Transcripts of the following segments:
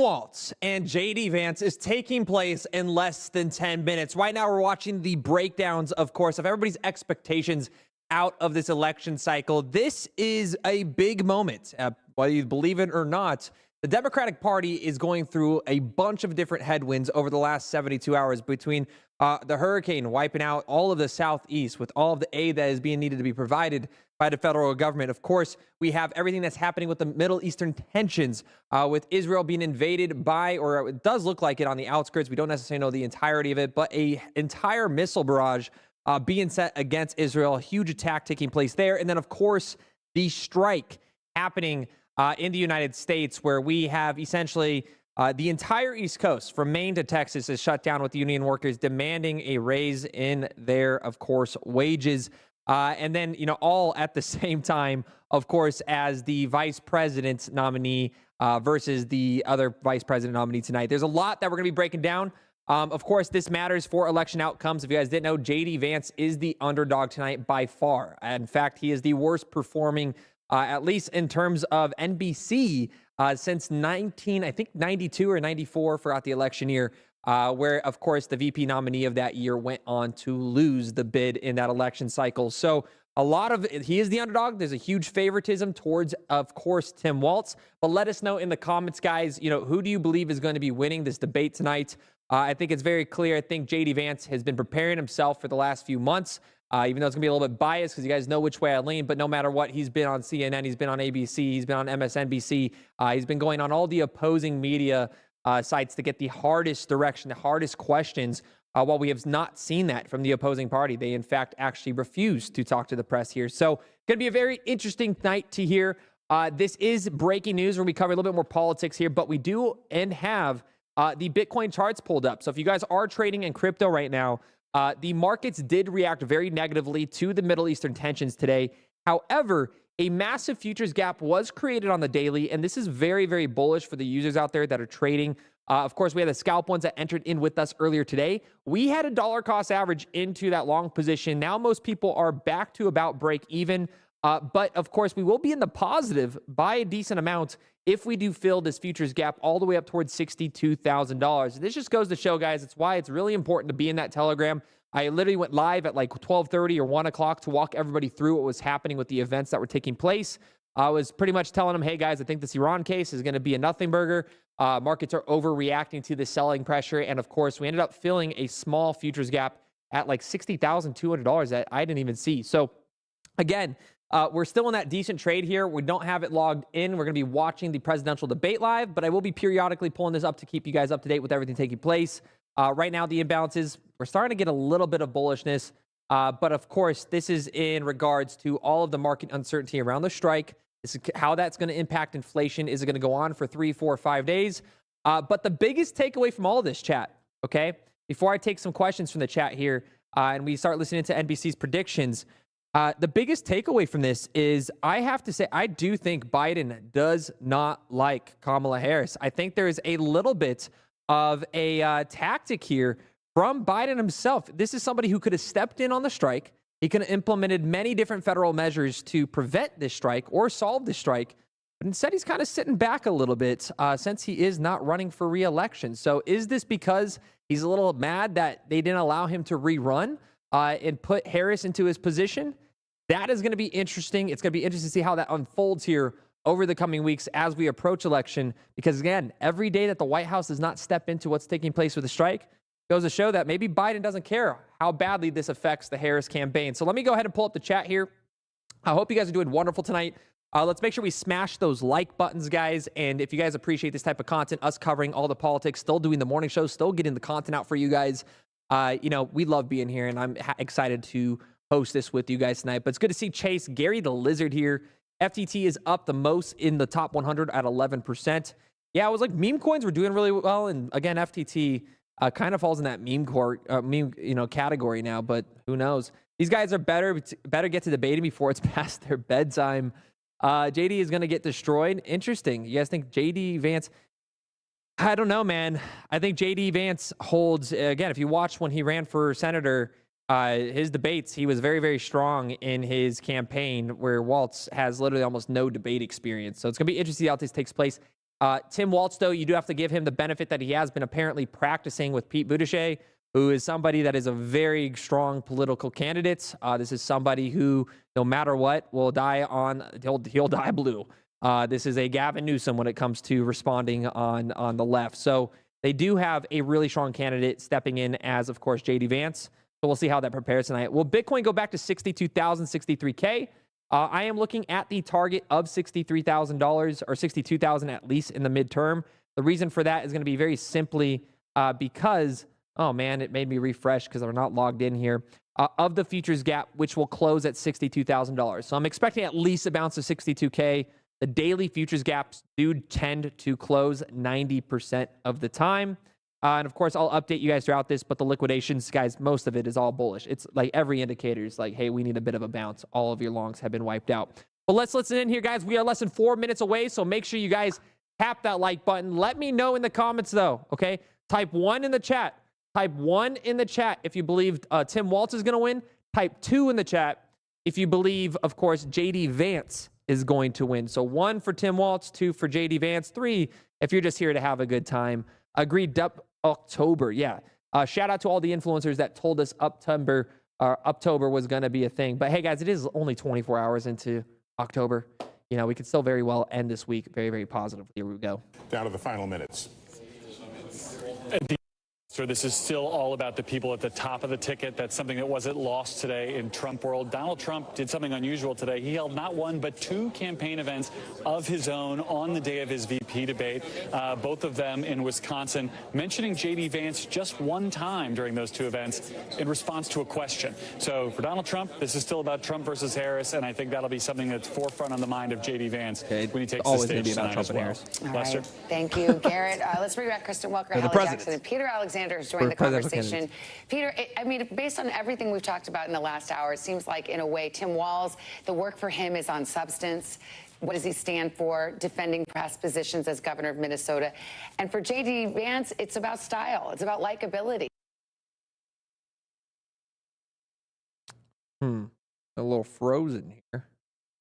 Walz and JD Vance is taking place in less than 10 minutes. Right now, we're watching the breakdowns, of course, of everybody's expectations out of this election cycle. This is a big moment, whether you believe it or not. The Democratic Party is going through a bunch of different headwinds over the last 72 hours between the hurricane wiping out all of the Southeast with all of the aid that is being needed to be provided by the federal government. Of course, we have everything that's happening with the Middle Eastern tensions, with Israel being invaded by, or it does look like it on the outskirts. We don't necessarily know the entirety of it, but a entire missile barrage being set against Israel, a huge attack taking place there. And then, of course, the strike happening in the United States, where we have essentially the entire East Coast, from Maine to Texas, is shut down with union workers demanding a raise in their, of course, wages. And then, all at the same time, of course, as the vice president's nominee versus the other vice president nominee tonight. There's a lot that we're going to be breaking down. Of course, this matters for election outcomes. If you guys didn't know, JD Vance is the underdog tonight by far. In fact, he is the worst performing, at least in terms of NBC, since 92 or 94, forgot the election year, where, of course, the VP nominee of that year went on to lose the bid in that election cycle. So he is the underdog. There's a huge favoritism towards, of course, Tim Walz. But let us know in the comments, guys, who do you believe is going to be winning this debate tonight? I think it's very clear. I think JD Vance has been preparing himself for the last few months, even though it's going to be a little bit biased because you guys know which way I lean. But no matter what, he's been on CNN, he's been on ABC, he's been on MSNBC. He's been going on all the opposing media sites to get the hardest direction, the hardest questions, while we have not seen that from the opposing party. They, in fact, actually refuse to talk to the press here. So going to be a very interesting night to hear. This is breaking news where we cover a little bit more politics here, but we do and have the Bitcoin charts pulled up. So if you guys are trading in crypto right now, the markets did react very negatively to the Middle Eastern tensions today. However, a massive futures gap was created on the daily, and this is very, very bullish for the users out there that are trading. Of course, we had the scalp ones that entered in with us earlier today. We had a dollar cost average into that long position. Now most people are back to about break even. But of course, we will be in the positive by a decent amount if we do fill this futures gap all the way up towards $62,000. This just goes to show, guys, it's why it's really important to be in that Telegram. I literally went live at like 12:30 or 1 o'clock to walk everybody through what was happening with the events that were taking place. I was pretty much telling them, hey, guys, I think this Iran case is going to be a nothing burger. Markets are overreacting to the selling pressure. And of course, we ended up filling a small futures gap at like $60,200 that I didn't even see. So again, we're still in that decent trade here. We don't have it logged in. We're going to be watching the presidential debate live, but I will be periodically pulling this up to keep you guys up to date with everything taking place. Right now, the imbalances, we're starting to get a little bit of bullishness. But of course, this is in regards to all of the market uncertainty around the strike. This is how that's going to impact inflation. Is it going to go on for 3, 4, 5 days? But the biggest takeaway from all of this, chat, okay, before I take some questions from the chat here and we start listening to NBC's predictions, the biggest takeaway from this is I have to say, I do think Biden does not like Kamala Harris. I think there is a little bit of a tactic here from Biden himself. This is somebody who could have stepped in on the strike. He could have implemented many different federal measures to prevent this strike or solve this strike. But instead, he's kind of sitting back a little bit since he is not running for re-election. So is this because he's a little mad that they didn't allow him to rerun and put Harris into his position? That is going to be interesting. It's going to be interesting to see how that unfolds here over the coming weeks as we approach election. Because again, every day that the White House does not step into what's taking place with the strike goes to show that maybe Biden doesn't care how badly this affects the Harris campaign. So let me go ahead and pull up the chat here. I hope you guys are doing wonderful tonight. Let's make sure we smash those like buttons, guys. And if you guys appreciate this type of content, us covering all the politics, still doing the morning show, still getting the content out for you guys, we love being here, and I'm excited to host this with you guys tonight. But it's good to see Chase, Gary the Lizard here. FTT is up the most in the top 100 at 11%. Yeah, it was like meme coins were doing really well. And again, FTT kind of falls in that meme category now, but who knows? These guys are better get to debating before it's past their bedtime. JD is going to get destroyed. Interesting. You guys think JD Vance? I don't know, man. I think JD Vance holds, again, if you watch when he ran for senator, his debates, he was very, very strong in his campaign, where Walz has literally almost no debate experience. So it's going to be interesting to see how this takes place. Tim Walz, though, you do have to give him the benefit that he has been apparently practicing with Pete Buttigieg, who is somebody that is a very strong political candidate. This is somebody who, no matter what, will die on, he'll die blue. This is a Gavin Newsom when it comes to responding on the left. So they do have a really strong candidate stepping in as, of course, J.D. Vance. So we'll see how that prepares tonight. Will Bitcoin go back to 62,000, 63K? I am looking at the target of $63,000 or 62,000 at least in the midterm. The reason for that is going to be very simply because, oh man, it made me refresh because we're not logged in here, of the futures gap, which will close at $62,000. So I'm expecting at least a bounce of 62K. The daily futures gaps do tend to close 90% of the time. And of course, I'll update you guys throughout this, but the liquidations, guys, most of it is all bullish. It's like every indicator is like, hey, we need a bit of a bounce. All of your longs have been wiped out. But let's listen in here, guys. We are less than 4 minutes away, so make sure you guys tap that like button. Let me know in the comments, though, okay? Type 1 in the chat. Type 1 in the chat if you believe Tim Walz is going to win. Type 2 in the chat if you believe, of course, J.D. Vance is going to win. So 1 for Tim Walz, 2 for J.D. Vance, 3 if you're just here to have a good time. Agreed. October, yeah. Shout out to all the influencers that told us October was going to be a thing. But hey, guys, it is only 24 hours into October. You know, we could still very well end this week very, very positively. Here we go. Down to the final minutes. So this is still all about the people at the top of the ticket. That's something that wasn't lost today in Trump world. Donald Trump did something unusual today. He held not one, but 2 campaign events of his own on the day of his VP debate, both of them in Wisconsin, mentioning J.D. Vance just one time during those 2 events in response to a question. So for Donald Trump, this is still about Trump versus Harris, and I think that'll be something that's forefront on the mind of J.D. Vance when he takes the stage tonight as well. Lester? Right. Thank you, Garrett. Let's bring back Kristen Welker, Hallie Jackson, and Peter Alexander is joining the conversation. Peter, I mean, based on everything we've talked about in the last hour, it seems like, in a way, Tim Walz, the work for him is on substance. What does he stand for? Defending past positions as governor of Minnesota. And for J.D. Vance, it's about style. It's about likability. A little frozen here.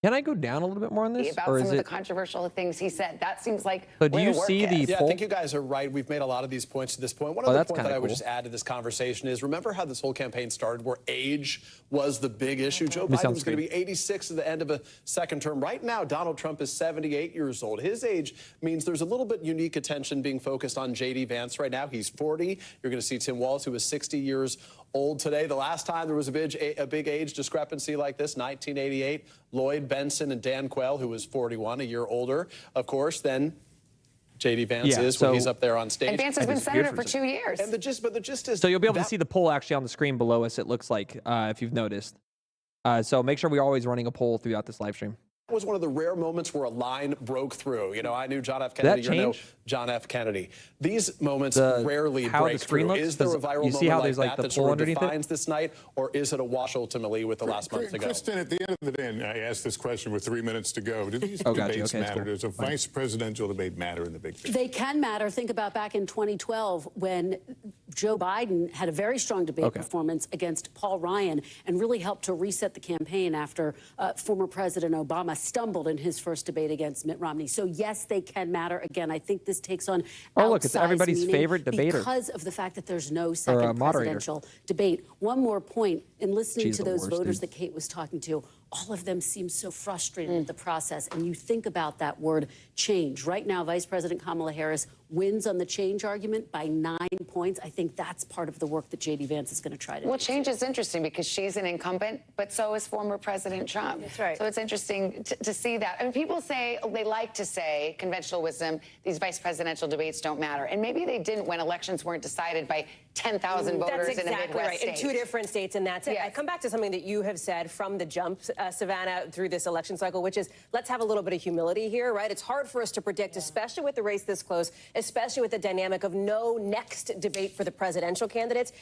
Can I go down a little bit more on this? About some of the controversial things he said. That seems like so do you see the poll? Yeah, I think you guys are right. We've made a lot of these points to this point. One other point that I would just add to this conversation is, remember how this whole campaign started where age was the big issue? Joe Biden was going to be 86 at the end of a second term. Right now, Donald Trump is 78 years old. His age means there's a little bit unique attention being focused on J.D. Vance right now. He's 40. You're going to see Tim Walz, who is 60 years old today. The last time there was a big age discrepancy like this, 1988, Lloyd Benson and Dan Quayle, who was 41, a year older, of course, then J.D. Vance is when he's up there on stage. And Vance has been senator for 2 years. And the gist is... So you'll be able to see the poll actually on the screen below us, it looks like, if you've noticed. So make sure we're always running a poll throughout this live stream. Was one of the rare moments where a line broke through. You know, I knew John F. Kennedy. You know John F. Kennedy. These moments rarely break through. Is there a viral moment like that that sort of defines this night, or is it a wash ultimately with the last month to go? Kristen, at the end of the day, and I asked this question with 3 minutes to go, do these debates matter? Does a vice presidential debate matter in the big picture? They can matter. Think about back in 2012 when Joe Biden had a very strong debate performance against Paul Ryan and really helped to reset the campaign after former President Obama stumbled in his first debate against Mitt Romney. So yes, they can matter. Again, I think this takes on look, it's everybody's favorite debater because of the fact that there's no second presidential debate. One more point, in listening to those voters that Kate was talking to, all of them seem so frustrated with the process. And you think about that word change. Right now, Vice President Kamala Harris wins on the change argument by 9 points. I think that's part of the work that J.D. Vance is going to try to do. Well, change is interesting because she's an incumbent, but so is former President Trump. That's right. So it's interesting to see that. I mean, people say, they like to say, conventional wisdom, these vice presidential debates don't matter. And maybe they didn't when elections weren't decided by 10,000 voters in a Midwest state. In 2 different states, and that's it. I come back to something that you have said from the jump, Savannah, through this election cycle, which is let's have a little bit of humility here, right? It's hard for us to predict, especially with the race this close, especially with the dynamic of no next debate for the presidential candidates.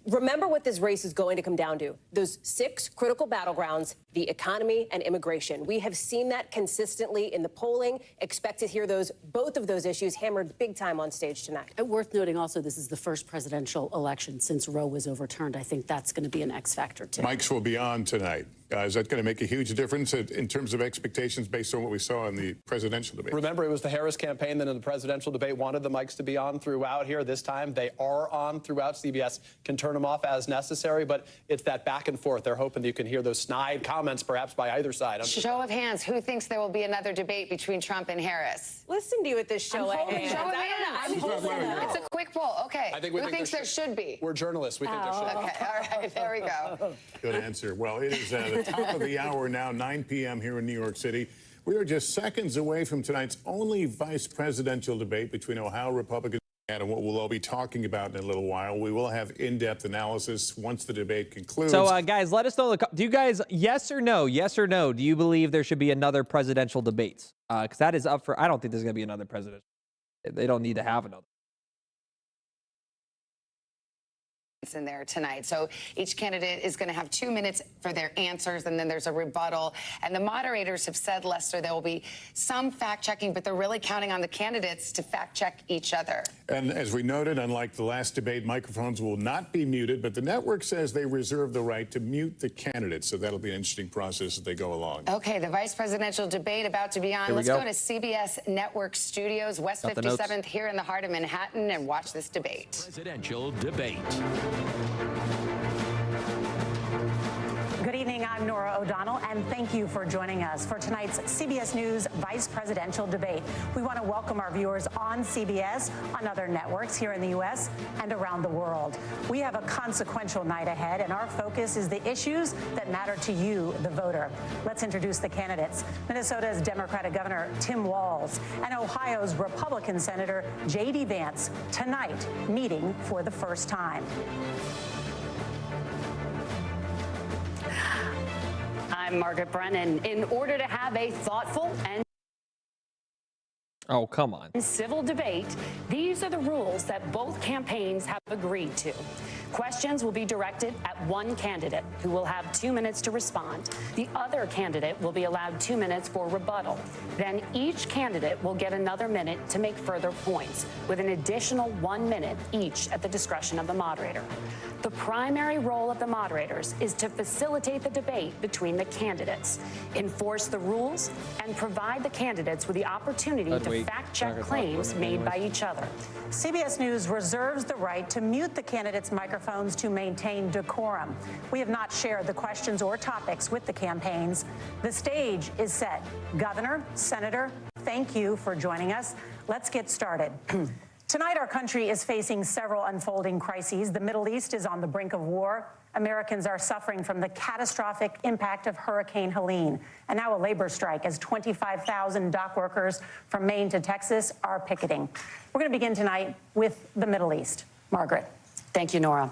remember what this race is going to come down to. Those 6 critical battlegrounds, the economy and immigration. We have seen that consistently in the polling. Expect to hear both of those issues hammered big time on stage tonight. And worth noting also, this is the first presidential election since Roe was overturned. I think that's going to be an X factor, too. Mics will be on tonight. Is that going to make a huge difference in terms of expectations based on what we saw in the presidential debate? Remember, it was the Harris campaign that in the presidential debate wanted the mics to be on throughout here. This time, they are on throughout. CBS can turn them off as necessary, but it's that back and forth. They're hoping that you can hear those snide comments, perhaps, by either side. Show of hands, who thinks there will be another debate between Trump and Harris? Listen to you at this show of hands. It's a quick poll. Okay. Who thinks there should be? We're journalists. We think there should be. Okay, all right, there we go. Good answer. Well, it is the top of the hour now, 9 p.m. here in New York City. We are just seconds away from tonight's only vice presidential debate between Ohio Republicans and what we'll all be talking about in a little while. We will have in-depth analysis once the debate concludes. So, guys, let us know. Do you guys, yes or no, do you believe there should be another presidential debate? Because that is up for, I don't think there's going to be another presidential. They don't need to have another. In there tonight. So each candidate is going to have 2 minutes for their answers, and then there's a rebuttal. And the moderators have said, Lester, there will be some fact-checking, but they're really counting on the candidates to fact-check each other. And as we noted, unlike the last debate, microphones will not be muted, but the network says they reserve the right to mute the candidates. So that'll be an interesting process as they go along. Okay, the vice presidential debate about to be on. Let's go to CBS Network Studios, West 57th, here in the heart of Manhattan, and watch this debate. Presidential debate. Good evening, I'm Nora O'Donnell, and thank you for joining us for tonight's CBS News Vice Presidential Debate. We want to welcome our viewers on CBS, on other networks here in the U.S. and around the world. We have a consequential night ahead, and our focus is the issues that matter to you, the voter. Let's introduce the candidates. Minnesota's Democratic Governor Tim Walz and Ohio's Republican Senator J.D. Vance, tonight meeting for the first time. I'm Margaret Brennan. In order to have a thoughtful and come on. civil debate, these are the rules that both campaigns have agreed to. Questions will be directed at one candidate, who will have 2 minutes to respond. The other candidate will be allowed 2 minutes for rebuttal. Then each candidate will get another minute to make further points, with an additional 1 minute each at the discretion of the moderator. The primary role of the moderators is to facilitate the debate between the candidates, enforce the rules, and provide the candidates with the opportunity to fact-check claims made by each other. CBS News reserves the right to mute the candidates' microphones to maintain decorum. We have not shared the questions or topics with the campaigns. The stage is set. Governor, Senator, thank you for joining us. Let's get started. Tonight, our country is facing several unfolding crises. The Middle East is on the brink of war. Americans are suffering from the catastrophic impact of Hurricane Helene. And now a labor strike as 25,000 dock workers from Maine to Texas are picketing. We're going to begin tonight with the Middle East. Margaret. Thank you, Nora.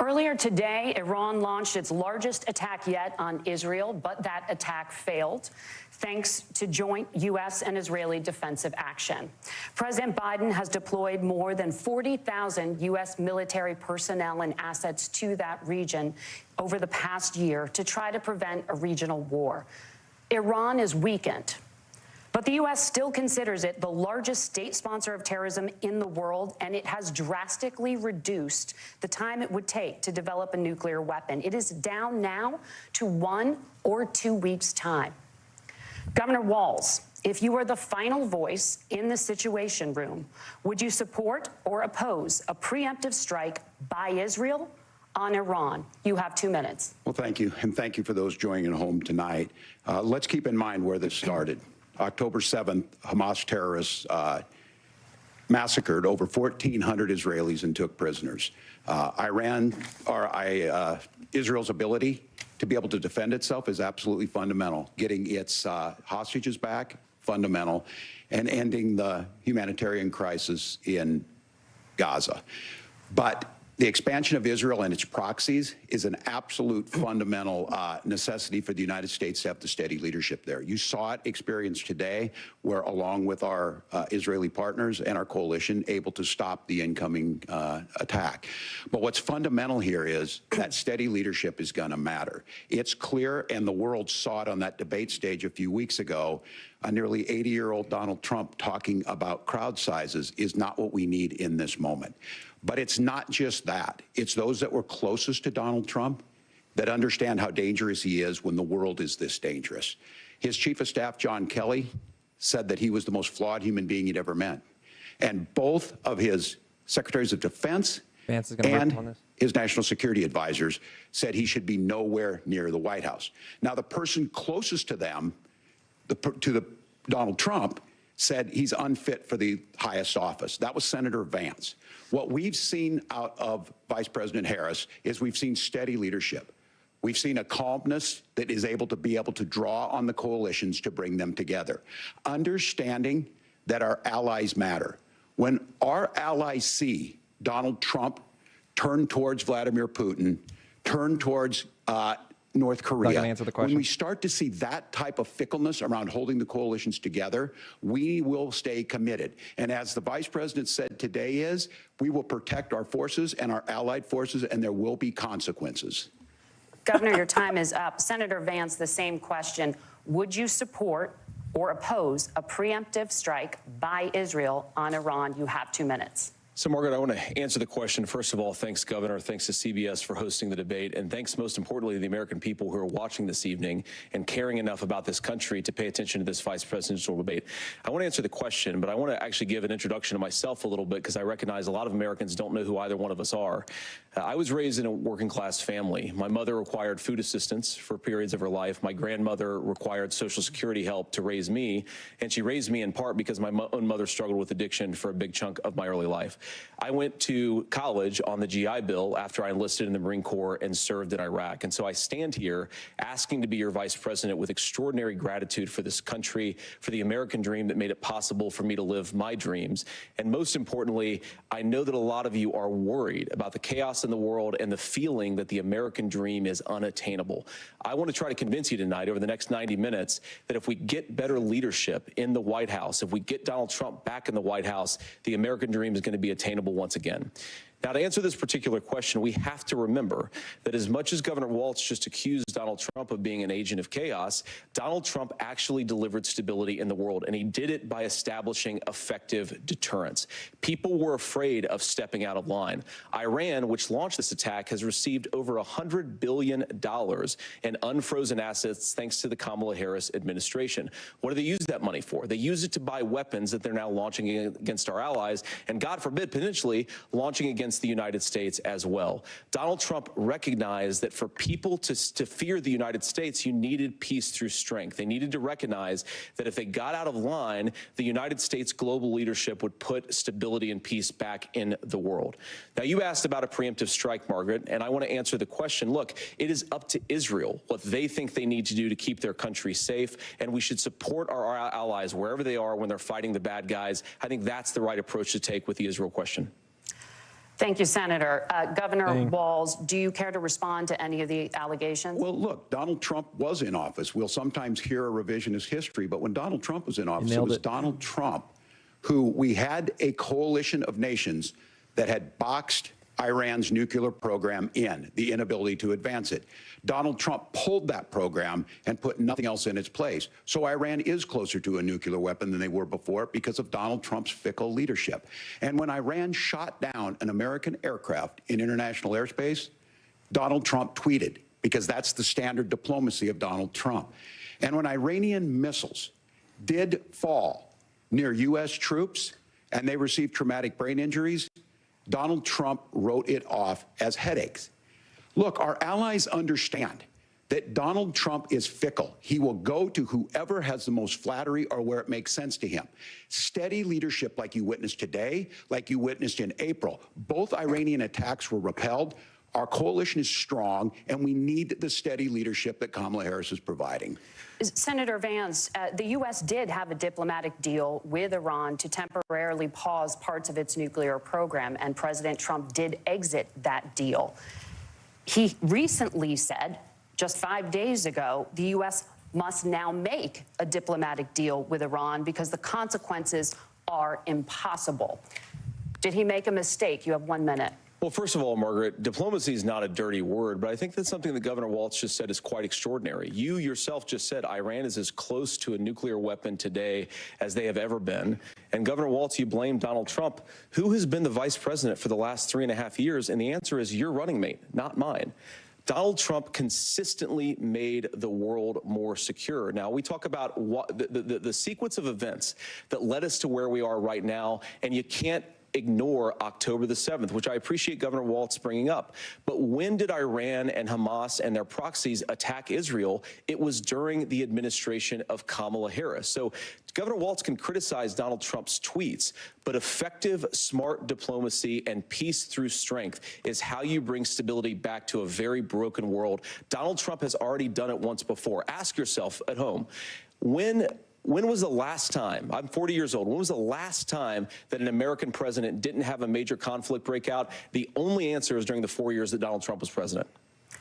Earlier today, Iran launched its largest attack yet on Israel, but that attack failed, thanks to joint U.S. and Israeli defensive action. President Biden has deployed more than 40,000 U.S. military personnel and assets to that region over the past year to try to prevent a regional war. Iran is weakened, but the U.S. still considers it the largest state sponsor of terrorism in the world, and it has drastically reduced the time it would take to develop a nuclear weapon. It is down now to 1 or 2 weeks' time. Governor Walz, if you were the final voice in the Situation Room, would you support or oppose a preemptive strike by Israel on Iran? You have 2 minutes. Well, thank you, and thank you for those joining at home tonight. Let's keep in mind where this started. October 7th, Hamas terrorists massacred over 1,400 Israelis and took prisoners. Israel's ability to be able to defend itself is absolutely fundamental. Getting its hostages back, fundamental, and ending the humanitarian crisis in Gaza. But The expansion of Israel and its proxies is an absolute fundamental necessity for the United States to have the steady leadership there. You saw it experienced today, where along with our Israeli partners and our coalition, able to stop the incoming attack. But what's fundamental here is that steady leadership is going to matter. It's clear, and the world saw it on that debate stage a few weeks ago. A nearly 80-year-old Donald Trump talking about crowd sizes is not what we need in this moment. But it's not just that. It's those that were closest to Donald Trump that understand how dangerous he is when the world is this dangerous. His chief of staff, John Kelly, said that he was the most flawed human being he'd ever met. And both of his secretaries of defense and his national security advisors said he should be nowhere near the White House. Now, the person closest to them, Donald Trump, said he's unfit for the highest office. That was Senator Vance. What we've seen out of Vice President Harris is we've seen steady leadership. We've seen a calmness that is able to draw on the coalitions to bring them together. Understanding that our allies matter. When our allies see Donald Trump turn towards Vladimir Putin, turn towards North Korea, when we start to see that type of fickleness around holding the coalitions together, we will stay committed. And as the vice president said today we will protect our forces and our allied forces, and there will be consequences. Governor, your time is up. Senator Vance, the same question. Would you support or oppose a preemptive strike by Israel on Iran? You have 2 minutes. So, Margaret, I want to answer the question. First of all, thanks, Governor. Thanks to CBS for hosting the debate. And thanks, most importantly, to the American people who are watching this evening and caring enough about this country to pay attention to this vice presidential debate. I want to answer the question, but I want to actually give an introduction to myself a little bit, because I recognize a lot of Americans don't know who either one of us are. I was raised in a working-class family. My mother required food assistance for periods of her life. My grandmother required Social Security help to raise me, and she raised me in part because my own mother struggled with addiction for a big chunk of my early life. I went to college on the GI Bill after I enlisted in the Marine Corps and served in Iraq. And so I stand here asking to be your vice president with extraordinary gratitude for this country, for the American dream that made it possible for me to live my dreams. And most importantly, I know that a lot of you are worried about the chaos in the world and the feeling that the American dream is unattainable. I want to try to convince you tonight over the next 90 minutes that if we get better leadership in the White House, if we get Donald Trump back in the White House, the American dream is going to be attainable once again. Now, to answer this particular question, we have to remember that as much as Governor Walz just accused Donald Trump of being an agent of chaos, Donald Trump actually delivered stability in the world, and he did it by establishing effective deterrence. People were afraid of stepping out of line. Iran, which launched this attack, has received over $100 billion in unfrozen assets thanks to the Kamala Harris administration. What do they use that money for? They use it to buy weapons that they're now launching against our allies, and God forbid, potentially launching against the United States as well. Donald Trump recognized that for people to fear the United States, you needed peace through strength. They needed to recognize that if they got out of line, the United States global leadership would put stability and peace back in the world. Now, you asked about a preemptive strike, Margaret, and I want to answer the question. Look, it is up to Israel what they think they need to do to keep their country safe, and we should support our allies wherever they are when they're fighting the bad guys. I think that's the right approach to take with the Israel question. Thank you, Senator. Governor Walz, do you care to respond to any of the allegations? Well, look, Donald Trump was in office. We'll sometimes hear a revisionist history, but when Donald Trump was in office, it was Donald Trump who we had a coalition of nations that had boxed Iran's nuclear program in, the inability to advance it. Donald Trump pulled that program and put nothing else in its place. So Iran is closer to a nuclear weapon than they were before because of Donald Trump's fickle leadership. And when Iran shot down an American aircraft in international airspace, Donald Trump tweeted, because that's the standard diplomacy of Donald Trump. And when Iranian missiles did fall near U.S. troops and they received traumatic brain injuries, Donald Trump wrote it off as headaches. Look, our allies understand that Donald Trump is fickle. He will go to whoever has the most flattery or where it makes sense to him. Steady leadership like you witnessed today, like you witnessed in April. Both Iranian attacks were repelled. Our coalition is strong, and we need the steady leadership that Kamala Harris is providing. Senator Vance, the U.S. did have a diplomatic deal with Iran to temporarily pause parts of its nuclear program, and President Trump did exit that deal. He recently said, just 5 days ago, the U.S. must now make a diplomatic deal with Iran because the consequences are impossible. Did he make a mistake? You have 1 minute. Well, first of all, Margaret, diplomacy is not a dirty word, but I think that's something that Governor Walz just said is quite extraordinary. You yourself just said Iran is as close to a nuclear weapon today as they have ever been. And Governor Walz, you blame Donald Trump, who has been the vice president for the last 3.5 years. And the answer is your running mate, not mine. Donald Trump consistently made the world more secure. Now, we talk about what the sequence of events that led us to where we are right now, and you can't ignore October the 7th, which I appreciate Governor Walz bringing up. But when did Iran and Hamas and their proxies attack Israel? It was during the administration of Kamala Harris. So Governor Walz can criticize Donald Trump's tweets, but effective, smart diplomacy and peace through strength is how you bring stability back to a very broken world. Donald Trump has already done it once before. Ask yourself at home, when was the last time, I'm 40 years old, when was the last time that an American president didn't have a major conflict break out? The only answer is during the 4 years that Donald Trump was president.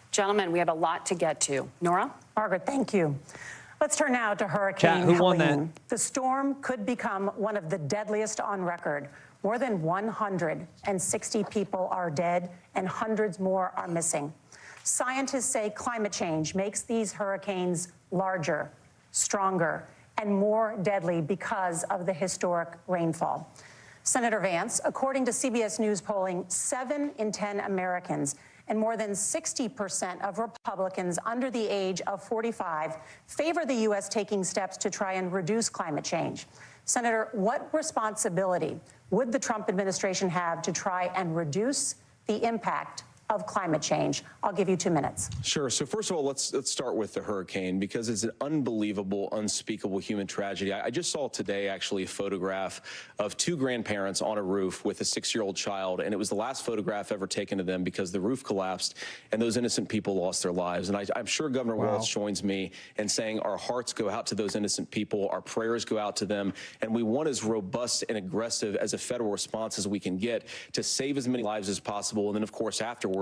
Gentlemen, we have a lot to get to. Nora? Margaret, thank you. Let's turn now to Hurricane Who won that? Helene. The storm could become one of the deadliest on record. More than 160 people are dead and hundreds more are missing. Scientists say climate change makes these hurricanes larger, stronger, and more deadly because of the historic rainfall. Senator Vance, according to CBS News polling, 7 in 10 Americans and more than 60% of Republicans under the age of 45 favor the U.S. taking steps to try and reduce climate change. Senator, what responsibility would the Trump administration have to try and reduce the impact of climate change? I'll give you 2 minutes. Sure. So first of all, let's start with the hurricane, because it's an unbelievable, unspeakable human tragedy. I just saw today, actually, a photograph of 2 grandparents on a roof with a 6-year-old child, and it was the last photograph ever taken of them because the roof collapsed and those innocent people lost their lives. And I'm sure Governor Walz joins me in saying our hearts go out to those innocent people, our prayers go out to them, and we want as robust and aggressive as a federal response as we can get to save as many lives as possible, and then, of course, afterwards,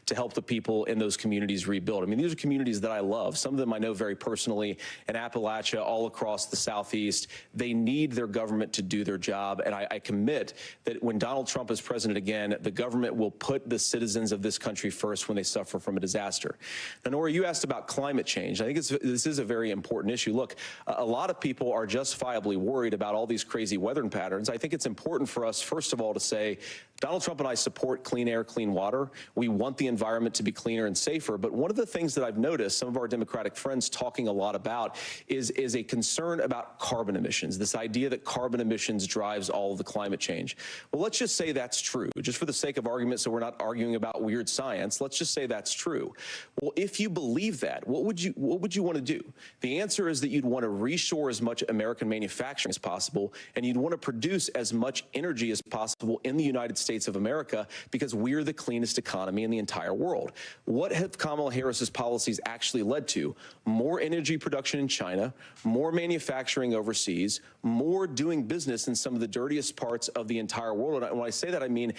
to help the people in those communities rebuild. I mean, these are communities that I love. Some of them I know very personally in Appalachia, all across the Southeast. They need their government to do their job. And I commit that when Donald Trump is president again, the government will put the citizens of this country first when they suffer from a disaster. Now, Nora, you asked about climate change. I think this is a very important issue. Look, a lot of people are justifiably worried about all these crazy weather patterns. I think it's important for us, first of all, to say Donald Trump and I support clean air, clean water. We want the environment to be cleaner and safer. But one of the things that I've noticed some of our Democratic friends talking a lot about is a concern about carbon emissions, this idea that carbon emissions drives all of the climate change. Well, let's just say that's true, just for the sake of argument, so we're not arguing about weird science. Let's just say that's true. Well, if you believe that, what would you want to do? The answer is that you'd want to reshore as much American manufacturing as possible, and you'd want to produce as much energy as possible in the United States of America, because we're the cleanest economy in the entire world. What have Kamala Harris's policies actually led to? More energy production in China, more manufacturing overseas, more doing business in some of the dirtiest parts of the entire world. And when I say that, I mean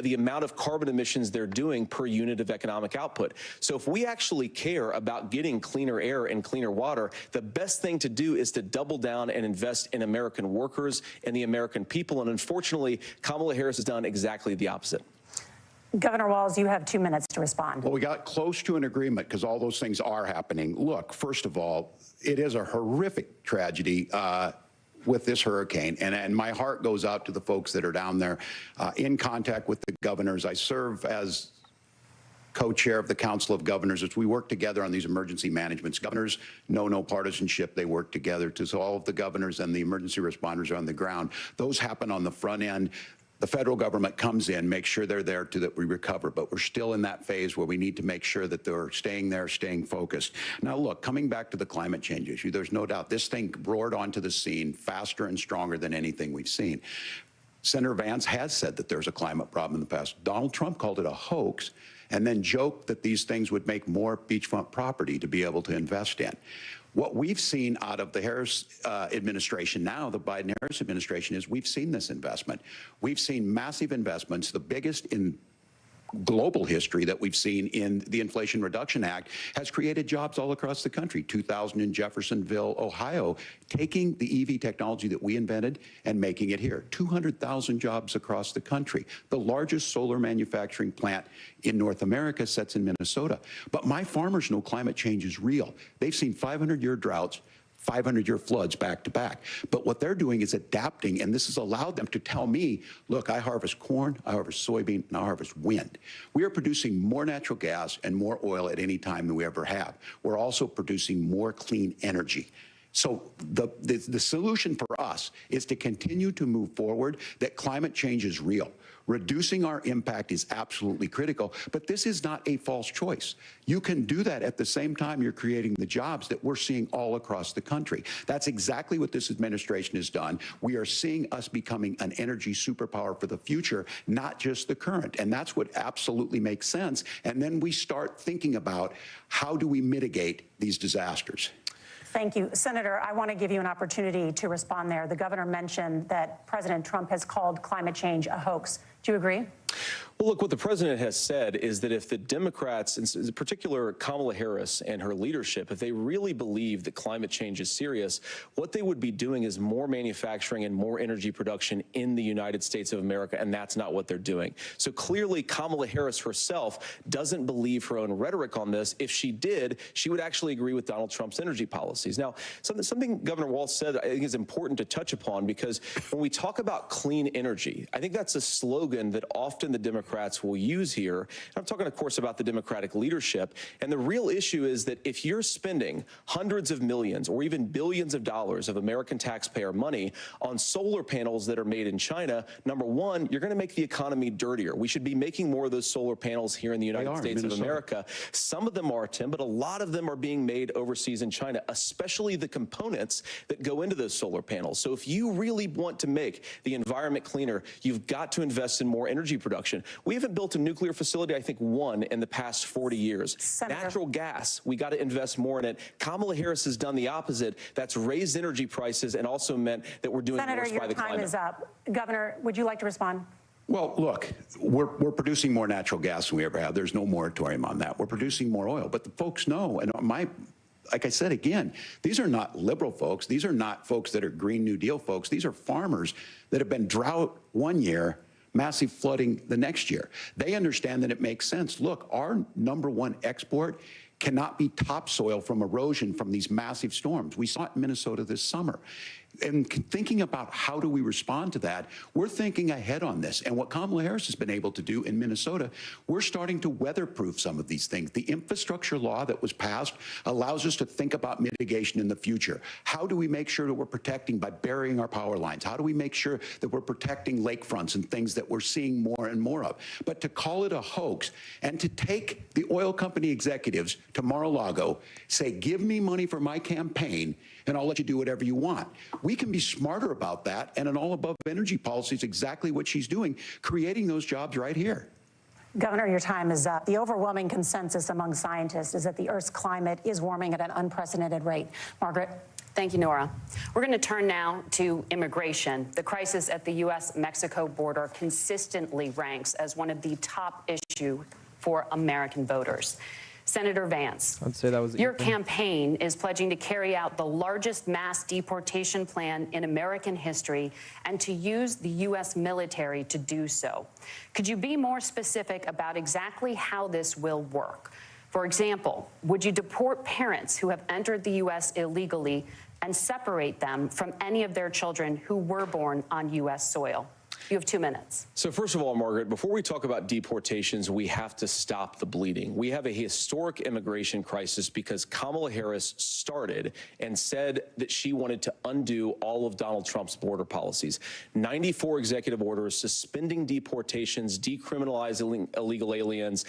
the amount of carbon emissions they're doing per unit of economic output. So if we actually care about getting cleaner air and cleaner water, the best thing to do is to double down and invest in American workers and the American people. And unfortunately, Kamala Harris has done exactly the opposite. Governor Walz, you have 2 minutes to respond. Well, we got close to an agreement because all those things are happening. Look, first of all, it is a horrific tragedy with this hurricane, and my heart goes out to the folks that are down there in contact with the governors. I serve as co-chair of the Council of Governors as we work together on these emergency managements. Governors know no partisanship. They work together so all of the governors and the emergency responders are on the ground. Those happen on the front end. The federal government comes in, makes sure they're there to that we recover, but we're still in that phase where we need to make sure that they're staying there, staying focused. Now, look, coming back to the climate change issue, there's no doubt this thing roared onto the scene faster and stronger than anything we've seen. Senator Vance has said that there's a climate problem in the past. Donald Trump called it a hoax. and then joke that these things would make more beachfront property to be able to invest in. What we've seen out of the Harris administration now, the Biden-Harris administration, is we've seen this investment. We've seen massive investments, the biggest in global history that we've seen in the Inflation Reduction Act, has created jobs all across the country. 2,000 in Jeffersonville, Ohio, taking the EV technology that we invented and making it here. 200,000 jobs across the country. The largest solar manufacturing plant in North America sits in Minnesota. But my farmers know climate change is real. They've seen 500-year droughts, 500-year floods back to back. But what they're doing is adapting, and this has allowed them to tell me, look, I harvest corn, I harvest soybean, and I harvest wind. We are producing more natural gas and more oil at any time than we ever have. We're also producing more clean energy. So the solution for us is to continue to move forward, that climate change is real. Reducing our impact is absolutely critical, but this is not a false choice. You can do that at the same time you're creating the jobs that we're seeing all across the country. That's exactly what this administration has done. We are seeing us becoming an energy superpower for the future, not just the current. And that's what absolutely makes sense. And then we start thinking about how do we mitigate these disasters. Thank you. Senator, I want to give you an opportunity to respond there. The governor mentioned that President Trump has called climate change a hoax. Do you agree? Well, look, what the president has said is that if the Democrats, in particular Kamala Harris and her leadership, if they really believe that climate change is serious, what they would be doing is more manufacturing and more energy production in the United States of America, and that's not what they're doing. So clearly, Kamala Harris herself doesn't believe her own rhetoric on this. If she did, she would actually agree with Donald Trump's energy policies. Now, something Governor Walz said I think is important to touch upon, because when we talk about clean energy, I think that's a slogan that often the Democrats will use here. And I'm talking, of course, about the Democratic leadership. And the real issue is that if you're spending hundreds of millions or even billions of dollars of American taxpayer money on solar panels that are made in China, number one, you're going to make the economy dirtier. We should be making more of those solar panels here in the United States of America. Some of them are, Tim, but a lot of them are being made overseas in China, especially the components that go into those solar panels. So if you really want to make the environment cleaner, you've got to invest in more energy production. We haven't built a nuclear facility, I think, one in the past 40 years. Senator. Natural gas, we got to invest more in it. Kamala Harris has done the opposite. That's raised energy prices and also meant that we're doing worse by the climate. Senator, your time is up. Governor, would you like to respond? Well, look, we're producing more natural gas than we ever have. There's no moratorium on that. We're producing more oil. But the folks know, and like I said again, these are not liberal folks. These are not folks that are Green New Deal folks. These are farmers that have been drought one year, massive flooding the next year. They understand that it makes sense. Look, our #1 export cannot be topsoil from erosion from these massive storms. We saw it in Minnesota this summer. And thinking about how do we respond to that, we're thinking ahead on this. And what Kamala Harris has been able to do in Minnesota, we're starting to weatherproof some of these things. The infrastructure law that was passed allows us to think about mitigation in the future. How do we make sure that we're protecting by burying our power lines? How do we make sure that we're protecting lakefronts and things that we're seeing more and more of? But to call it a hoax and to take the oil company executives to Mar-a-Lago, say, give me money for my campaign and I'll let you do whatever you want. We can be smarter about that, and an all-above energy policy is exactly what she's doing, creating those jobs right here. Governor, your time is up. The overwhelming consensus among scientists is that the Earth's climate is warming at an unprecedented rate. Margaret? Thank you, Nora. We're going to turn now to immigration. The crisis at the U.S.-Mexico border consistently ranks as one of the top issues for American voters. Senator Vance, I'd say that was your campaign is pledging to carry out the largest mass deportation plan in American history and to use the U.S. military to do so. Could you be more specific about exactly how this will work? For example, would you deport parents who have entered the U.S. illegally and separate them from any of their children who were born on U.S. soil? You have 2 minutes. So first of all, Margaret, before we talk about deportations, we have to stop the bleeding. We have a historic immigration crisis because Kamala Harris started and said that she wanted to undo all of Donald Trump's border policies. 94 executive orders suspending deportations, decriminalizing illegal aliens,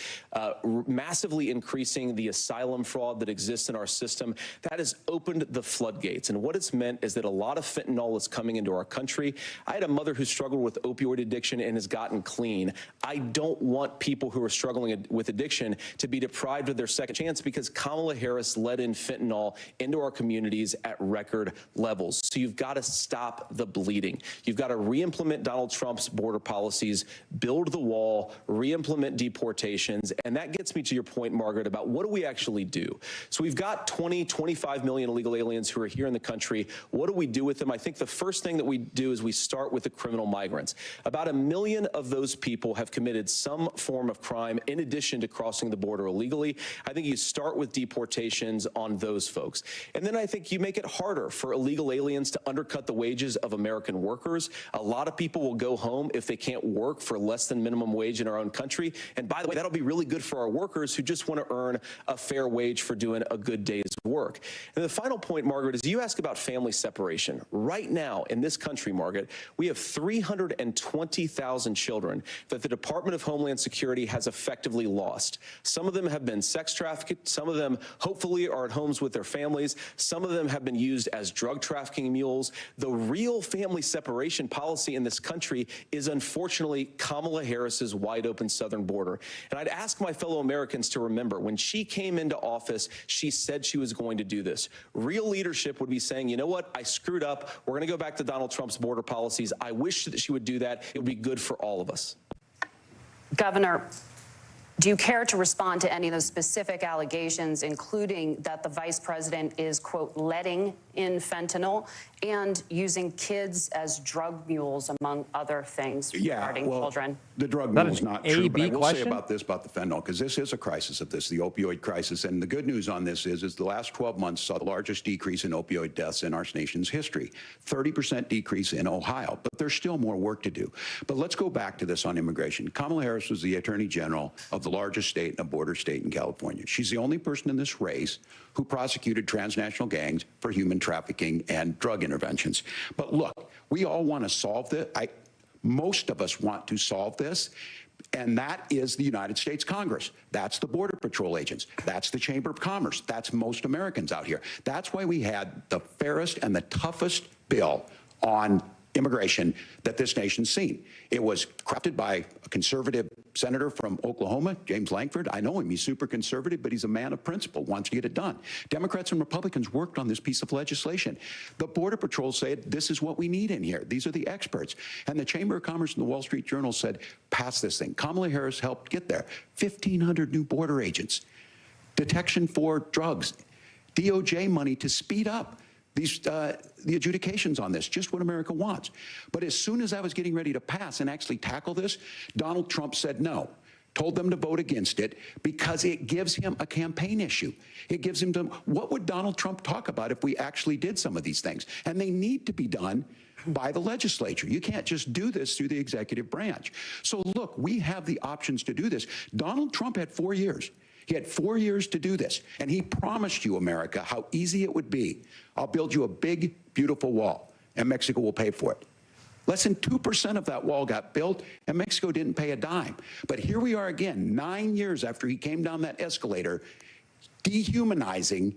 massively increasing the asylum fraud that exists in our system. That has opened the floodgates. And what it's meant is that a lot of fentanyl is coming into our country. I had a mother who struggled with opioid addiction and has gotten clean. I don't want people who are struggling with addiction to be deprived of their second chance because Kamala Harris let in fentanyl into our communities at record levels. So you've got to stop the bleeding. You've got to re-implement Donald Trump's border policies, build the wall, re-implement deportations. And that gets me to your point, Margaret, about what do we actually do? So we've got 25 million illegal aliens who are here in the country. What do we do with them? I think the first thing that we do is we start with the criminal migrants. About 1 million of those people have committed some form of crime in addition to crossing the border illegally. I think you start with deportations on those folks. And then I think you make it harder for illegal aliens to undercut the wages of American workers. A lot of people will go home if they can't work for less than minimum wage in our own country. And by the way, that'll be really good for our workers who just want to earn a fair wage for doing a good day's work. And the final point, Margaret, is you ask about family separation. Right now in this country, Margaret, we have 320,000 children that the Department of Homeland Security has effectively lost. Some of them have been sex trafficked. Some of them hopefully are at homes with their families. Some of them have been used as drug trafficking mules. The real family separation policy in this country is unfortunately Kamala Harris's wide open southern border. And I'd ask my fellow Americans to remember when she came into office, she said she was going to do this. Real leadership would be saying, you know what, I screwed up. We're going to go back to Donald Trump's border policies. I wish that she would do that. It would be good for all of us. Governor, do you care to respond to any of those specific allegations, including that the vice president is, quote, letting in fentanyl and using kids as drug mules, among other things regarding children? The drug mule is not true, but I will say about this, about the fentanyl, because this is a crisis of this, the opioid crisis. And the good news on this is the last 12 months saw the largest decrease in opioid deaths in our nation's history, 30% decrease in Ohio. But there's still more work to do. But let's go back to this on immigration. Kamala Harris was the Attorney General of the largest state and a border state in California. She's the only person in this race who prosecuted transnational gangs for human trafficking and drug interventions. But look, we all want to solve this. Most of us want to solve this, and that is the United States Congress. That's the Border Patrol agents. That's the Chamber of Commerce. That's most Americans out here. That's why we had the fairest and the toughest bill on immigration that this nation's seen. It was crafted by a conservative senator from Oklahoma, James Lankford. I know him. He's super conservative, but he's a man of principle, wants to get it done. Democrats and Republicans worked on this piece of legislation. The Border Patrol said, this is what we need in here. These are the experts. And the Chamber of Commerce and the Wall Street Journal said, pass this thing. Kamala Harris helped get there. 1,500 new border agents, detection for drugs, DOJ money to speed up the adjudications on this, just what America wants. But as soon as I was getting ready to pass and actually tackle this, Donald Trump said no, told them to vote against it because it gives him a campaign issue. It gives him what would Donald Trump talk about if we actually did some of these things? And they need to be done by the legislature. You can't just do this through the executive branch. So look, we have the options to do this. Donald Trump had 4 years. He had 4 years to do this, and he promised you, America, how easy it would be. I'll build you a big, beautiful wall, and Mexico will pay for it. Less than 2% of that wall got built, and Mexico didn't pay a dime. But here we are again, 9 years after he came down that escalator, dehumanizing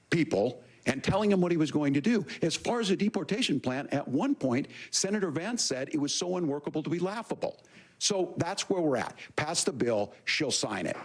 people and telling them what he was going to do. As far as the deportation plan, at one point, Senator Vance said it was so unworkable to be laughable. So that's where we're at. Pass the bill, she'll sign it.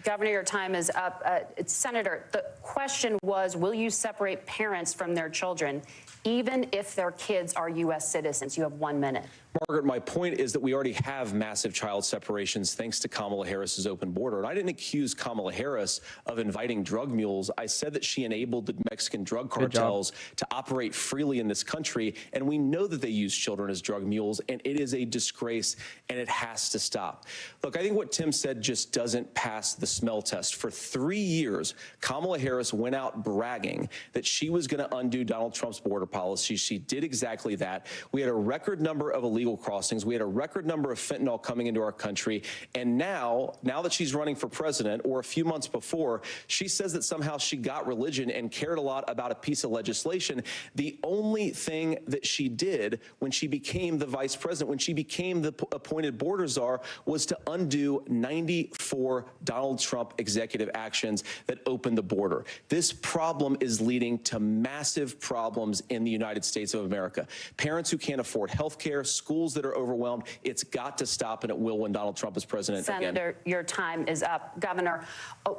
Governor, your time is up. Senator, the question was, will you separate parents from their children, even if their kids are U.S. citizens? You have 1 minute. Margaret, my point is that we already have massive child separations thanks to Kamala Harris's open border. And I didn't accuse Kamala Harris of inviting drug mules. I said that she enabled the Mexican drug cartels to operate freely in this country. And we know that they use children as drug mules, and it is a disgrace, and it has to stop. Look, I think what Tim said just doesn't pass the smell test. For 3 years, Kamala Harris went out bragging that she was going to undo Donald Trump's border policy. She did exactly that. We had a record number of illegal crossings. We had a record number of fentanyl coming into our country. And now that she's running for president, or a few months before, she says that somehow she got religion and cared a lot about a piece of legislation. The only thing that she did when she became the vice president, when she became the appointed border czar, was to undo 94 Donald Trump executive actions that opened the border. This problem is leading to massive problems in the United States of America. Parents who can't afford health care, school schools that are overwhelmed. It's got to stop, and it will when Donald Trump is president again. Senator, your time is up. Governor,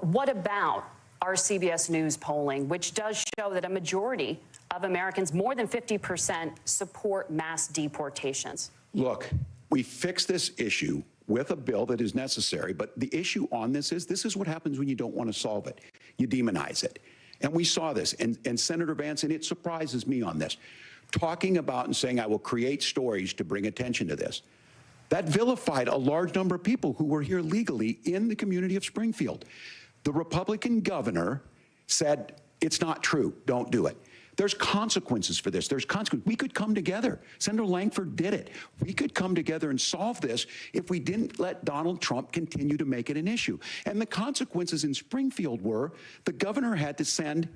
what about our CBS News polling, which does show that a majority of Americans, more than 50%, support mass deportations? Look, we fixed this issue with a bill that is necessary, but the issue on this is what happens when you don't want to solve it. You demonize it. And we saw this, and Senator Vance, and it surprises me on this, talking about and saying, I will create stories to bring attention to this. That vilified a large number of people who were here legally in the community of Springfield. The Republican governor said, it's not true, don't do it. There's consequences for this. There's consequences. We could come together. Senator Langford did it. We could come together and solve this if we didn't let Donald Trump continue to make it an issue. And the consequences in Springfield were the governor had to send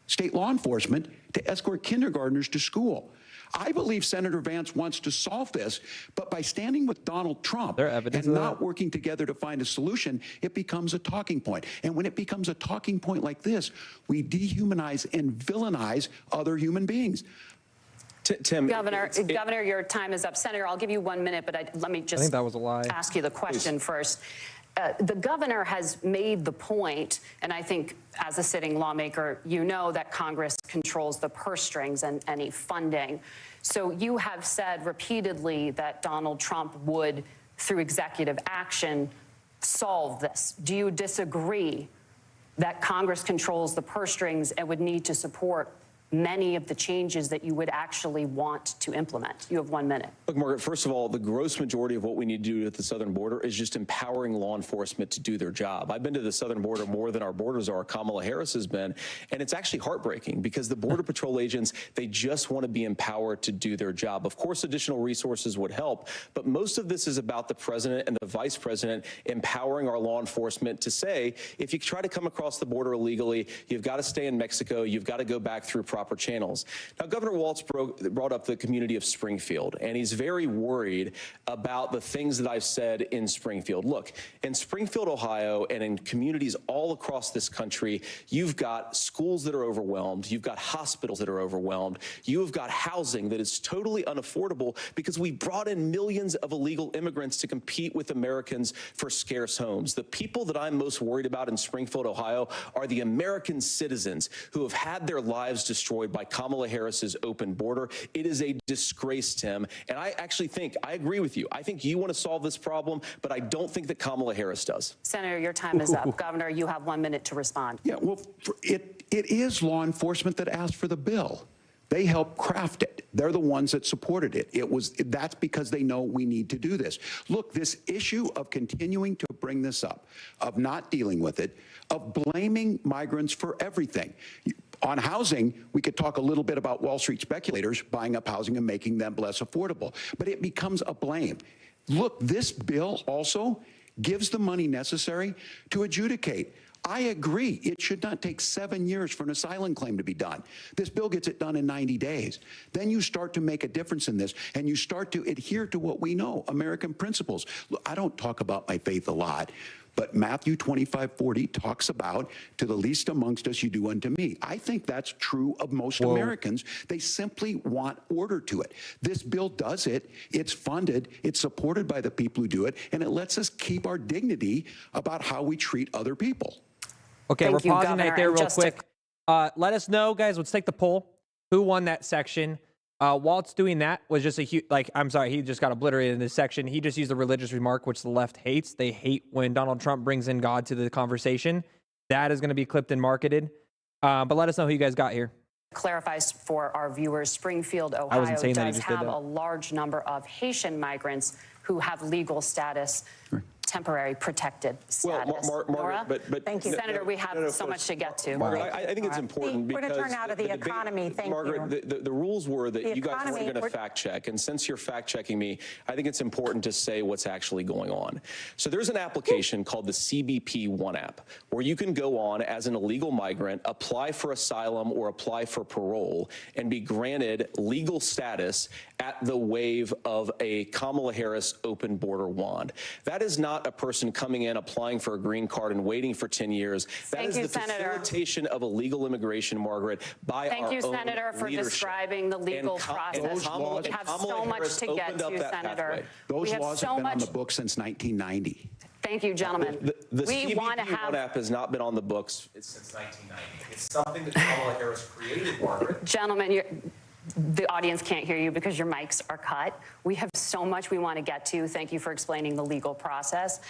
state law enforcement to escort kindergartners to school. I believe Senator Vance wants to solve this, but by standing with Donald Trump and not working together to find a solution, it becomes a talking point. And when it becomes a talking point like this, we dehumanize and villainize other human beings. Tim, Governor, your time is up. Senator, I'll give you 1 minute, but let me just ask you the question first. The governor has made the point, and I think as a sitting lawmaker, you know that Congress controls the purse strings and any funding. So you have said repeatedly that Donald Trump would, through executive action, solve this. Do you disagree that Congress controls the purse strings and would need to support many of the changes that you would actually want to implement? You have 1 minute. Look, Margaret, first of all, the gross majority of what we need to do at the southern border is just empowering law enforcement to do their job. I've been to the southern border more than our borders are. Kamala Harris has been, and it's actually heartbreaking because the Border Patrol agents, they just want to be empowered to do their job. Of course, additional resources would help, but most of this is about the president and the vice president empowering our law enforcement to say, if you try to come across the border illegally, you've got to stay in Mexico, you've got to go back through proper channels. Now, Governor Walz brought up the community of Springfield, and he's very worried about the things that I've said in Springfield. Look, in Springfield, Ohio, and in communities all across this country, you've got schools that are overwhelmed, you've got hospitals that are overwhelmed, you've got housing that is totally unaffordable because we brought in millions of illegal immigrants to compete with Americans for scarce homes. The people that I'm most worried about in Springfield, Ohio, are the American citizens who have had their lives destroyed by Kamala Harris's open border. It is a disgrace, Tim. And I actually think, I agree with you. I think you want to solve this problem, but I don't think that Kamala Harris does. Senator, your time is up. Governor, you have 1 minute to respond. Yeah, well, it is law enforcement that asked for the bill. They helped craft it. They're the ones that supported it. That's because they know we need to do this. Look, this issue of continuing to bring this up, of not dealing with it, of blaming migrants for everything. On housing, we could talk a little bit about Wall Street speculators buying up housing and making them less affordable, but it becomes a blame. Look, this bill also gives the money necessary to adjudicate. I agree, it should not take 7 years for an asylum claim to be done. This bill gets it done in 90 days. Then you start to make a difference in this, and you start to adhere to what we know, American principles. Look, I don't talk about my faith a lot, but Matthew 25:40 talks about, to the least amongst us you do unto me. I think that's true of most Americans. They simply want order to it. This bill does it. It's funded. It's supported by the people who do it. And it lets us keep our dignity about how we treat other people. Okay, we're pausing right there real quick. Let us know, guys. Let's take the poll. Who won that section? Waltz doing that was just a huge, I'm sorry, he just got obliterated in this section. He just used a religious remark, which the left hates. They hate when Donald Trump brings in God to the conversation. That is going to be clipped and marketed. But let us know who you guys got here. Clarifies for our viewers, Springfield, Ohio does have a large number of Haitian migrants who have legal status. Temporary protected status. Well, Margaret, but thank you, Senator. We have so much to get to. Margaret, I think it's important because we're going to turn out of the economy. Thank Margaret, you. The rules were that you guys weren't going to fact check, and since you're fact checking me, I think it's important to say what's actually going on. So there's an application called the CBP One app, where you can go on as an illegal migrant, apply for asylum or apply for parole, and be granted legal status at the wave of a Kamala Harris open border wand. That is not not a person coming in, applying for a green card and waiting for 10 years. That is the facilitation of illegal immigration, Margaret, by our own leadership. Thank you, Senator, for describing the legal process. We have so much to get to, Senator. Those laws have been on the books since 1990. Thank you, gentlemen. The CBP app has not been on the books since 1990. It's something that Kamala Harris created, Margaret. Gentlemen, the audience can't hear you because your mics are cut. We have so much we want to get to. Thank you for explaining the legal process.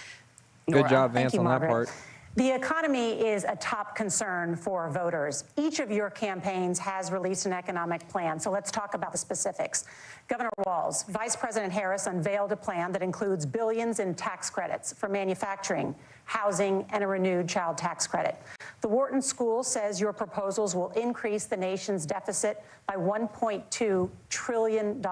Good job, Vance, on that part. The economy is a top concern for voters. Each of your campaigns has released an economic plan, so let's talk about the specifics. Governor Walz, Vice President Harris unveiled a plan that includes billions in tax credits for manufacturing, housing, and a renewed child tax credit. The Wharton School says your proposals will increase the nation's deficit by $1.2 trillion.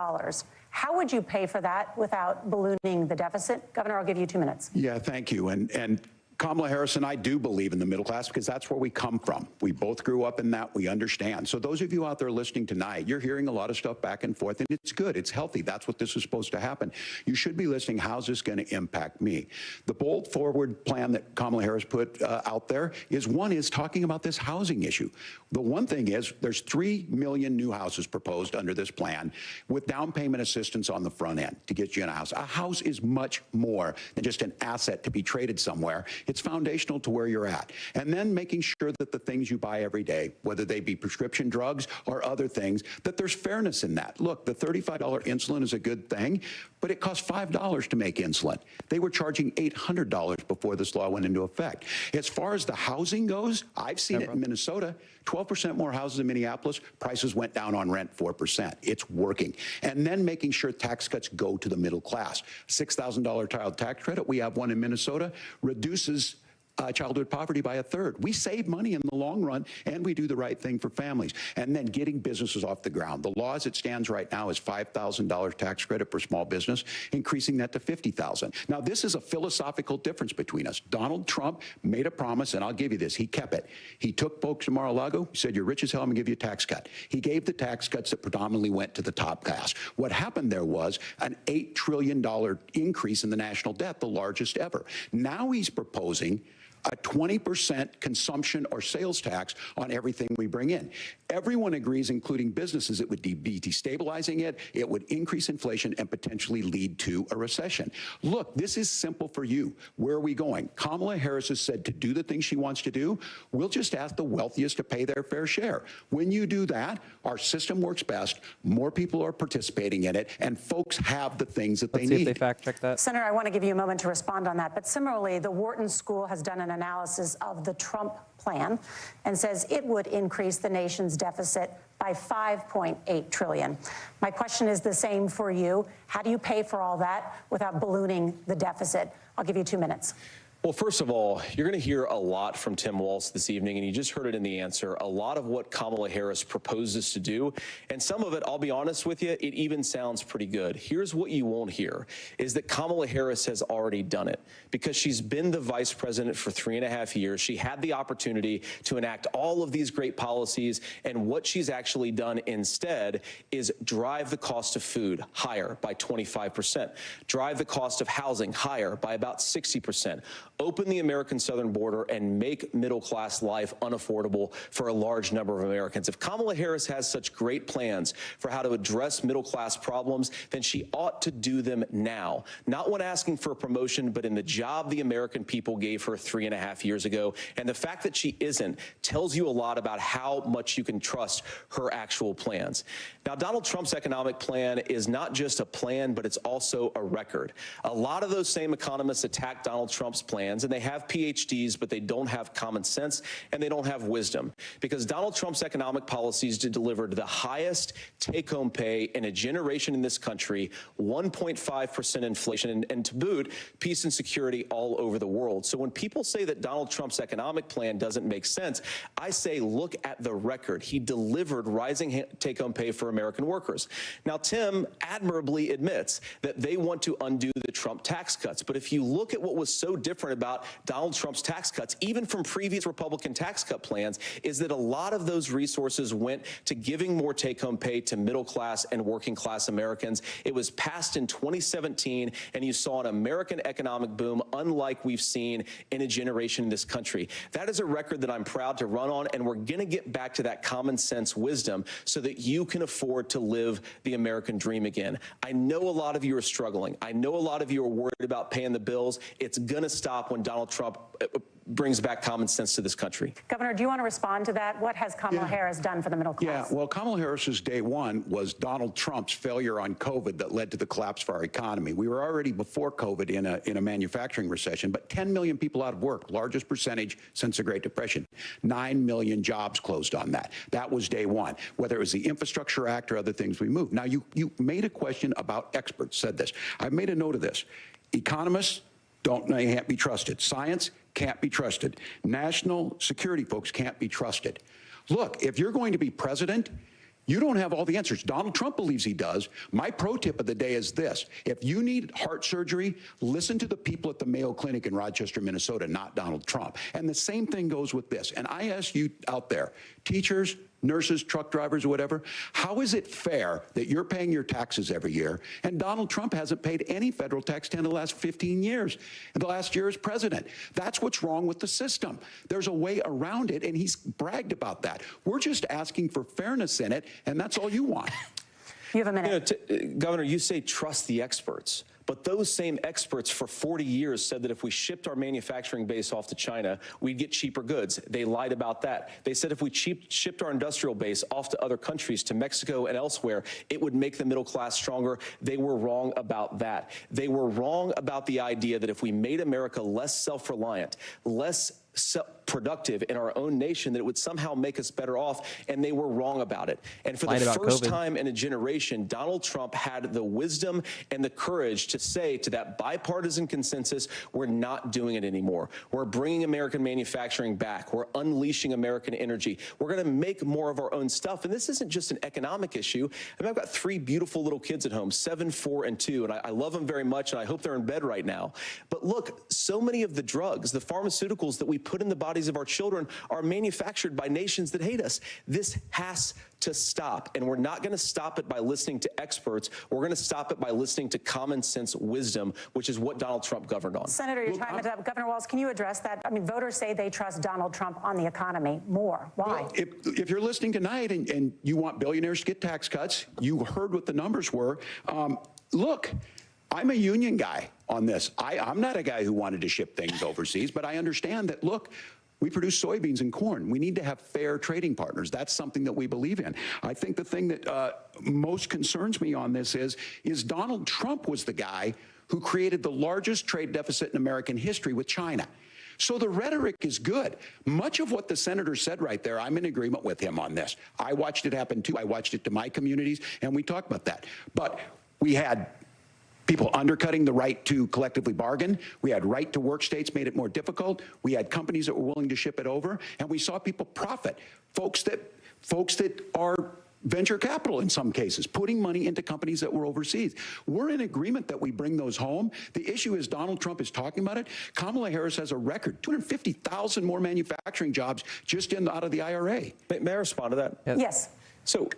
How would you pay for that without ballooning the deficit? Governor, I'll give you 2 minutes. Yeah, thank you. And Kamala Harris and I do believe in the middle class because that's where we come from. We both grew up in that. We understand. So those of you out there listening tonight, you're hearing a lot of stuff back and forth, and it's good. It's healthy. That's what this is supposed to happen. You should be listening. How's this going to impact me? The bold forward plan that Kamala Harris put out there is talking about this housing issue. The one thing is there's 3 million new houses proposed under this plan with down payment assistance on the front end to get you in a house. A house is much more than just an asset to be traded somewhere. It's foundational to where you're at. And then making sure that the things you buy every day, whether they be prescription drugs or other things, that there's fairness in that. Look, the $35 insulin is a good thing, but it costs $5 to make insulin. They were charging $800 before this law went into effect. As far as the housing goes, I've seen it in Minnesota. 12% more houses in Minneapolis, prices went down on rent 4%. It's working. And then making sure tax cuts go to the middle class. $6,000 child tax credit, we have one in Minnesota, reduces childhood poverty by 1/3. We save money in the long run, and we do the right thing for families. And then getting businesses off the ground. The law as it stands right now is $5,000 tax credit for small business, increasing that to $50,000. Now, this is a philosophical difference between us. Donald Trump made a promise, and I'll give you this. He kept it. He took folks to Mar-a-Lago, said, you're rich as hell, I'm going to give you a tax cut. He gave the tax cuts that predominantly went to the top class. What happened there was an $8 trillion increase in the national debt, the largest ever. Now he's proposing a 20% consumption or sales tax on everything we bring in. Everyone agrees, including businesses, it would be destabilizing it, it would increase inflation and potentially lead to a recession. Look, this is simple for you. Where are we going? Kamala Harris has said to do the things she wants to do, we'll just ask the wealthiest to pay their fair share. When you do that, our system works best, more people are participating in it, and folks have the things that they need. Let's see if they fact check that. Senator, I want to give you a moment to respond on that. But similarly, the Wharton School has done an analysis of the Trump plan and says it would increase the nation's deficit by $5.8 trillion. My question is the same for you. How do you pay for all that without ballooning the deficit? I'll give you 2 minutes. Well, first of all, you're going to hear a lot from Tim Walz this evening, and you just heard it in the answer, a lot of what Kamala Harris proposes to do. And some of it, I'll be honest with you, it even sounds pretty good. Here's what you won't hear, is that Kamala Harris has already done it. Because she's been the vice president for 3.5 years. She had the opportunity to enact all of these great policies, and what she's actually done instead is drive the cost of food higher by 25%, drive the cost of housing higher by about 60%, open the American southern border and make middle-class life unaffordable for a large number of Americans. If Kamala Harris has such great plans for how to address middle-class problems, then she ought to do them now. Not when asking for a promotion, but in the job the American people gave her 3.5 years ago. And the fact that she isn't tells you a lot about how much you can trust her actual plans. Now, Donald Trump's economic plan is not just a plan, but it's also a record. A lot of those same economists attack Donald Trump's plans, and they have PhDs, but they don't have common sense and they don't have wisdom, because Donald Trump's economic policies delivered the highest take-home pay in a generation in this country, 1.5% inflation, and to boot, peace and security all over the world. So when people say that Donald Trump's economic plan doesn't make sense, I say look at the record. He delivered rising take-home pay for American workers. Now, Tim admirably admits that they want to undo the Trump tax cuts, but if you look at what was so different about Donald Trump's tax cuts, even from previous Republican tax cut plans, is that a lot of those resources went to giving more take-home pay to middle-class and working-class Americans. It was passed in 2017, and you saw an American economic boom unlike we've seen in a generation in this country. That is a record that I'm proud to run on, and we're going to get back to that common sense wisdom so that you can afford to live the American dream again. I know a lot of you are struggling. I know a lot of you are worried about paying the bills. It's going to stop when Donald Trump brings back common sense to this country. Governor, do you want to respond to that? What has Kamala Harris done for the middle class? Yeah, well, Kamala Harris's day one was Donald Trump's failure on COVID that led to the collapse of our economy. We were already before COVID in a manufacturing recession, but 10 million people out of work, largest percentage since the Great Depression. 9 million jobs closed on that. That was day one. Whether it was the Infrastructure Act or other things we moved. Now, you made a question about experts, said this. I've made a note of this. Economists can't be trusted. Science can't be trusted. National security folks can't be trusted. Look, if you're going to be president, you don't have all the answers. Donald Trump believes he does. My pro tip of the day is this. If you need heart surgery, listen to the people at the Mayo Clinic in Rochester, Minnesota, not Donald Trump. And the same thing goes with this. And I ask you out there, teachers, nurses, truck drivers, or whatever, how is it fair that you're paying your taxes every year and Donald Trump hasn't paid any federal tax in the last 15 years, and the last year as president? That's what's wrong with the system. There's a way around it, and he's bragged about that. We're just asking for fairness in it, and that's all you want. You have a minute. Governor, you say trust the experts. But those same experts for 40 years said that if we shipped our manufacturing base off to China, we'd get cheaper goods. They lied about that. They said if we shipped our industrial base off to other countries, to Mexico and elsewhere, it would make the middle class stronger. They were wrong about that. They were wrong about the idea that if we made America less self-reliant, less productive in our own nation, that it would somehow make us better off, and they were wrong about it. And for the first time in a generation, Donald Trump had the wisdom and the courage to say to that bipartisan consensus, we're not doing it anymore. We're bringing American manufacturing back. We're unleashing American energy. We're going to make more of our own stuff. And this isn't just an economic issue. I mean, I've got 3 beautiful little kids at home, 7, 4, and 2, and I love them very much, and I hope they're in bed right now. But look, so many of the drugs, the pharmaceuticals that we put in the bodies of our children are manufactured by nations that hate us. This has to stop, and we're not going to stop it by listening to experts. We're going to stop it by listening to common sense wisdom, which is what Donald Trump governed on. Senator, your time is up. Governor Walz, can you address that? I mean, voters say they trust Donald Trump on the economy more. Why? Well, if you're listening tonight and you want billionaires to get tax cuts, you heard what the numbers were. Look, I'm a union guy on this. I'm not a guy who wanted to ship things overseas, but I understand that, look, we produce soybeans and corn. We need to have fair trading partners. That's something that we believe in. I think the thing that most concerns me on this is Donald Trump was the guy who created the largest trade deficit in American history with China. So the rhetoric is good. Much of what the senator said right there, I'm in agreement with him on this. I watched it happen too. I watched it to my communities, and we talked about that. But we had people undercutting the right to collectively bargain. We had right to work states made it more difficult. We had companies that were willing to ship it over, and we saw people profit. Folks that are venture capital in some cases, putting money into companies that were overseas. We're in agreement that we bring those home. The issue is Donald Trump is talking about it. Kamala Harris has a record, 250,000 more manufacturing jobs just out of the IRA. May I respond to that? Yes. So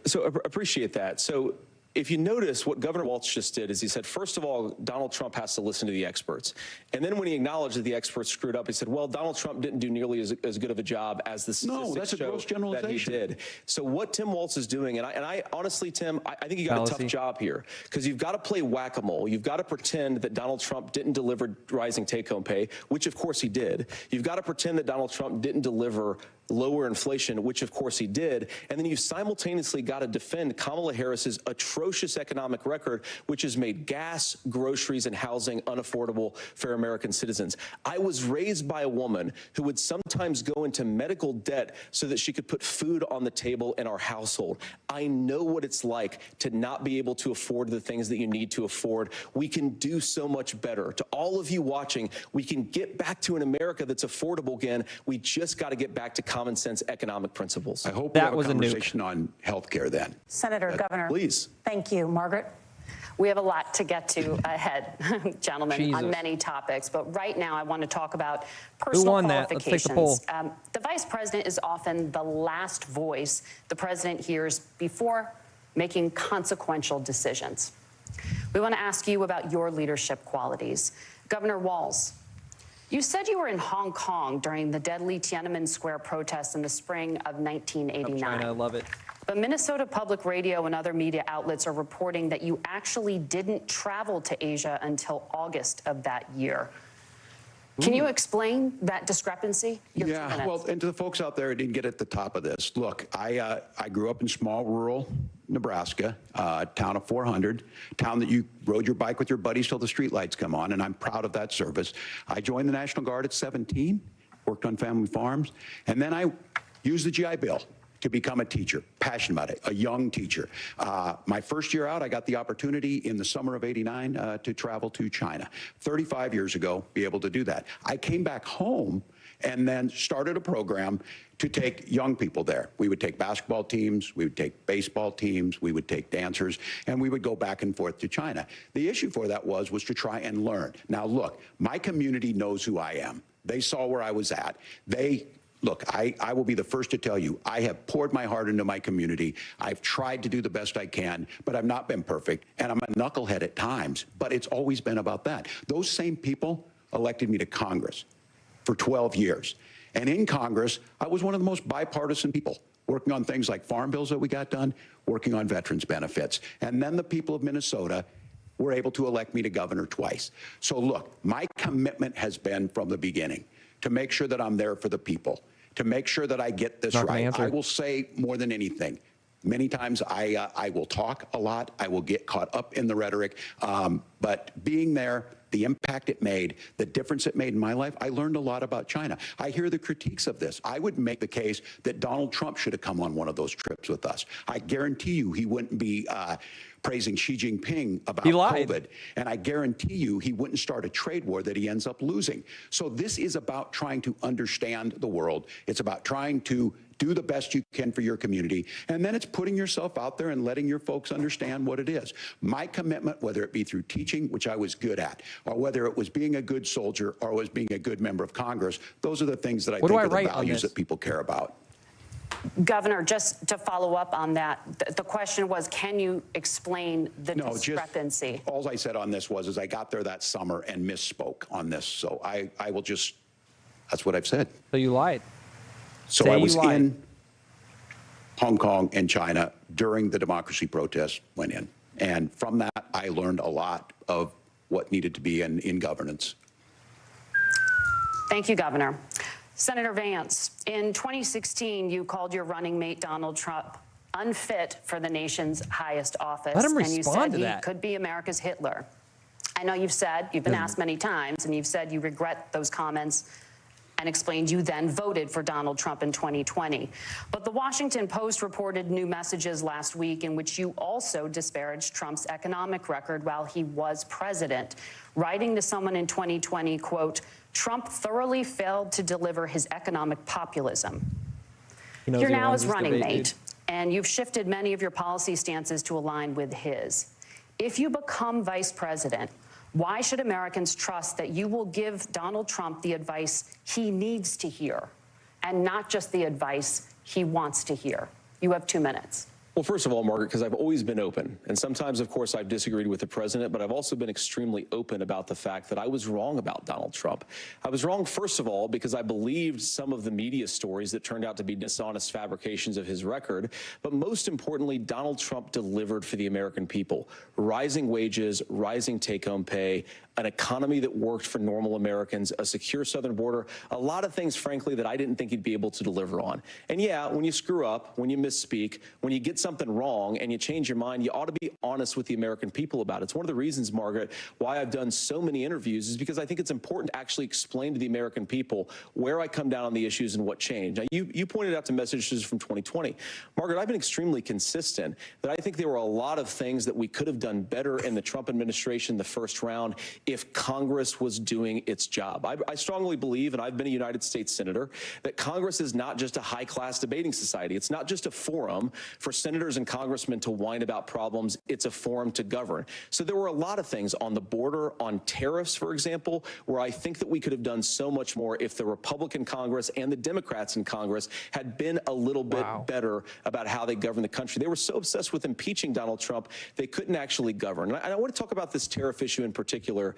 appreciate that. So if you notice, what Governor Walz just did is he said, first of all, Donald Trump has to listen to the experts. And then when he acknowledged that the experts screwed up, he said, well, Donald Trump didn't do nearly as good of a job as the statistics show that he did. So what Tim Walz is doing, and I honestly, Tim, I think you got a tough job here, because you've got to play whack-a-mole. You've got to pretend that Donald Trump didn't deliver rising take-home pay, which of course he did. You've got to pretend that Donald Trump didn't deliver lower inflation, which of course he did. And then you've simultaneously got to defend Kamala Harris's atrocious economic record, which has made gas, groceries, and housing unaffordable for American citizens. I was raised by a woman who would sometimes go into medical debt so that she could put food on the table in our household. I know what it's like to not be able to afford the things that you need to afford. We can do so much better. To all of you watching, we can get back to an America that's affordable again. We just got to get back to common sense economic principles. I hope that was a conversation on health care then. Senator, Governor. Please. Thank you. Margaret? We have a lot to get to ahead, gentlemen, on many topics. But right now, I want to talk about personal qualifications. Let's take the poll. The vice president is often the last voice the president hears before making consequential decisions. We want to ask you about your leadership qualities. Governor Walz, you said you were in Hong Kong during the deadly Tiananmen Square protests in the spring of 1989. China, I love it. But Minnesota Public Radio and other media outlets are reporting that you actually didn't travel to Asia until August of that year. Can you explain that discrepancy? Yeah, well, and to the folks out there who didn't get at the top of this, look, I grew up in small rural Nebraska, town of 400, town that you rode your bike with your buddies till the streetlights come on, and I'm proud of that service. I joined the National Guard at 17, worked on family farms, and then I used the GI Bill to become a teacher, passionate about it, a young teacher. My first year out, I got the opportunity in the summer of '89 to travel to China. 35 years ago, be able to do that. I came back home and then started a program to take young people there. We would take basketball teams, we would take baseball teams, we would take dancers, and we would go back and forth to China. The issue for that was to try and learn. Now look, my community knows who I am. They saw where I was at. Look, I will be the first to tell you, I have poured my heart into my community. I've tried to do the best I can, but I've not been perfect, and I'm a knucklehead at times, but it's always been about that. Those same people elected me to Congress for 12 years. And in Congress, I was one of the most bipartisan people, working on things like farm bills that we got done, working on veterans benefits. And then the people of Minnesota were able to elect me to governor twice. So look, my commitment has been from the beginning to make sure that I'm there for the people, to make sure that I get this right. I will say more than anything, many times I will talk a lot, I will get caught up in the rhetoric, but being there, the impact it made, the difference it made in my life, I learned a lot about China. I hear the critiques of this. I would make the case that Donald Trump should have come on one of those trips with us. I guarantee you he wouldn't be praising Xi Jinping about COVID. And I guarantee you he wouldn't start a trade war that he ends up losing. So this is about trying to understand the world. It's about trying to do the best you can for your community. And then it's putting yourself out there and letting your folks understand what it is. My commitment, whether it be through teaching, which I was good at, or whether it was being a good soldier or was being a good member of Congress, those are the things that I think are the values that people care about. Governor, just to follow up on that, the question was, can you explain the discrepancy? All I said on this was I got there that summer and misspoke on this. So I will just, that's what I've said. So you lied. So I was in Hong Kong and China during the democracy protests went in. And from that, I learned a lot of what needed to be in governance. Thank you, Governor. Senator Vance, in 2016, you called your running mate, Donald Trump, unfit for the nation's highest office. Let him and you said to he that. could be America's Hitler. I know you've been asked many times, and you've said you regret those comments and explained you then voted for Donald Trump in 2020. But the Washington Post reported new messages last week in which you also disparaged Trump's economic record while he was president, writing to someone in 2020, quote, Trump thoroughly failed to deliver his economic populism. You're now his running mate, and you've shifted many of your policy stances to align with his. If you become vice president, why should Americans trust that you will give Donald Trump the advice he needs to hear and not just the advice he wants to hear? You have 2 minutes. Well, first of all, Margaret, because I've always been open. And sometimes, of course, I've disagreed with the president, but I've also been extremely open about the fact that I was wrong about Donald Trump. I was wrong, first of all, because I believed some of the media stories that turned out to be dishonest fabrications of his record. But most importantly, Donald Trump delivered for the American people. Rising wages, rising take-home pay, an economy that worked for normal Americans, a secure southern border, a lot of things, frankly, that I didn't think he'd be able to deliver on. And yeah, when you screw up, when you misspeak, when you get something wrong and you change your mind, you ought to be honest with the American people about it. It's one of the reasons, Margaret, why I've done so many interviews is because I think it's important to actually explain to the American people where I come down on the issues and what changed. Now, you pointed out the messages from 2020. Margaret, I've been extremely consistent that I think there were a lot of things that we could have done better in the Trump administration the first round if Congress was doing its job. I strongly believe, and I've been a United States senator, that Congress is not just a high-class debating society. It's not just a forum for senators senators and congressmen to whine about problems. It's a forum to govern. So there were a lot of things on the border, on tariffs, for example, where I think that we could have done so much more if the Republican Congress and the Democrats in Congress had been a little bit better about how they govern the country. They were so obsessed with impeaching Donald Trump, they couldn't actually govern. And I want to talk about this tariff issue in particular,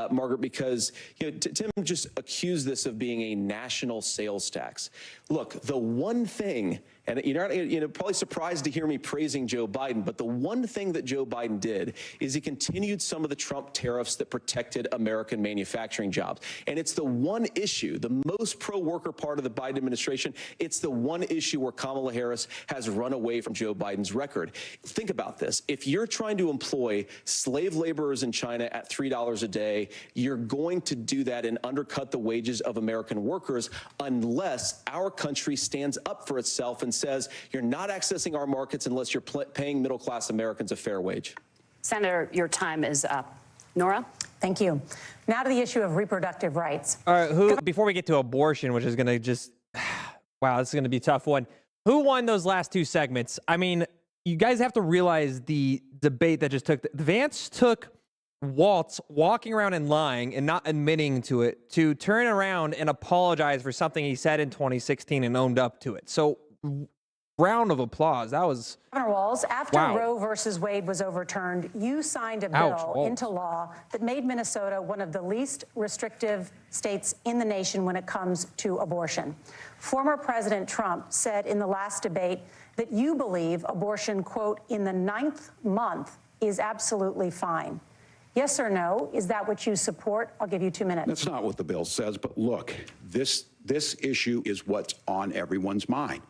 Margaret, because Tim just accused this of being a national sales tax. Look, the one thing, and you're probably surprised to hear me praising Joe Biden, but the one thing that Joe Biden did is he continued some of the Trump tariffs that protected American manufacturing jobs. And it's the one issue, the most pro-worker part of the Biden administration, it's the one issue where Kamala Harris has run away from Joe Biden's record. Think about this. If you're trying to employ slave laborers in China at $3 a day, you're going to do that and undercut the wages of American workers unless our country stands up for itself and says you're not accessing our markets unless you're paying middle-class Americans a fair wage. Senator, your time is up. Nora? Thank you. Now to the issue of reproductive rights. All right, before we get to abortion, which is going to just, wow, this is going to be a tough one. Who won those last two segments? I mean, you guys have to realize the debate that just took. Vance took Walz walking around and lying and not admitting to it to turn around and apologize for something he said in 2016 and owned up to it. So, round of applause. That was Governor Walz, after Roe versus Wade was overturned, you signed a bill into law that made Minnesota one of the least restrictive states in the nation when it comes to abortion. Former President Trump said in the last debate that you believe abortion, quote, in the 9th month is absolutely fine. Yes or no? Is that what you support? I'll give you 2 minutes. That's not what the bill says, but look, this issue is what's on everyone's mind.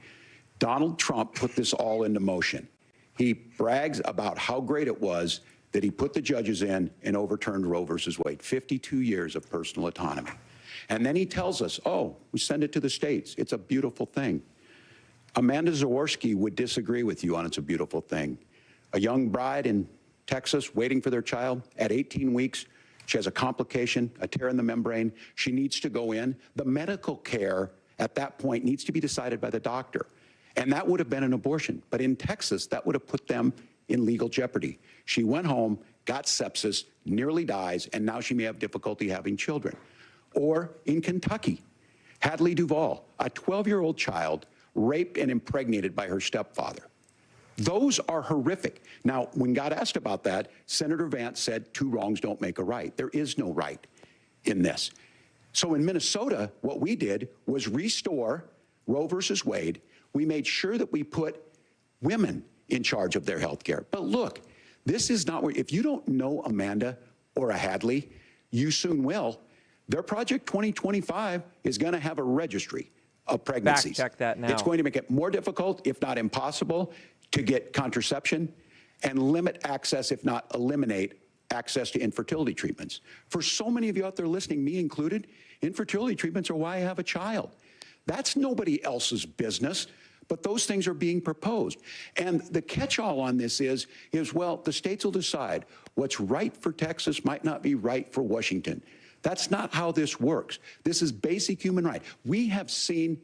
Donald Trump put this all into motion. He brags about how great it was that he put the judges in and overturned Roe versus Wade, 52 years of personal autonomy. And then he tells us, oh, we send it to the states. It's a beautiful thing. Amanda Zaworski would disagree with you on it's a beautiful thing. A young bride in Texas waiting for their child at 18 weeks. She has a complication, a tear in the membrane. She needs to go in. The medical care at that point needs to be decided by the doctor. And that would have been an abortion. But in Texas, that would have put them in legal jeopardy. She went home, got sepsis, nearly dies, and now she may have difficulty having children. Or in Kentucky, Hadley Duvall, a 12-year-old child raped and impregnated by her stepfather. Those are horrific. Now, when God asked about that, Senator Vance said 2 wrongs don't make a right. There is no right in this. So in Minnesota, what we did was restore Roe versus Wade. We made sure that we put women in charge of their health care. But look, this is not where, if you don't know Amanda or a Hadley, you soon will. Their Project 2025 is going to have a registry of pregnancies. Fact check that now. It's going to make it more difficult, if not impossible, to get contraception and limit access, if not eliminate access to infertility treatments. For so many of you out there listening, me included, infertility treatments are why I have a child. That's nobody else's business, but those things are being proposed. And the catch-all on this is, well, the states will decide what's right for Texas might not be right for Washington. That's not how this works. This is basic human right. We have seen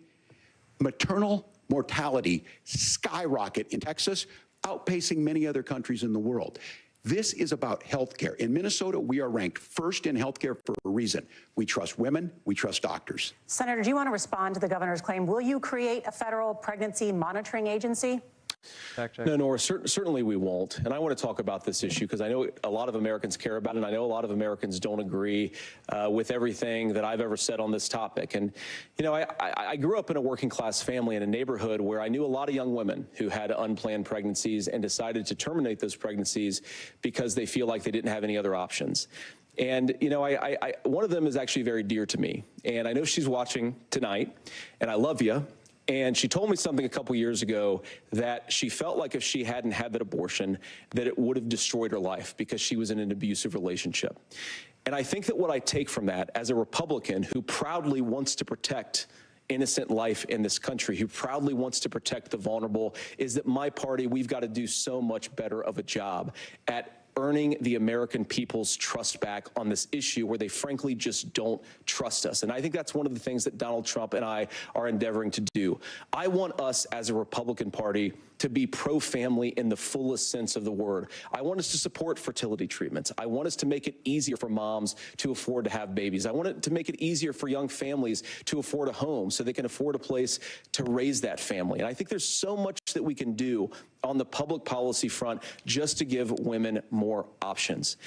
maternal mortality skyrocket in Texas, outpacing many other countries in the world. This is about health care. In Minnesota, we are ranked first in health care for a reason. We trust women, we trust doctors. Senator, do you want to respond to the governor's claim? Will you create a federal pregnancy monitoring agency? No, Nora, certainly we won't. And I want to talk about this issue because I know a lot of Americans care about it, and I know a lot of Americans don't agree with everything that I've ever said on this topic. And, you know, I grew up in a working class family in a neighborhood where I knew a lot of young women who had unplanned pregnancies and decided to terminate those pregnancies because they feel like they didn't have any other options. And, you know, one of them is actually very dear to me. And I know she's watching tonight, and I love you. And she told me something a couple years ago that she felt like if she hadn't had that abortion, that it would have destroyed her life because she was in an abusive relationship. And I think that what I take from that as a Republican who proudly wants to protect innocent life in this country, who proudly wants to protect the vulnerable, is that my party, we've got to do so much better of a job at earning the American people's trust back on this issue where they frankly just don't trust us. And I think that's one of the things that Donald Trump and I are endeavoring to do. I want us as a Republican Party to be pro-family in the fullest sense of the word. I want us to support fertility treatments. I want us to make it easier for moms to afford to have babies. I want it to make it easier for young families to afford a home so they can afford a place to raise that family. And I think there's so much that we can do on the public policy front just to give women more options.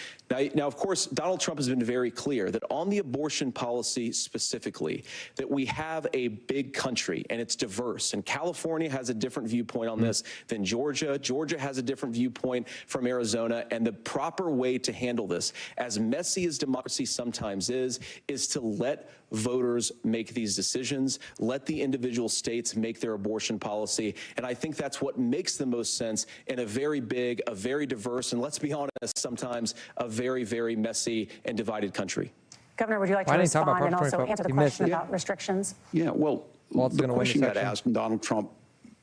Now, of course, Donald Trump has been very clear that on the abortion policy specifically, that we have a big country and it's diverse. And California has a different viewpoint on this than Georgia. Georgia has a different viewpoint from Arizona. And the proper way to handle this, as messy as democracy sometimes is to let voters make these decisions, let the individual states make their abortion policy. And I think that's what makes the most sense in a very big, a very diverse, and let's be honest, sometimes a very, very messy and divided country. Governor, would you like to respond and also answer the question about restrictions? Yeah, well, the question got asked, and Donald Trump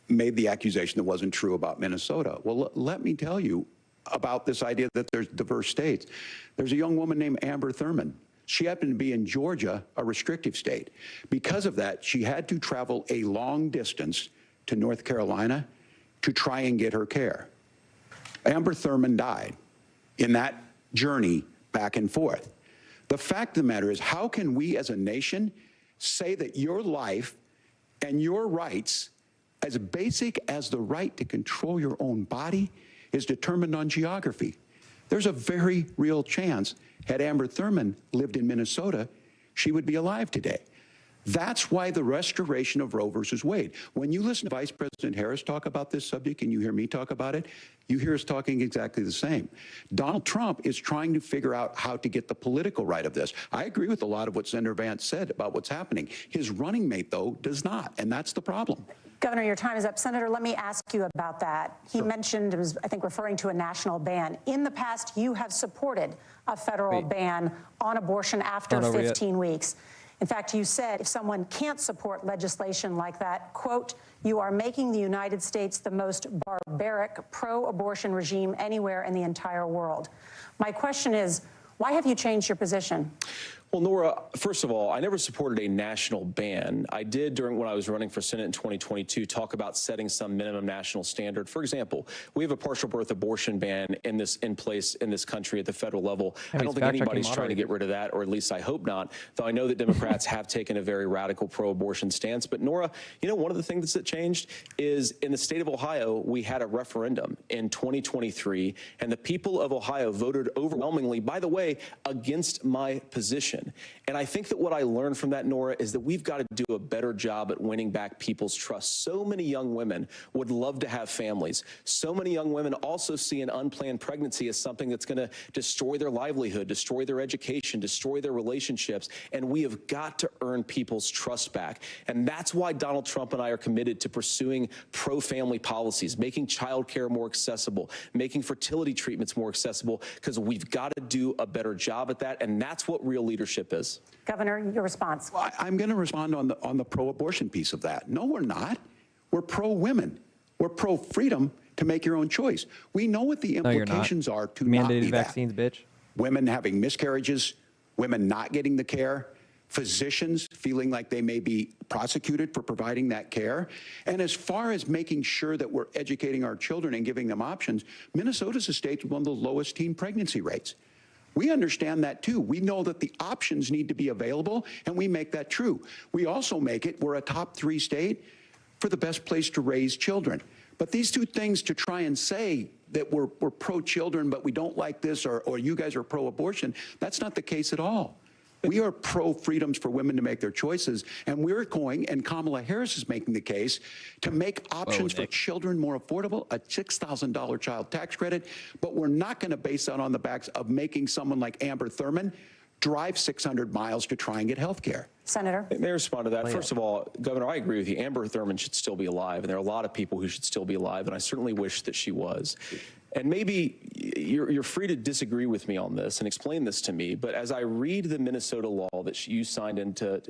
made the accusation that wasn't true about Minnesota. Well, let me tell you about this idea that there's diverse states. There's a young woman named Amber Thurman. She happened to be in Georgia, a restrictive state. Because of that, she had to travel a long distance to North Carolina to try and get her care. Amber Thurman died in that journey back and forth. The fact of the matter is, how can we as a nation say that your life and your rights, as basic as the right to control your own body, is determined on geography? There's a very real chance, had Amber Thurman lived in Minnesota, she would be alive today. That's why the restoration of Roe versus Wade. When you listen to Vice President Harris talk about this subject and you hear me talk about it, you hear us talking exactly the same. Donald Trump is trying to figure out how to get the political right of this. I agree with a lot of what Senator Vance said about what's happening. His running mate, though, does not, and that's the problem. Governor, your time is up. Senator, let me ask you about that. He mentioned, was, I think, referring to a national ban. In the past, you have supported a federal ban on abortion after 15 weeks. In fact, you said if someone can't support legislation like that, quote, you are making the United States the most barbaric pro-abortion regime anywhere in the entire world. My question is, why have you changed your position? Well, Nora, first of all, I never supported a national ban. I did, when I was running for Senate in 2022, talk about setting some minimum national standard. For example, we have a partial birth abortion ban in place in this country at the federal level. I don't think anybody's trying to get rid of that, or at least I hope not, though I know that Democrats have taken a very radical pro-abortion stance. But Nora, you know, one of the things that changed is in the state of Ohio, we had a referendum in 2023, and the people of Ohio voted overwhelmingly, by the way, against my position. And I think that what I learned from that, Nora, is that we've got to do a better job at winning back people's trust. So many young women would love to have families. So many young women also see an unplanned pregnancy as something that's going to destroy their livelihood, destroy their education, destroy their relationships. And we have got to earn people's trust back. And that's why Donald Trump and I are committed to pursuing pro-family policies, making childcare more accessible, making fertility treatments more accessible, because we've got to do a better job at that. And that's what real leadership is. Governor, your response. Well, I'm going to respond on the pro-abortion piece of that. No, we're not. We're pro-women. We're pro-freedom to make your own choice. We know what the implications are to not be mandated vaccines, bitch. Women having miscarriages, women not getting the care, physicians feeling like they may be prosecuted for providing that care. And as far as making sure that we're educating our children and giving them options, Minnesota's a state with one of the lowest teen pregnancy rates. We understand that too. We know that the options need to be available, and we make that true. We also make it, we're a top 3 state for the best place to raise children. But these two things, to try and say that we're pro-children, but we don't like this, or you guys are pro-abortion, that's not the case at all. We are pro-freedoms for women to make their choices, and we're going, and Kamala Harris is making the case, to make options for children more affordable, a $6,000 child tax credit, but we're not going to base that on the backs of making someone like Amber Thurman drive 600 miles to try and get health care. Senator? May I respond to that? First of all, Governor, I agree with you. Amber Thurman should still be alive, and there are a lot of people who should still be alive, and I certainly wish that she was. And maybe you're free to disagree with me on this and explain this to me, but as I read the Minnesota law that you signed into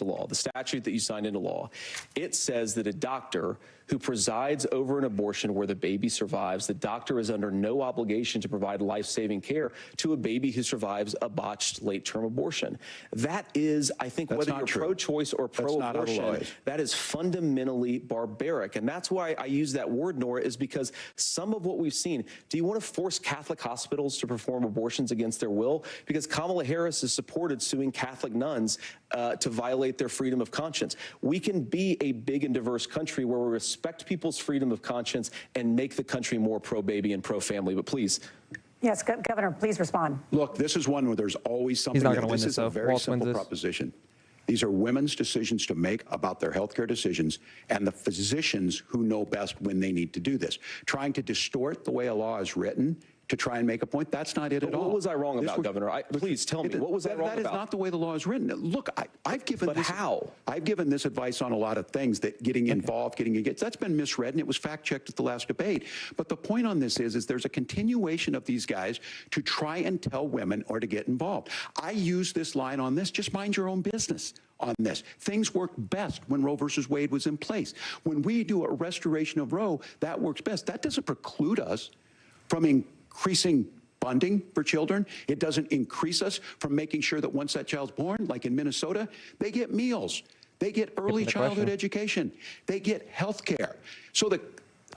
law, the statute that you signed into law, it says that a doctor who presides over an abortion where the baby survives, the doctor is under no obligation to provide life-saving care to a baby who survives a botched late-term abortion. That is, I think, whether you're pro-choice or pro-abortion, that is fundamentally barbaric. And that's why I use that word, Nora, is because some of what we've seen, do you want to force Catholic hospitals to perform abortions against their will? Because Kamala Harris has supported suing Catholic nuns to violate their freedom of conscience. We can be a big and diverse country where we respect people's freedom of conscience and make the country more pro-baby and pro-family. But please. Yes, Governor, please respond. Look, this is one where there's always something. He's not going to win this this, is a very simple proposition. These are women's decisions to make about their healthcare decisions, and the physicians who know best when they need to do this. Trying to distort the way a law is written to try and make a point, that's not it at all. What was I wrong about, Governor? Please tell me, what was I wrong about? That is not the way the law is written. Look, I've given But how? I've given this advice on a lot of things, that getting involved, getting engaged, that's been misread, and it was fact-checked at the last debate. But the point on this is there's a continuation of these guys to try and tell women or to get involved. I use this line on this, just mind your own business on this. Things work best when Roe versus Wade was in place. When we do a restoration of Roe, that works best. That doesn't preclude us from increasing funding for children. It doesn't increase us from making sure that once that child's born, like in Minnesota, they get meals, they get early childhood education, they get health care. So the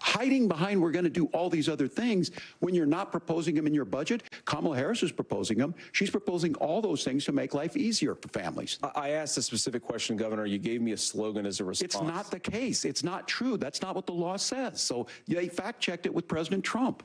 hiding behind we're going to do all these other things when you're not proposing them in your budget. Kamala Harris is proposing them. She's proposing all those things to make life easier for families. I asked a specific question, Governor. You gave me a slogan as a response. It's not the case. It's not true. That's not what the law says. So they fact-checked it with President Trump.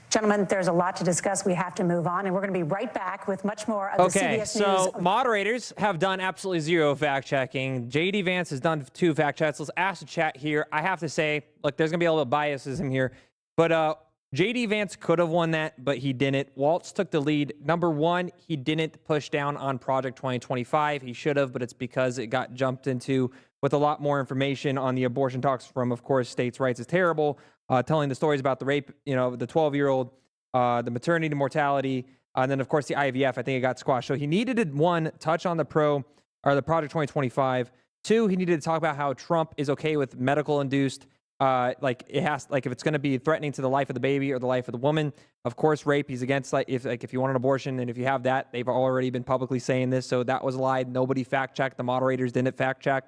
Gentlemen, there's a lot to discuss. We have to move on, and we're going to be right back with much more of the CBS News. So moderators have done absolutely zero fact-checking. J.D. Vance has done 2 fact-checks. Let's ask the chat here. I have to say, look, there's going to be a little biases in here, but J.D. Vance could have won that, but he didn't. Walz took the lead. Number 1, he didn't push down on Project 2025. He should have, but it's because it got jumped into with a lot more information on the abortion talks from, of course, States' Rights is Terrible, telling the stories about the rape, the 12-year-old, the maternity mortality, and then, of course, the IVF. I think it got squashed. So he needed to, 1, touch on the Project 2025. 2, he needed to talk about how Trump is okay with medical-induced, if it's going to be threatening to the life of the baby or the life of the woman. Of course, rape, he's against, if you want an abortion, and if you have that, they've already been publicly saying this, so that was a lie. Nobody fact-checked. The moderators didn't fact-check.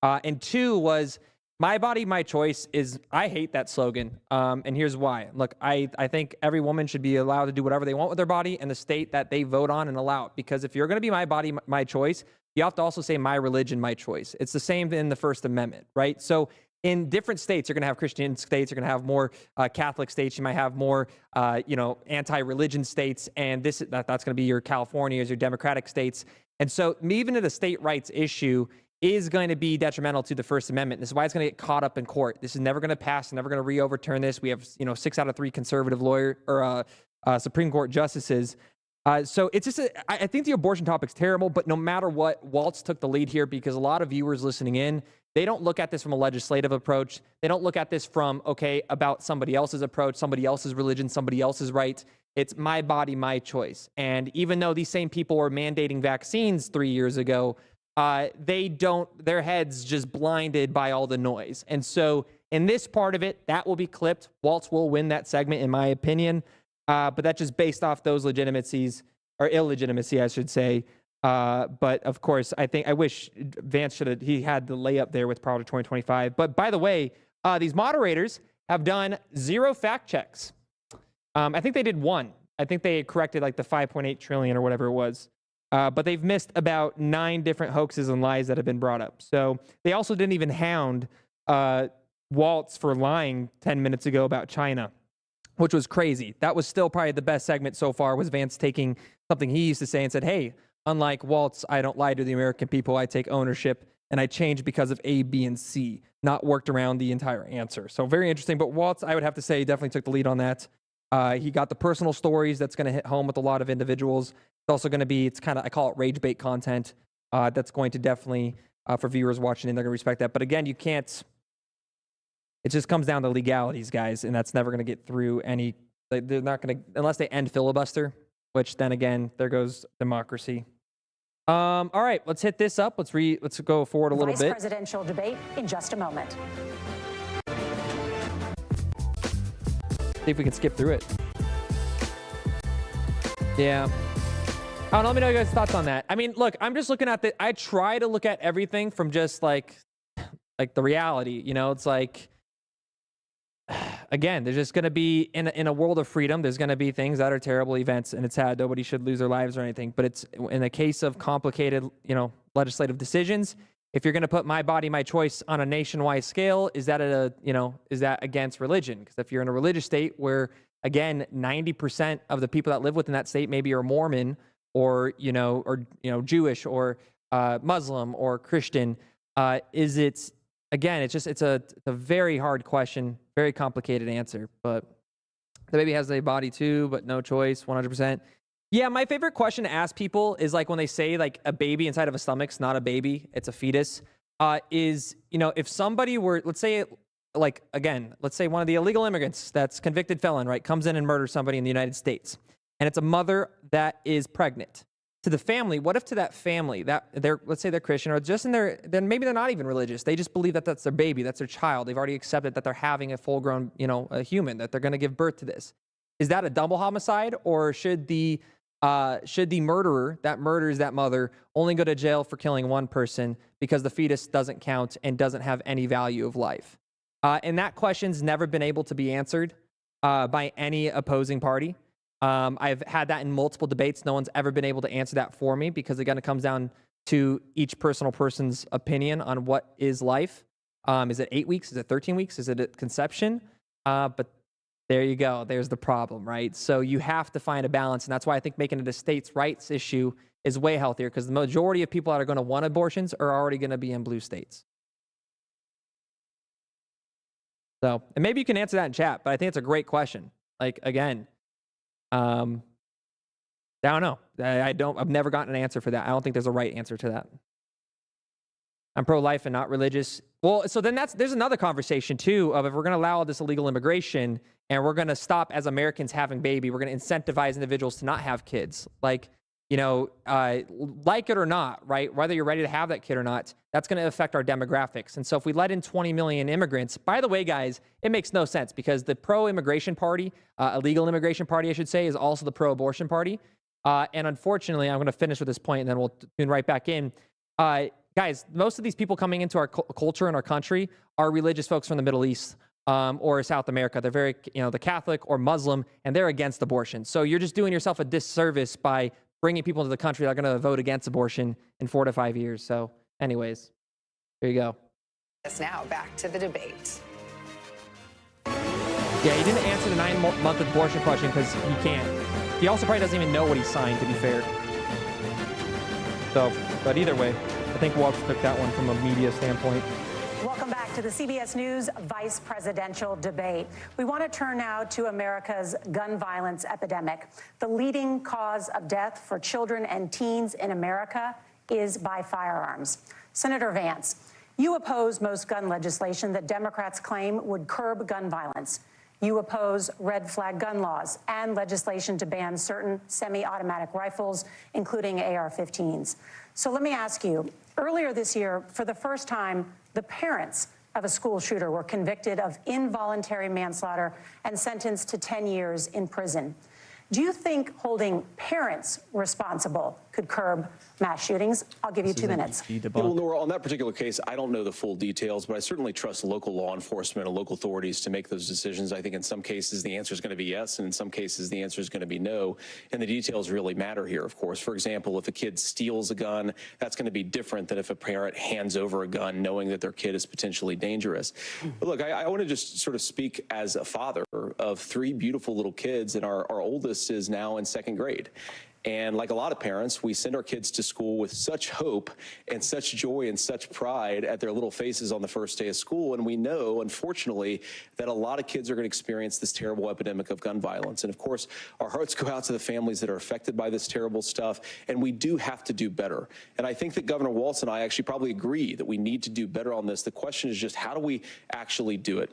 And 2 was, my body, my choice. I hate that slogan, and here's why. Look, I think every woman should be allowed to do whatever they want with their body in the state that they vote on and allow it. Because if you're going to be my body, my choice, you have to also say my religion, my choice. It's the same in the First Amendment, right? So in different states, you're going to have Christian states, you're going to have more Catholic states, you might have more, anti-religion states, and that's going to be your Californias, your Democratic states. And so even if the state rights issue is going to be detrimental to the First Amendment. This is why it's going to get caught up in court. This is never going to pass, never going to re-overturn this. We have, 6 out of 3 conservative Supreme Court justices. So it's just, I think the abortion topic's terrible, but no matter what, Walz took the lead here because a lot of viewers listening in, they don't look at this from a legislative approach. They don't look at this from, about somebody else's approach, somebody else's religion, somebody else's right. It's my body, my choice. And even though these same people were mandating vaccines 3 years ago, their heads just blinded by all the noise. And so in this part of it, that will be clipped. Walz will win that segment, in my opinion. But that's just based off those legitimacies, or illegitimacy, I should say. But of course, I wish Vance he had the layup there with Project 2025. But by the way, these moderators have done 0 fact checks. I think they did 1. I think they corrected like the 5.8 trillion or whatever it was. But they've missed about 9 different hoaxes and lies that have been brought up. So they also didn't even hound Walz for lying 10 minutes ago about China, which was crazy. That was still probably the best segment so far, was Vance taking something he used to say and said, hey, unlike Walz, I don't lie to the American people. I take ownership, and I change because of A, B, and C, not worked around the entire answer. So very interesting. But Walz, I would have to say, definitely took the lead on that. He got the personal stories that's going to hit home with a lot of individuals. It's also going to be, I call it rage bait content. That's going to definitely, for viewers watching in, they're going to respect that. But again, you can't It just comes down to legalities, guys, and that's never going to get through any. They're not going to, unless they end filibuster, which then again, there goes democracy. All right, let's hit this up. Let's go forward a little bit. Vice presidential debate in just a moment. See if we can skip through it. Yeah. I don't know, let me know your guys' thoughts on that. I mean, look, I'm just looking at I try to look at everything from just like the reality, you know, it's like, again, there's just going to be, in a world of freedom, there's going to be things that are terrible events, and it's sad. Nobody should lose their lives or anything. But it's in the case of complicated, you know, legislative decisions, if you're going to put my body, my choice on a nationwide scale, is that is that against religion? Because if you're in a religious state where, again, 90% of the people that live within that state maybe are Mormon or Jewish or Muslim or Christian, is it, again, it's a very hard question, very complicated answer. But the baby has a body too, but no choice, 100%. Yeah, my favorite question to ask people is like when they say like a baby inside of a stomach's not a baby, it's a fetus. Is, you know, if somebody were, let's say one of the illegal immigrants that's convicted felon, right, comes in and murders somebody in the United States, and it's a mother that is pregnant. To the family, what if to that family that let's say they're Christian or just then maybe they're not even religious. They just believe that that's their baby, that's their child. They've already accepted that they're having a full-grown, a human, that they're going to give birth to this. Is that a double homicide, or should the murderer that murders that mother only go to jail for killing one person because the fetus doesn't count and doesn't have any value of life? And that question's never been able to be answered by any opposing party. I've had that in multiple debates. No one's ever been able to answer that for me because, again, it comes down to each person's opinion on what is life. Is it 8 weeks? Is it 13 weeks? Is it at conception? But there you go. There's the problem, right? So you have to find a balance. And that's why I think making it a states' rights issue is way healthier, because the majority of people that are going to want abortions are already going to be in blue states. So, and maybe you can answer that in chat, but I think it's a great question. Like, again, I don't know. I've never gotten an answer for that. I don't think there's a right answer to that. I'm pro-life and not religious. Well, so then there's another conversation too of, if we're going to allow this illegal immigration and we're going to stop as Americans having baby, we're going to incentivize individuals to not have kids. Like, like it or not, right? Whether you're ready to have that kid or not, that's going to affect our demographics. And so if we let in 20 million immigrants, by the way, guys, it makes no sense, because the pro-immigration party, illegal immigration party, I should say, is also the pro-abortion party. And unfortunately, I'm going to finish with this point and then we'll tune right back in. Guys, most of these people coming into our culture and our country are religious folks from the Middle East or South America. They're very, the Catholic or Muslim, and they're against abortion. So you're just doing yourself a disservice by bringing people into the country that are going to vote against abortion in 4 to 5 years. So anyways, there you go. Now back to the debate. Yeah, he didn't answer the 9-month abortion question because he can't. He also probably doesn't even know what he signed, to be fair. So, but either way, I think Walz took that one from a media standpoint. Welcome back to the CBS News vice presidential debate. We want to turn now to America's gun violence epidemic. The leading cause of death for children and teens in America is by firearms. Senator Vance, you oppose most gun legislation that Democrats claim would curb gun violence. You oppose red flag gun laws and legislation to ban certain semi-automatic rifles, including AR-15s. So let me ask you, earlier this year, for the first time, the parents of a school shooter were convicted of involuntary manslaughter and sentenced to 10 years in prison. Do you think holding parents responsible could curb mass shootings? I'll give you 2 minutes. Well, Nora, on that particular case, I don't know the full details, but I certainly trust local law enforcement and local authorities to make those decisions. I think in some cases the answer is going to be yes, and in some cases the answer is going to be no. And the details really matter here, of course. For example, if a kid steals a gun, that's going to be different than if a parent hands over a gun knowing that their kid is potentially dangerous. But look, I want to just sort of speak as a father of 3 beautiful little kids, and our oldest is now in 2nd grade. And like a lot of parents, we send our kids to school with such hope and such joy and such pride at their little faces on the first day of school. And we know, unfortunately, that a lot of kids are going to experience this terrible epidemic of gun violence. And of course, our hearts go out to the families that are affected by this terrible stuff. And we do have to do better. And I think that Governor Walz and I actually probably agree that we need to do better on this. The question is just, how do we actually do it?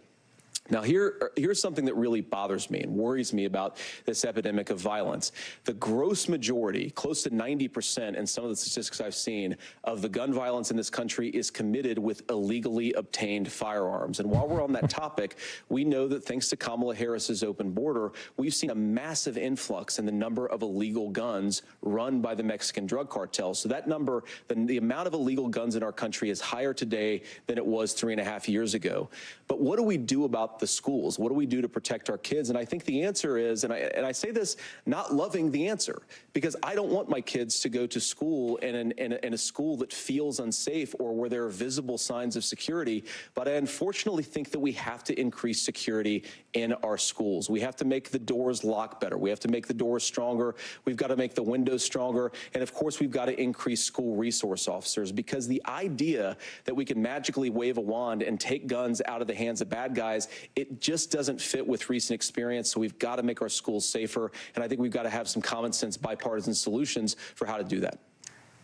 Now, here's something that really bothers me and worries me about this epidemic of violence. The gross majority, close to 90% in some of the statistics I've seen, of the gun violence in this country is committed with illegally obtained firearms. And while we're on that topic, we know that thanks to Kamala Harris's open border, we've seen a massive influx in the number of illegal guns run by the Mexican drug cartels. So that number, the amount of illegal guns in our country is higher today than it was 3.5 years ago. But what do we do about the schools? What do we do to protect our kids? And I think the answer is, and I say this not loving the answer, because I don't want my kids to go to school in a school that feels unsafe or where there are visible signs of security. But I unfortunately think that we have to increase security in our schools. We have to make the doors lock better. We have to make the doors stronger. We've got to make the windows stronger. And of course, we've got to increase school resource officers, because the idea that we can magically wave a wand and take guns out of the hands of bad guys, it just doesn't fit with recent experience. So we've got to make our schools safer. And I think we've got to have some common sense bipartisan solutions for how to do that.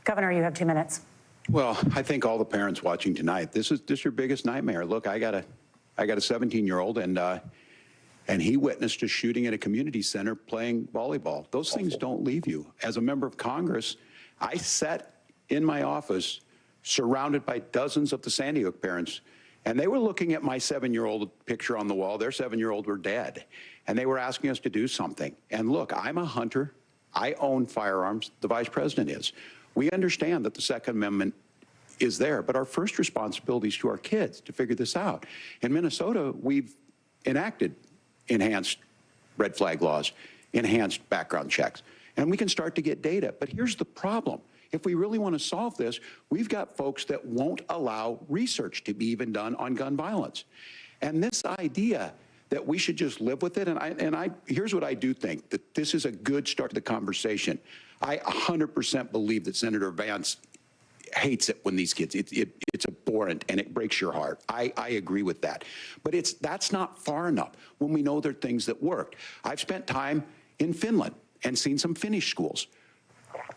Governor, you have 2 minutes. Well, I think all the parents watching tonight, this is your biggest nightmare. Look, I got a 17-year-old, and he witnessed a shooting at a community center playing volleyball. Those things don't leave you. As a member of Congress, I sat in my office surrounded by dozens of the Sandy Hook parents, and they were looking at my 7-year-old picture on the wall. Their 7-year-old were dead, and they were asking us to do something. And look, I'm a hunter. I own firearms. The vice president is. We understand that the Second Amendment is there, but our first responsibility is to our kids to figure this out. In Minnesota, we've enacted enhanced red flag laws, enhanced background checks, and we can start to get data. But here's the problem. If we really want to solve this, we've got folks that won't allow research to be even done on gun violence. And this idea that we should just live with it, here's what I do think, that this is a good start to the conversation. I 100% believe that Senator Vance hates it when these kids, it's abhorrent and it breaks your heart. I agree with that. But that's not far enough when we know there are things that work. I've spent time in Finland and seen some Finnish schools.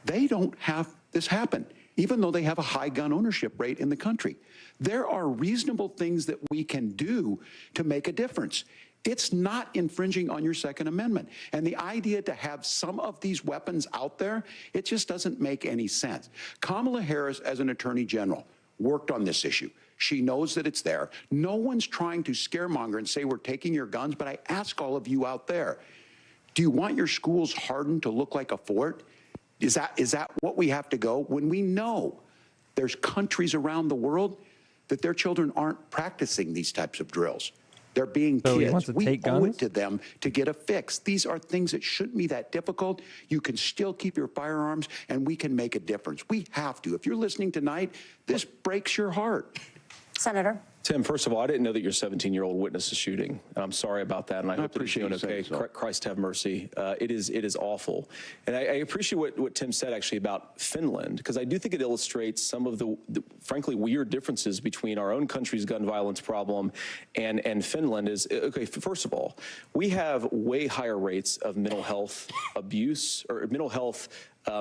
They don't have this happen, even though they have a high gun ownership rate in the country. There are reasonable things that we can do to make a difference. It's not infringing on your Second Amendment. And the idea to have some of these weapons out there, it just doesn't make any sense. Kamala Harris, as an attorney general, worked on this issue. She knows that it's there. No one's trying to scaremonger and say we're taking your guns, but I ask all of you out there, do you want your schools hardened to look like a fort? Is that what we have to go when we know there's countries around the world that their children aren't practicing these types of drills? They're being kids. We owe it to them to get a fix. These are things that shouldn't be that difficult. You can still keep your firearms, and we can make a difference. We have to. If you're listening tonight, this breaks your heart. Senator. Tim, first of all, I didn't know that your 17-year-old witnessed a shooting. I'm sorry about that, and I hope that he's doing okay. Christ have mercy. It is awful. And I appreciate what Tim said, actually, about Finland, because I do think it illustrates some of the frankly, weird differences between our own country's gun violence problem and Finland. Okay, first of all, we have way higher rates of mental health abuse, or mental health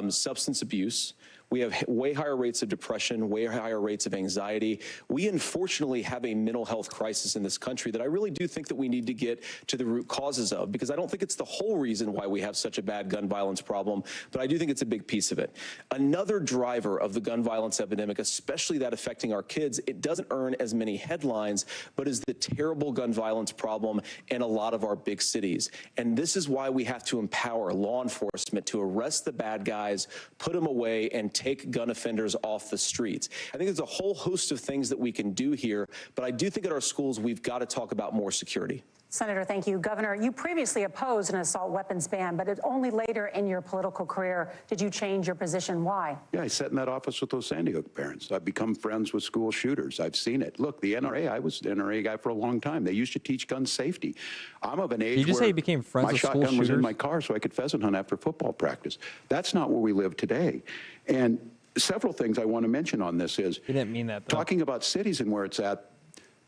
substance abuse. We have way higher rates of depression, way higher rates of anxiety. We unfortunately have a mental health crisis in this country that I really do think that we need to get to the root causes of, because I don't think it's the whole reason why we have such a bad gun violence problem, but I do think it's a big piece of it. Another driver of the gun violence epidemic, especially that affecting our kids, it doesn't earn as many headlines, but is the terrible gun violence problem in a lot of our big cities. And this is why we have to empower law enforcement to arrest the bad guys, put them away, and take gun offenders off the streets. I think there's a whole host of things that we can do here, but I do think at our schools we've got to talk about more security. Senator, thank you. Governor, you previously opposed an assault weapons ban, but it's only later in your political career did you change your position. Why? Yeah, I sat in that office with those Sandy Hook parents. I've become friends with school shooters. I've seen it. Look, the NRA, I was the NRA guy for a long time. They used to teach gun safety. I'm of an age where say you became friends with school shooters? My shotgun was in my car so I could pheasant hunt after football practice. That's not where we live today. And several things I want to mention on this is, you didn't mean that, though. Talking about cities and where it's at,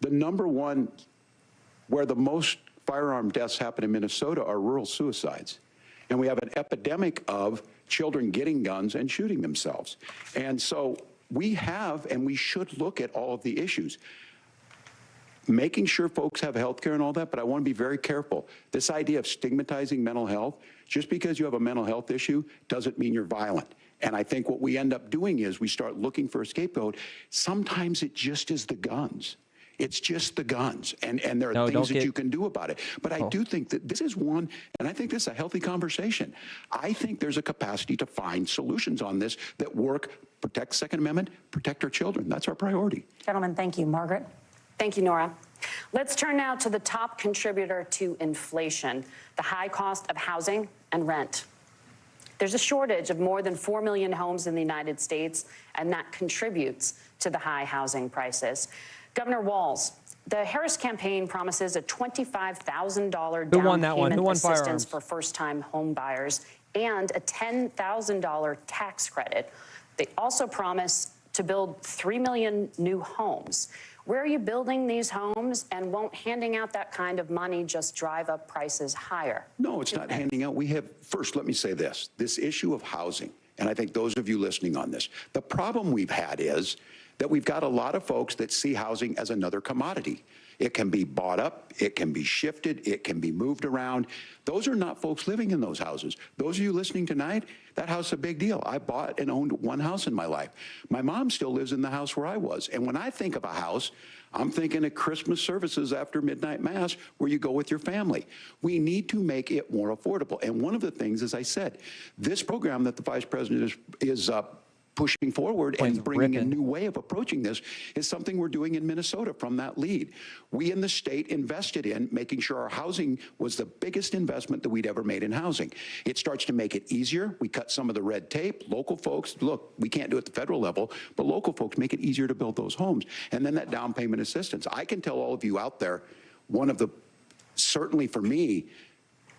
the number one where the most firearm deaths happen in Minnesota are rural suicides. And we have an epidemic of children getting guns and shooting themselves. And so we have, and we should look at all of the issues. making sure folks have health care and all that, but I want to be very careful. This idea of stigmatizing mental health, just because you have a mental health issue doesn't mean you're violent. And I think what we end up doing is we start looking for a scapegoat. Sometimes it just is the guns. It's just the guns, and there are things that you can do about it. But I do think that this is one, and I think this is a healthy conversation. I think there's a capacity to find solutions on this that work, protect Second Amendment, protect our children. That's our priority. Gentlemen, thank you. Margaret? Thank you, Nora. Let's turn now to the top contributor to inflation, the high cost of housing and rent. There's a shortage of more than 4 million homes in the United States, and that contributes to the high housing prices. Governor Walz, the Harris campaign promises a $25,000 down payment assistance for first-time home buyers and a $10,000 tax credit. They also promise to build 3 million new homes. Where are you building these homes, and won't handing out that kind of money just drive up prices higher? No, it's not handing out. We have, first, let me say this issue of housing, and I think those of you listening on this, the problem we've had is that we've got a lot of folks that see housing as another commodity. It can be bought up, it can be shifted, it can be moved around. Those are not folks living in those houses. Those of you listening tonight, that house is a big deal. I bought and owned one house in my life. My mom still lives in the house where I was. And when I think of a house, I'm thinking of Christmas services after midnight mass where you go with your family. We need to make it more affordable. And one of the things, as I said, this program that the Vice President is pushing forward and bringing a new way of approaching this is something we're doing in Minnesota from that lead. We in the state invested in making sure our housing was the biggest investment that we'd ever made in housing. It starts to make it easier. We cut some of the red tape. Local folks, look, we can't do it at the federal level, but local folks make it easier to build those homes. And then that down payment assistance. I can tell all of you out there, certainly for me,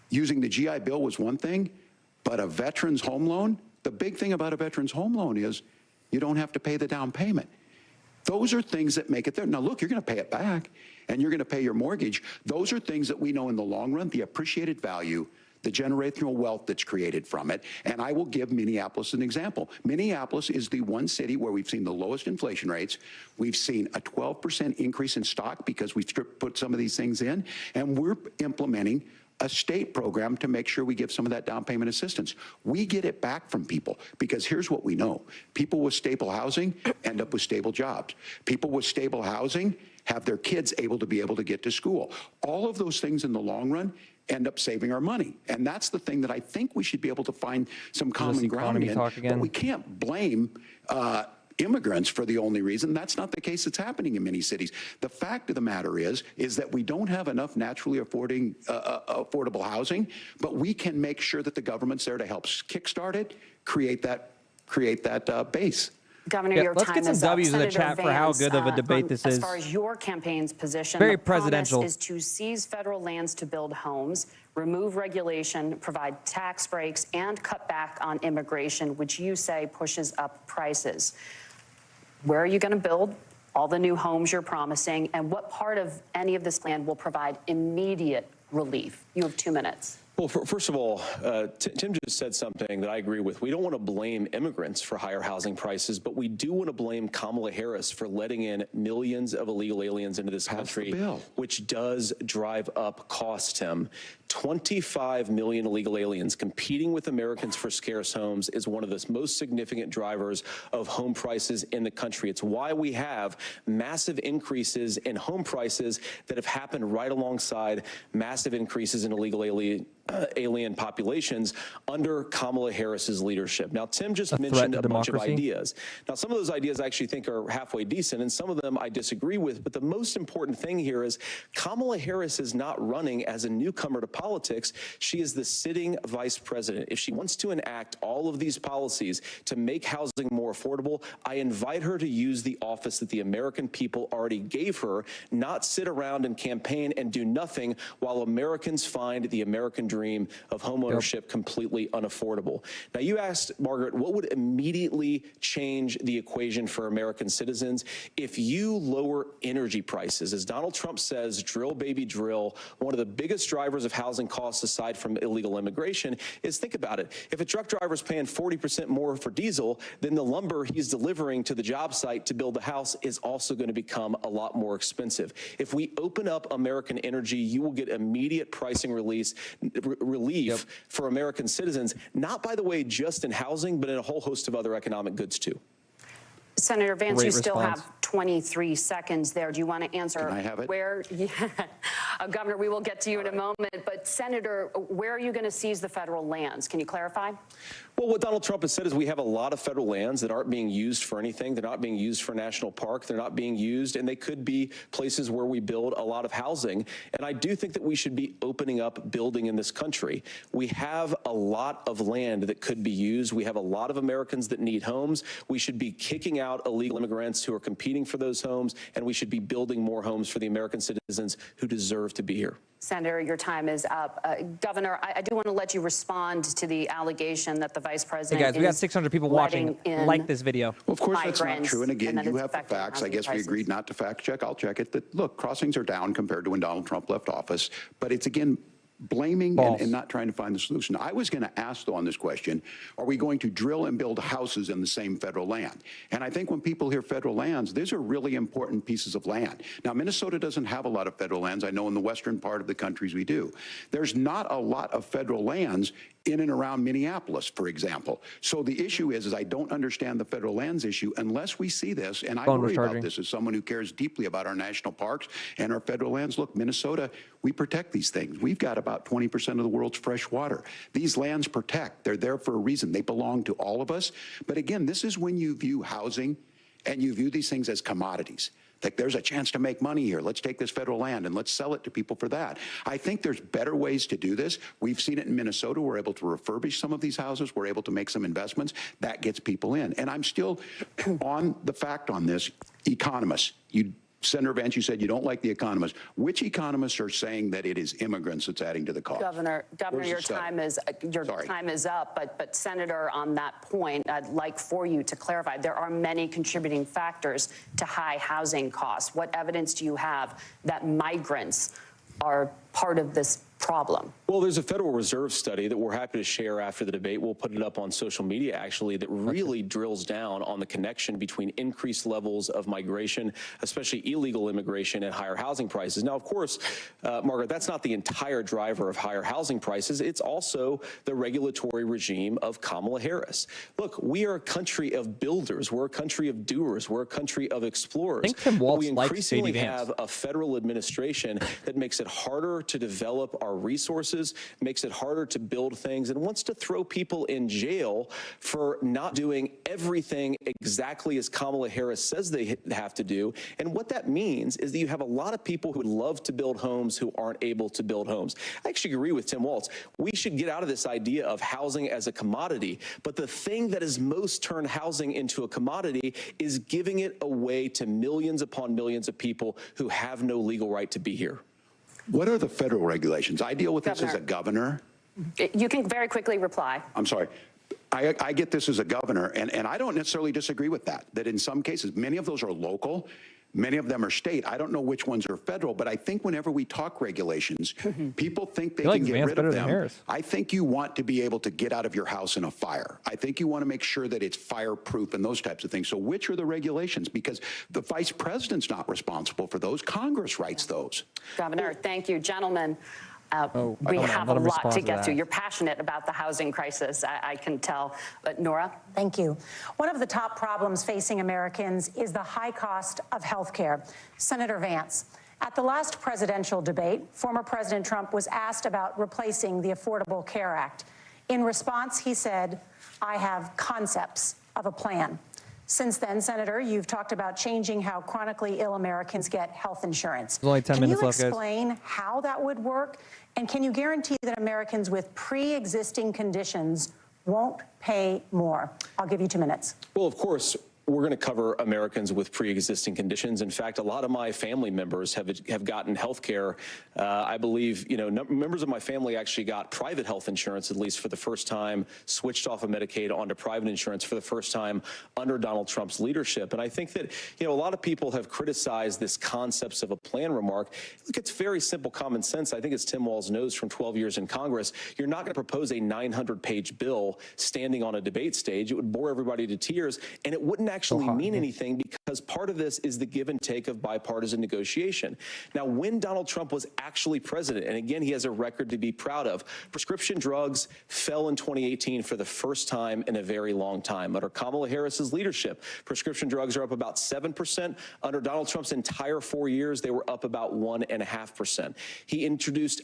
using the GI Bill was one thing, but a veteran's home loan, the big thing about a veteran's home loan is you don't have to pay the down payment. Those are things that make it there. Now, look, you're going to pay it back, and you're going to pay your mortgage. Those are things that we know in the long run, the appreciated value, the generational wealth that's created from it. And I will give Minneapolis an example. Minneapolis is the one city where we've seen the lowest inflation rates. We've seen a 12% increase in stock because we've put some of these things in, and we're implementing a state program to make sure we give some of that down payment assistance. We get it back from people because here's what we know. People with stable housing end up with stable jobs. People with stable housing have their kids able to get to school. All of those things in the long run end up saving our money. And that's the thing that I think we should be able to find some common ground in. But we can't blame immigrants for the only reason. That's not the case that's happening in many cities. The fact of the matter is that we don't have enough naturally affordable housing, but we can make sure that the government's there to help kickstart it, create that base. Governor, your let's time get some is W's up. in the chat Senator for how Vance, good of a debate this is. As far as your campaign's position, Very the promise presidential. is to seize federal lands to build homes, remove regulation, provide tax breaks, and cut back on immigration, which you say pushes up prices. Where are you going to build all the new homes you're promising, and what part of any of this plan will provide immediate relief? You have 2 minutes. Well, first of all, Tim just said something that I agree with. We don't want to blame immigrants for higher housing prices, but we do want to blame Kamala Harris for letting in millions of illegal aliens into this country, which does drive up costs, Tim. 25 million illegal aliens competing with Americans for scarce homes is one of the most significant drivers of home prices in the country. It's why we have massive increases in home prices that have happened right alongside massive increases in illegal alien populations under Kamala Harris's leadership. Now, Tim just mentioned a bunch of ideas. Now, some of those ideas I actually think are halfway decent, and some of them I disagree with. But the most important thing here is Kamala Harris is not running as a newcomer to politics. She is the sitting vice president. If she wants to enact all of these policies to make housing more affordable, I invite her to use the office that the American people already gave her, not sit around and campaign and do nothing while Americans find the American dream of homeownership completely unaffordable. Now, you asked, Margaret, what would immediately change the equation for American citizens? If you lower energy prices, as Donald Trump says, drill, baby, drill, one of the biggest drivers of housing housing costs aside from illegal immigration is, think about it. If a truck driver is paying 40% more for diesel, then the lumber he's delivering to the job site to build the house is also going to become a lot more expensive. If we open up American energy, you will get immediate pricing relief for American citizens, not, by the way, just in housing, but in a whole host of other economic goods too. Senator Vance, you still have 23 seconds there. Do you want to answer? Can I have it? Where, yeah. Governor, we will get to you in a moment. But Senator, where are you going to seize the federal lands? Can you clarify? Well, what Donald Trump has said is we have a lot of federal lands that aren't being used for anything. They're not being used for national park. They're not being used, and they could be places where we build a lot of housing. And I do think that we should be opening up building in this country. We have a lot of land that could be used. We have a lot of Americans that need homes. We should be kicking out illegal immigrants who are competing for those homes, and we should be building more homes for the American citizens who deserve to be here. Senator, your time is up. Governor, I do want to let you respond to the allegation that the vice president. Hey guys, we got 600 people watching. Like this video. Well, of course, that's not true. And again, you have the facts. I guess we agreed not to fact check. I'll check it. That, look, crossings are down compared to when Donald Trump left office. But it's, again, blaming and not trying to find the solution. I was going to ask, though, on this question, are we going to drill and build houses in the same federal land? And I think when people hear federal lands, these are really important pieces of land. Now, Minnesota doesn't have a lot of federal lands. I know in the western part of the countries we do. There's not a lot of federal lands in and around Minneapolis, for example. So the issue is I don't understand the federal lands issue unless we see this, and I worry about this as someone who cares deeply about our national parks and our federal lands. Look, Minnesota, we protect these things. We've got about 20% of the world's fresh water. These lands protect. They're there for a reason. They belong to all of us. But again, this is when you view housing and you view these things as commodities. Like, there's a chance to make money here. Let's take this federal land and let's sell it to people for that. I think there's better ways to do this. We've seen it in Minnesota. We're able to refurbish some of these houses. We're able to make some investments. That gets people in. And I'm still on the fact on this. Economists, Senator Vance, you said you don't like the economists. Which economists are saying that it is immigrants that's adding to the cost? Governor, your time is up. But Senator, on that point, I'd like for you to clarify. There are many contributing factors to high housing costs. What evidence do you have that migrants are part of this problem? Well, there's a Federal Reserve study that we're happy to share after the debate. We'll put it up on social media, actually, that really drills down on the connection between increased levels of migration, especially illegal immigration, and higher housing prices. Now, of course, Margaret, that's not the entire driver of higher housing prices. It's also the regulatory regime of Kamala Harris. Look, we are a country of builders. We're a country of doers. We're a country of explorers. I think Tim Walz we increasingly have a federal administration that makes it harder to develop our resources, makes it harder to build things, and wants to throw people in jail for not doing everything exactly as Kamala Harris says they have to do. And what that means is that you have a lot of people who would love to build homes who aren't able to build homes. I actually agree with Tim Walz. We should get out of this idea of housing as a commodity. But the thing that has most turned housing into a commodity is giving it away to millions upon millions of people who have no legal right to be here. What are the federal regulations? I deal with this as a governor. You can very quickly reply. I'm sorry. I get this as a governor, and I don't necessarily disagree with that in some cases, many of those are local, many of them are state. I don't know which ones are federal, but I think whenever we talk regulations, people think they can get rid of them. I think you want to be able to get out of your house in a fire. I think you want to make sure that it's fireproof and those types of things. So which are the regulations? Because the vice president's not responsible for those. Congress writes those. Governor, thank you. Gentlemen, we have a lot to get to. You're passionate about the housing crisis, I can tell. But Nora? Thank you. One of the top problems facing Americans is the high cost of health care. Senator Vance, at the last presidential debate, former President Trump was asked about replacing the Affordable Care Act. In response, he said, "I have concepts of a plan." Since then, Senator, you've talked about changing how chronically ill Americans get health insurance. There's only 10 minutes left, guys. Can you explain how that would work? And can you guarantee that Americans with pre-existing conditions won't pay more? I'll give you 2 minutes. Well, of course, we're going to cover Americans with pre-existing conditions. In fact, a lot of my family members have gotten health care. I believe, members of my family actually got private health insurance, at least for the first time, switched off of Medicaid onto private insurance for the first time under Donald Trump's leadership. And I think that, a lot of people have criticized this concepts of a plan remark. Look, it's very simple common sense. I think as Tim Walz knows from 12 years in Congress, you're not going to propose a 900-page bill standing on a debate stage. It would bore everybody to tears, and it wouldn't actually mean anything because part of this is the give and take of bipartisan negotiation. Now, when Donald Trump was actually president, and again, he has a record to be proud of, prescription drugs fell in 2018 for the first time in a very long time. Under Kamala Harris's leadership, prescription drugs are up about 7%. Under Donald Trump's entire 4 years, they were up about 1.5%. He introduced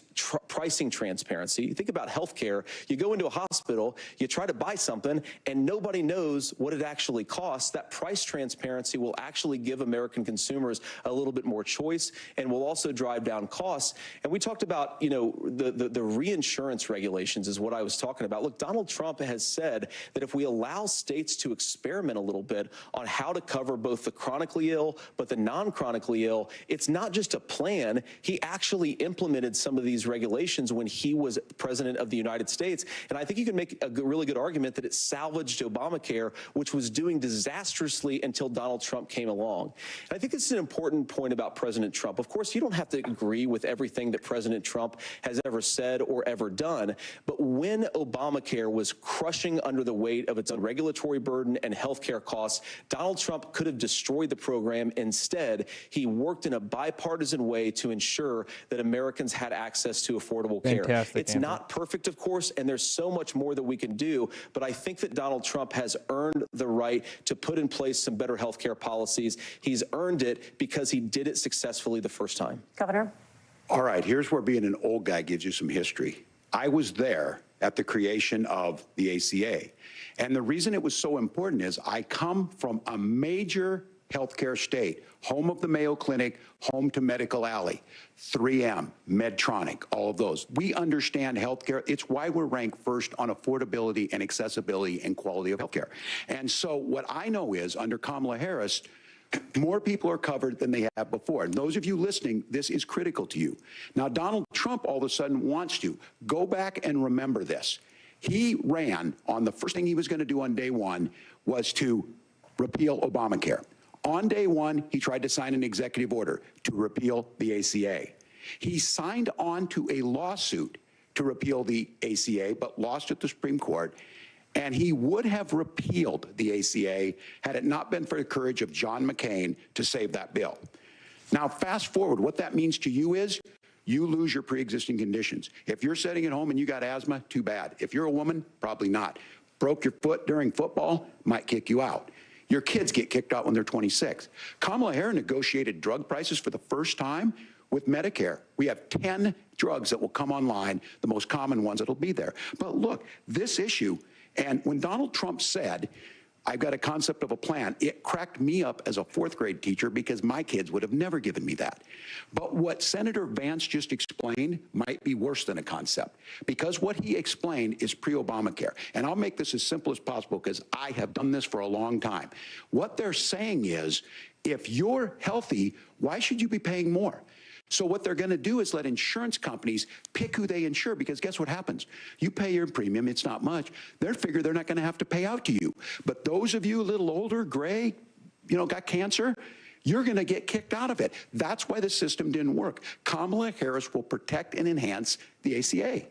pricing transparency. Think about healthcare. You go into a hospital, you try to buy something, and nobody knows what it actually costs. That price transparency will actually give American consumers a little bit more choice and will also drive down costs. And we talked about, the reinsurance regulations is what I was talking about. Look, Donald Trump has said that if we allow states to experiment a little bit on how to cover both the chronically ill but the non-chronically ill, it's not just a plan. He actually implemented some of these regulations when he was president of the United States. And I think you can make a really good argument that it salvaged Obamacare, which was doing disastrously until Donald Trump came along. And I think this is an important point about President Trump. Of course, you don't have to agree with everything that President Trump has ever said or ever done, but when Obamacare was crushing under the weight of its own regulatory burden and healthcare costs, Donald Trump could have destroyed the program. Instead, he worked in a bipartisan way to ensure that Americans had access to affordable care. It's not perfect, of course, and there's so much more that we can do, but I think that Donald Trump has earned the right to put in place some better health care policies. He's earned it because he did it successfully the first time. Governor? All right, here's where being an old guy gives you some history. I was there at the creation of the ACA. And the reason it was so important is I come from a major healthcare state, home of the Mayo Clinic, home to Medical Alley, 3M, Medtronic, all of those. We understand healthcare. It's why we're ranked first on affordability and accessibility and quality of healthcare. And so what I know is under Kamala Harris, more people are covered than they have before. And those of you listening, this is critical to you. Now, Donald Trump all of a sudden wants to go back and remember this. He ran on the first thing he was going to do on day one was to repeal Obamacare. On day one, he tried to sign an executive order to repeal the ACA. He signed on to a lawsuit to repeal the ACA, but lost at the Supreme Court. And he would have repealed the ACA had it not been for the courage of John McCain to save that bill. Now, fast forward, what that means to you is you lose your pre-existing conditions. If you're sitting at home and you got asthma, too bad. If you're a woman, probably not. Broke your foot during football, might kick you out. Your kids get kicked out when they're 26. Kamala Harris negotiated drug prices for the first time with Medicare. We have 10 drugs that will come online, the most common ones that'll be there. But look, this issue, and when Donald Trump said, I've got a concept of a plan, it cracked me up as a fourth grade teacher because my kids would have never given me that. But what Senator Vance just explained might be worse than a concept because what he explained is pre-Obamacare. And I'll make this as simple as possible because I have done this for a long time. What they're saying is, if you're healthy, why should you be paying more? So what they're going to do is let insurance companies pick who they insure because guess what happens? You pay your premium, it's not much. They figure they're not going to have to pay out to you. But those of you a little older, gray, got cancer, you're going to get kicked out of it. That's why the system didn't work. Kamala Harris will protect and enhance the ACA.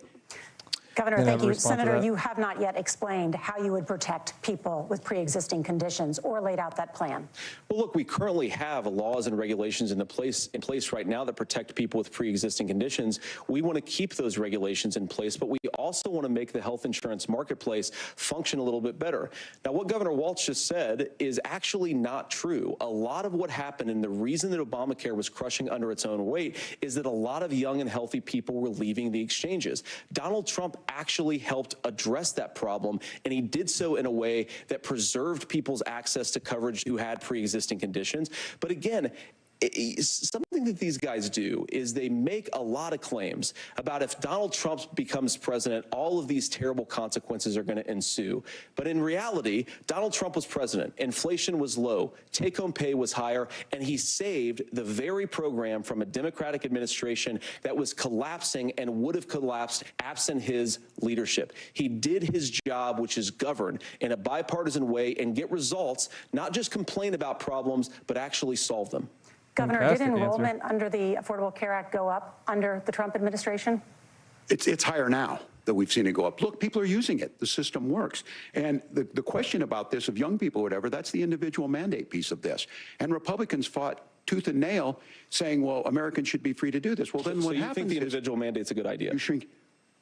Governor, thank you. Senator, you have not yet explained how you would protect people with pre-existing conditions or laid out that plan. Well, look, we currently have laws and regulations in place right now that protect people with pre-existing conditions. We want to keep those regulations in place, but we also want to make the health insurance marketplace function a little bit better. Now, what Governor Walz just said is actually not true. A lot of what happened and the reason that Obamacare was crushing under its own weight is that a lot of young and healthy people were leaving the exchanges. Donald Trump actually helped address that problem, and he did so in a way that preserved people's access to coverage who had pre-existing conditions. But again, something that these guys do is they make a lot of claims about if Donald Trump becomes president, all of these terrible consequences are going to ensue. But in reality, Donald Trump was president. Inflation was low. Take-home pay was higher. And he saved the very program from a Democratic administration that was collapsing and would have collapsed absent his leadership. He did his job, which is govern in a bipartisan way and get results, not just complain about problems, but actually solve them. Governor, did enrollment under the Affordable Care Act go up under the Trump administration? It's higher now that we've seen it go up. Look, people are using it. The system works. And the question about this of young people or whatever, that's the individual mandate piece of this. And Republicans fought tooth and nail saying, well, Americans should be free to do this. Well, then what happens is... So you think the individual mandate's a good idea? You shrink.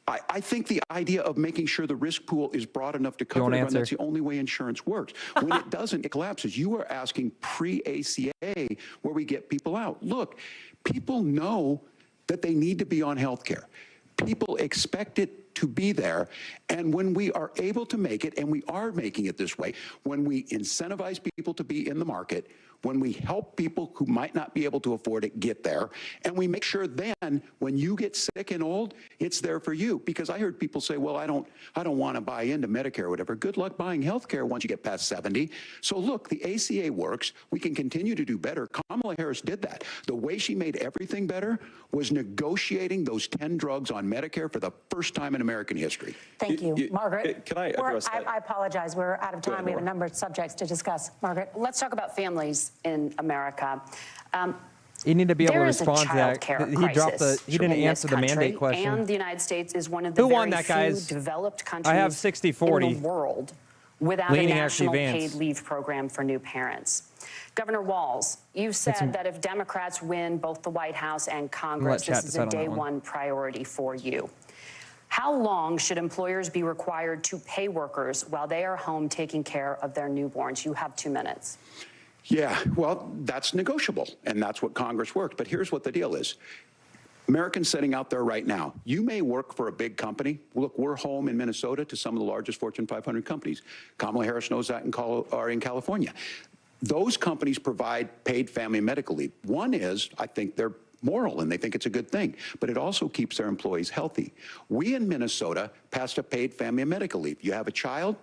I think the idea of making sure the risk pool is broad enough to cover everyone, that's the only way insurance works. When it doesn't, it collapses. You are asking pre-ACA where we get people out. Look, people know that they need to be on health care. People expect it to be there. And when we are able to make it, and we are making it this way, when we incentivize people to be in the market, when we help people who might not be able to afford it get there, and we make sure then when you get sick and old, it's there for you. Because I heard people say, well, I don't want to buy into Medicare or whatever. Good luck buying health care once you get past 70. So look, the ACA works. We can continue to do better. Kamala Harris did that. The way she made everything better was negotiating those 10 drugs on Medicare for the first time in American history. Thank you. Margaret? Can I address that? I apologize. We're out of time. We have a number of subjects to discuss. Margaret? Let's talk about families in America. You need to be able to respond to that. He didn't answer the mandate question. And the United States is one of the very few developed countries I have 60-40. in the world without a national paid leave program for new parents. Governor Walz, you've said that if Democrats win both the White House and Congress, this is a day one priority for you. How long should employers be required to pay workers while they are home taking care of their newborns? You have 2 minutes. Yeah, well, that's negotiable, and that's what Congress works. But here's what the deal is. Americans sitting out there right now, you may work for a big company. Look, we're home in Minnesota to some of the largest Fortune 500 companies. Kamala Harris knows that in California. Those companies provide paid family and medical leave. One is, I think they're moral and they think it's a good thing, but it also keeps their employees healthy. We in Minnesota passed a paid family and medical leave. You have a child,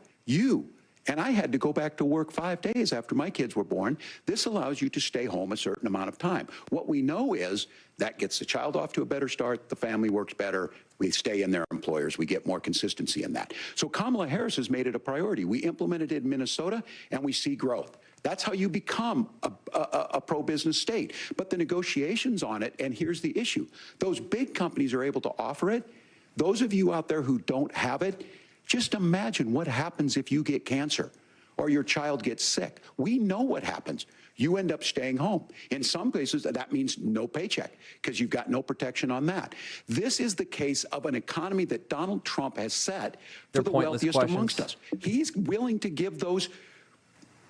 and I had to go back to work 5 days after my kids were born. This allows you to stay home a certain amount of time. What we know is that gets the child off to a better start, the family works better, we stay in their employers, we get more consistency in that. So Kamala Harris has made it a priority. We implemented it in Minnesota and we see growth. That's how you become a pro-business state. But the negotiations on it, and here's the issue, those big companies are able to offer it. Those of you out there who don't have it, just imagine what happens if you get cancer or your child gets sick. We know what happens. You end up staying home. In some cases, that means no paycheck because you've got no protection on that. This is the case of an economy that Donald Trump has set for the wealthiest amongst us. He's willing to give those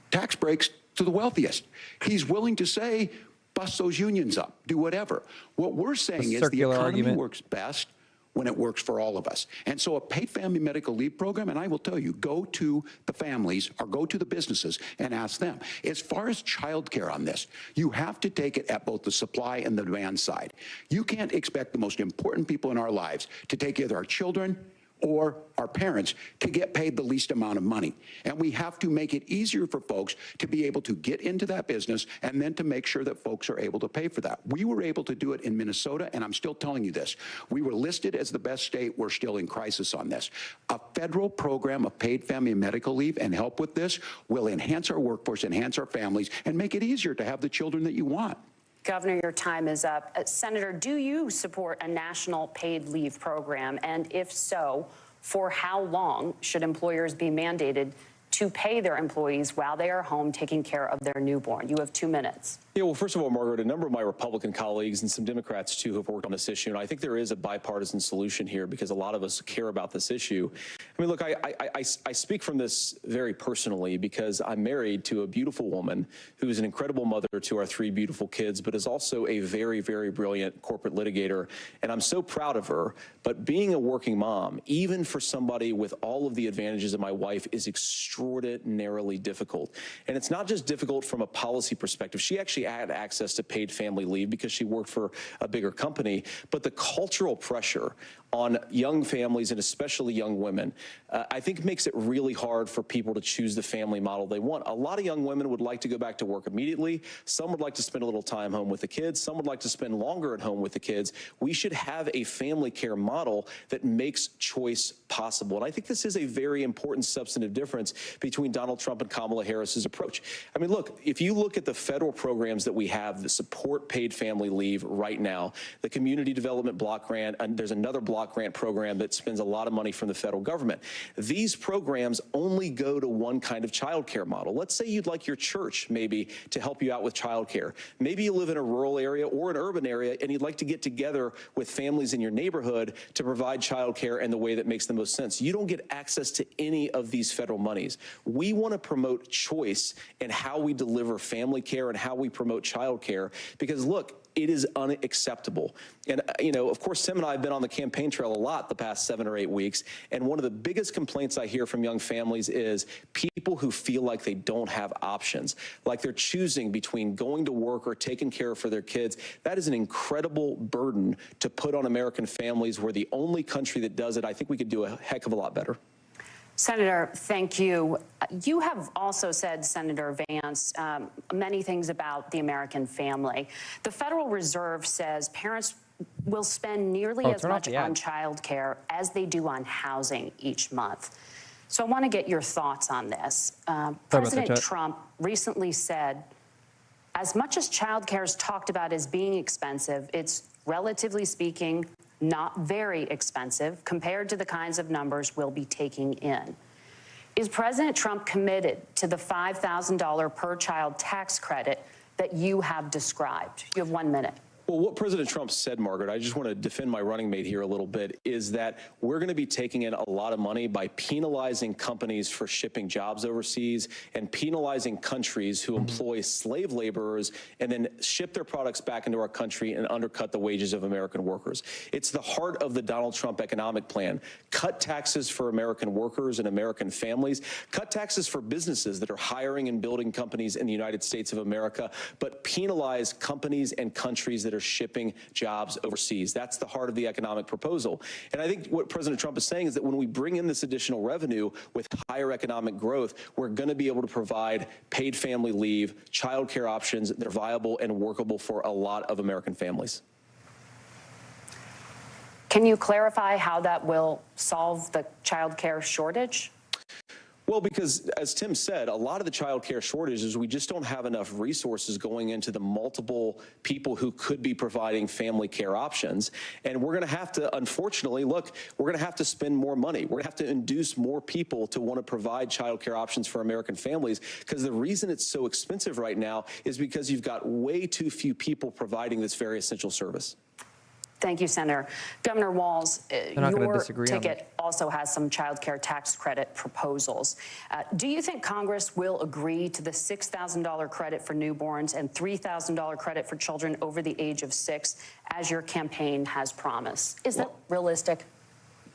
tax breaks to the wealthiest. He's willing to say, bust those unions up, do whatever. What we're saying is the economy works best when it works for all of us. And so a paid family medical leave program, and I will tell you, go to the families or go to the businesses and ask them. As far as childcare on this, you have to take it at both the supply and the demand side. You can't expect the most important people in our lives to take either our children or our parents to get paid the least amount of money. And we have to make it easier for folks to be able to get into that business and then to make sure that folks are able to pay for that. We were able to do it in Minnesota, and I'm still telling you this. We were listed as the best state. We're still in crisis on this. A federal program of paid family and medical leave and help with this will enhance our workforce, enhance our families, and make it easier to have the children that you want. Governor, your time is up. Senator, do you support a national paid leave program? And if so, for how long should employers be mandated to pay their employees while they are home taking care of their newborn? You have 2 minutes. Yeah, well, first of all, Margaret, a number of my Republican colleagues and some Democrats, too, have worked on this issue. And I think there is a bipartisan solution here because a lot of us care about this issue. I mean, look, I speak from this very personally because I'm married to a beautiful woman who is an incredible mother to our 3 beautiful kids, but is also a very, very brilliant corporate litigator. And I'm so proud of her. But being a working mom, even for somebody with all of the advantages of my wife, is extraordinarily difficult. And it's not just difficult from a policy perspective. She actually she had access to paid family leave because she worked for a bigger company. But the cultural pressure on young families and especially young women, I think makes it really hard for people to choose the family model they want. A lot of young women would like to go back to work immediately. Some would like to spend a little time home with the kids. Some would like to spend longer at home with the kids. We should have a family care model that makes choice possible. And I think this is a very important substantive difference between Donald Trump and Kamala Harris's approach. I mean, look, if you look at the federal programs that we have that support paid family leave right now, the Community Development Block Grant, and there's another block grant program that spends a lot of money from the federal government. These programs only go to one kind of child care model. Let's say you'd like your church maybe to help you out with child care. Maybe you live in a rural area or an urban area and you'd like to get together with families in your neighborhood to provide child care in the way that makes the most sense. You don't get access to any of these federal monies. We want to promote choice in how we deliver family care and how we promote child care because, look, it is unacceptable. And, you know, of course, Tim and I have been on the campaign trail a lot the past 7 or 8 weeks. And one of the biggest complaints I hear from young families is people who feel like they don't have options, like they're choosing between going to work or taking care for their kids. That is an incredible burden to put on American families. We're the only country that does it. I think we could do a heck of a lot better. Senator, thank you. You have also said, Senator Vance, many things about the American family. The Federal Reserve says parents will spend nearly as much on child care as they do on housing each month. So I want to get your thoughts on this. President Trump recently said, as much as child care is talked about as being expensive, it's relatively speaking not very expensive compared to the kinds of numbers we'll be taking in. Is President Trump committed to the $5,000 per child tax credit that you have described? You have 1 minute. Well, what President Trump said, Margaret, I just want to defend my running mate here a little bit, is that we're going to be taking in a lot of money by penalizing companies for shipping jobs overseas and penalizing countries who employ slave laborers and then ship their products back into our country and undercut the wages of American workers. It's the heart of the Donald Trump economic plan. Cut taxes for American workers and American families. Cut taxes for businesses that are hiring and building companies in the United States of America, but penalize companies and countries that are shipping jobs overseas. That's the heart of the economic proposal. And I think what President Trump is saying is that when we bring in this additional revenue with higher economic growth, we're going to be able to provide paid family leave, child care options that are viable and workable for a lot of American families. Can you clarify how that will solve the child care shortage? Well, because as Tim said, a lot of the child care shortages, we just don't have enough resources going into the multiple people who could be providing family care options. And we're going to have to, unfortunately, look, we're going to have to spend more money. We're going to have to induce more people to want to provide child care options for American families, because the reason it's so expensive right now is because you've got way too few people providing this very essential service. Thank you, Senator. Governor Walz, your ticket also has some child care tax credit proposals. Do you think Congress will agree to the $6,000 credit for newborns and $3,000 credit for children over the age of 6, as your campaign has promised? Is that realistic?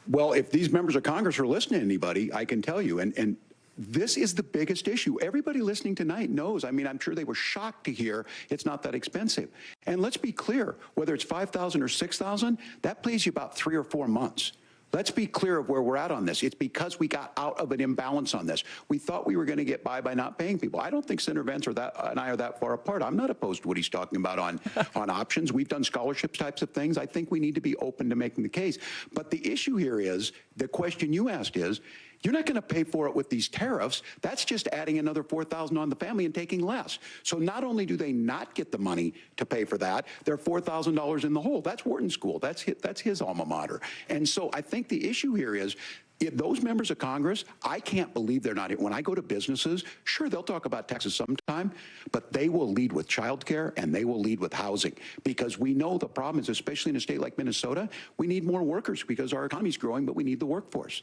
Well, if these members of Congress are listening to anybody, I can tell you, and this is the biggest issue. Everybody listening tonight knows. I mean, I'm sure they were shocked to hear it's not that expensive. And let's be clear, whether it's $5,000 or $6,000, that pays you about 3 or 4 months. Let's be clear of where we're at on this. It's because we got out of an imbalance on this. We thought we were going to get by not paying people. I don't think Senator Vance and I are that far apart. I'm not opposed to what he's talking about on options. We've done scholarships types of things. I think we need to be open to making the case. But the issue here is, the question you asked is, you're not going to pay for it with these tariffs. That's just adding another $4,000 on the family and taking less. So not only do they not get the money to pay for that, they're $4,000 in the hole. That's Wharton School. That's his alma mater. And so I think the issue here is, if those members of Congress, I can't believe they're not here. When I go to businesses, sure, they'll talk about taxes sometime, but they will lead with childcare and they will lead with housing, because we know the problem is, especially in a state like Minnesota, we need more workers because our economy's growing, but we need the workforce.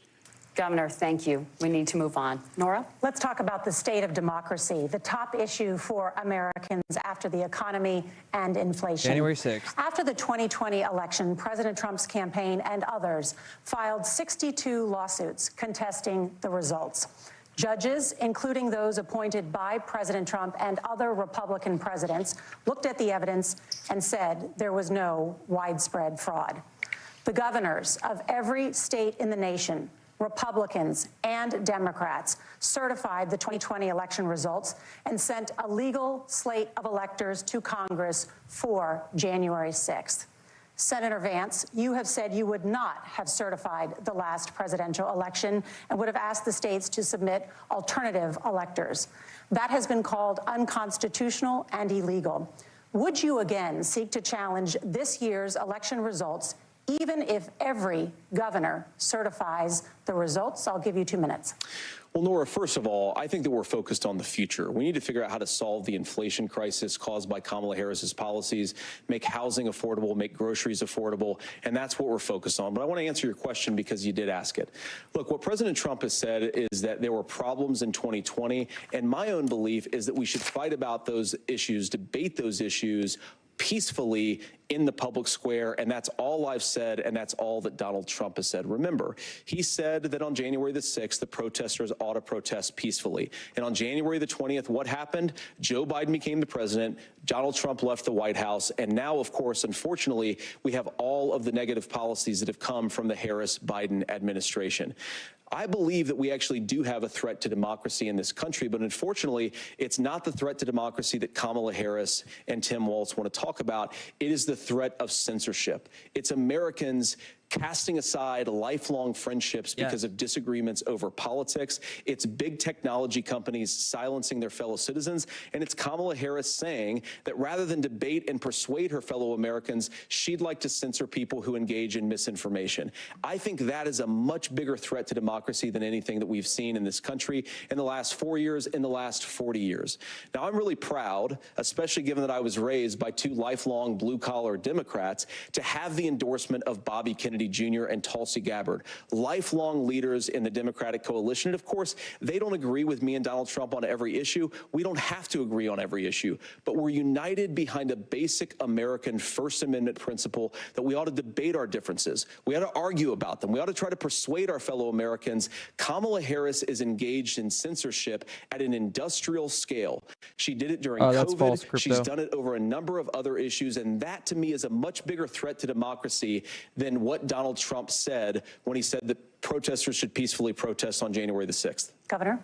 Governor, thank you. We need to move on. Nora? Let's talk about the state of democracy, the top issue for Americans after the economy and inflation. January 6th. After the 2020 election, President Trump's campaign and others filed 62 lawsuits contesting the results. Judges, including those appointed by President Trump and other Republican presidents, looked at the evidence and said there was no widespread fraud. The governors of every state in the nation, Republicans and Democrats, certified the 2020 election results and sent a legal slate of electors to Congress for January 6th. Senator Vance, you have said you would not have certified the last presidential election and would have asked the states to submit alternative electors. That has been called unconstitutional and illegal. Would you again seek to challenge this year's election results, even if every governor certifies the results? I'll give you 2 minutes. Well, Nora, first of all, I think that we're focused on the future. We need to figure out how to solve the inflation crisis caused by Kamala Harris's policies, make housing affordable, make groceries affordable, and that's what we're focused on. But I want to answer your question because you did ask it. Look, what President Trump has said is that there were problems in 2020, and my own belief is that we should fight about those issues, debate those issues peacefully in the public square, and that's all I've said, and that's all that Donald Trump has said. Remember, he said that on January the 6th, the protesters ought to protest peacefully. And on January the 20th, what happened? Joe Biden became the president, Donald Trump left the White House, and now, of course, unfortunately, we have all of the negative policies that have come from the Harris-Biden administration. I believe that we actually do have a threat to democracy in this country, but unfortunately, it's not the threat to democracy that Kamala Harris and Tim Walz want to talk about. It is the threat of censorship. It's Americans casting aside lifelong friendships because of disagreements over politics. It's big technology companies silencing their fellow citizens. And it's Kamala Harris saying that rather than debate and persuade her fellow Americans, she'd like to censor people who engage in misinformation. I think that is a much bigger threat to democracy than anything that we've seen in this country in the last 4 years, in the last 40 years. Now, I'm really proud, especially given that I was raised by two lifelong blue-collar Democrats, to have the endorsement of Bobby Kennedy Jr. and Tulsi Gabbard, lifelong leaders in the Democratic coalition. And of course, they don't agree with me and Donald Trump on every issue. We don't have to agree on every issue, but we're united behind a basic American First Amendment principle that we ought to debate our differences. We ought to argue about them. We ought to try to persuade our fellow Americans. Kamala Harris is engaged in censorship at an industrial scale. She did it during COVID. She's done it over a number of other issues, and that to me is a much bigger threat to democracy than what Donald Trump said when he said that protesters should peacefully protest on January the 6th. Governor?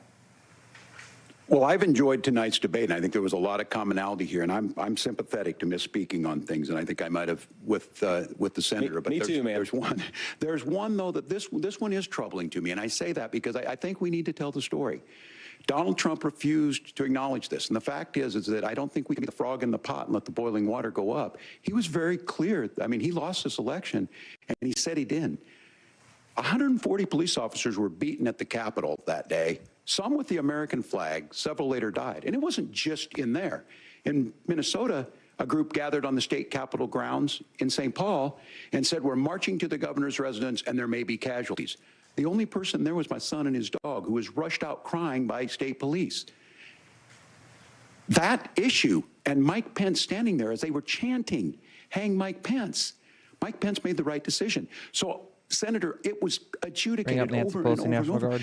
Well, I've enjoyed tonight's debate, and I think there was a lot of commonality here, and I'm sympathetic to misspeaking on things, and I think I might have with the senator. Me too, man. There's one though that this one is troubling to me, and I say that because I think we need to tell the story. Donald Trump refused to acknowledge this, and the fact is that I don't think we can be the frog in the pot and let the boiling water go up. He was very clear. I mean, he lost this election, and he said he did. 140 police officers were beaten at the Capitol that day, some with the American flag, several later died. And it wasn't just in there. In Minnesota, a group gathered on the state capitol grounds in St. Paul and said, we're marching to the governor's residence and there may be casualties. The only person there was my son and his dog, who was rushed out crying by state police. That issue, and Mike Pence standing there as they were chanting, hang Mike Pence. Mike Pence made the right decision. So, Senator, it was adjudicated over and over.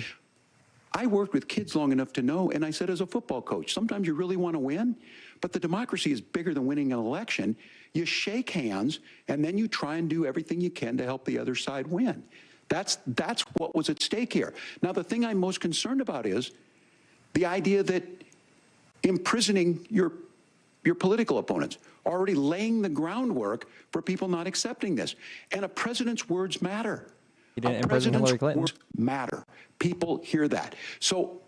I worked with kids long enough to know, and I said as a football coach, sometimes you really want to win, but the democracy is bigger than winning an election. You shake hands, and then you try and do everything you can to help the other side win. That's what was at stake here. Now, the thing I'm most concerned about is the idea that imprisoning your political opponents, already laying the groundwork for people not accepting this. And a president's words matter. He didn't imprison Hillary Clinton. Words matter. People hear that. So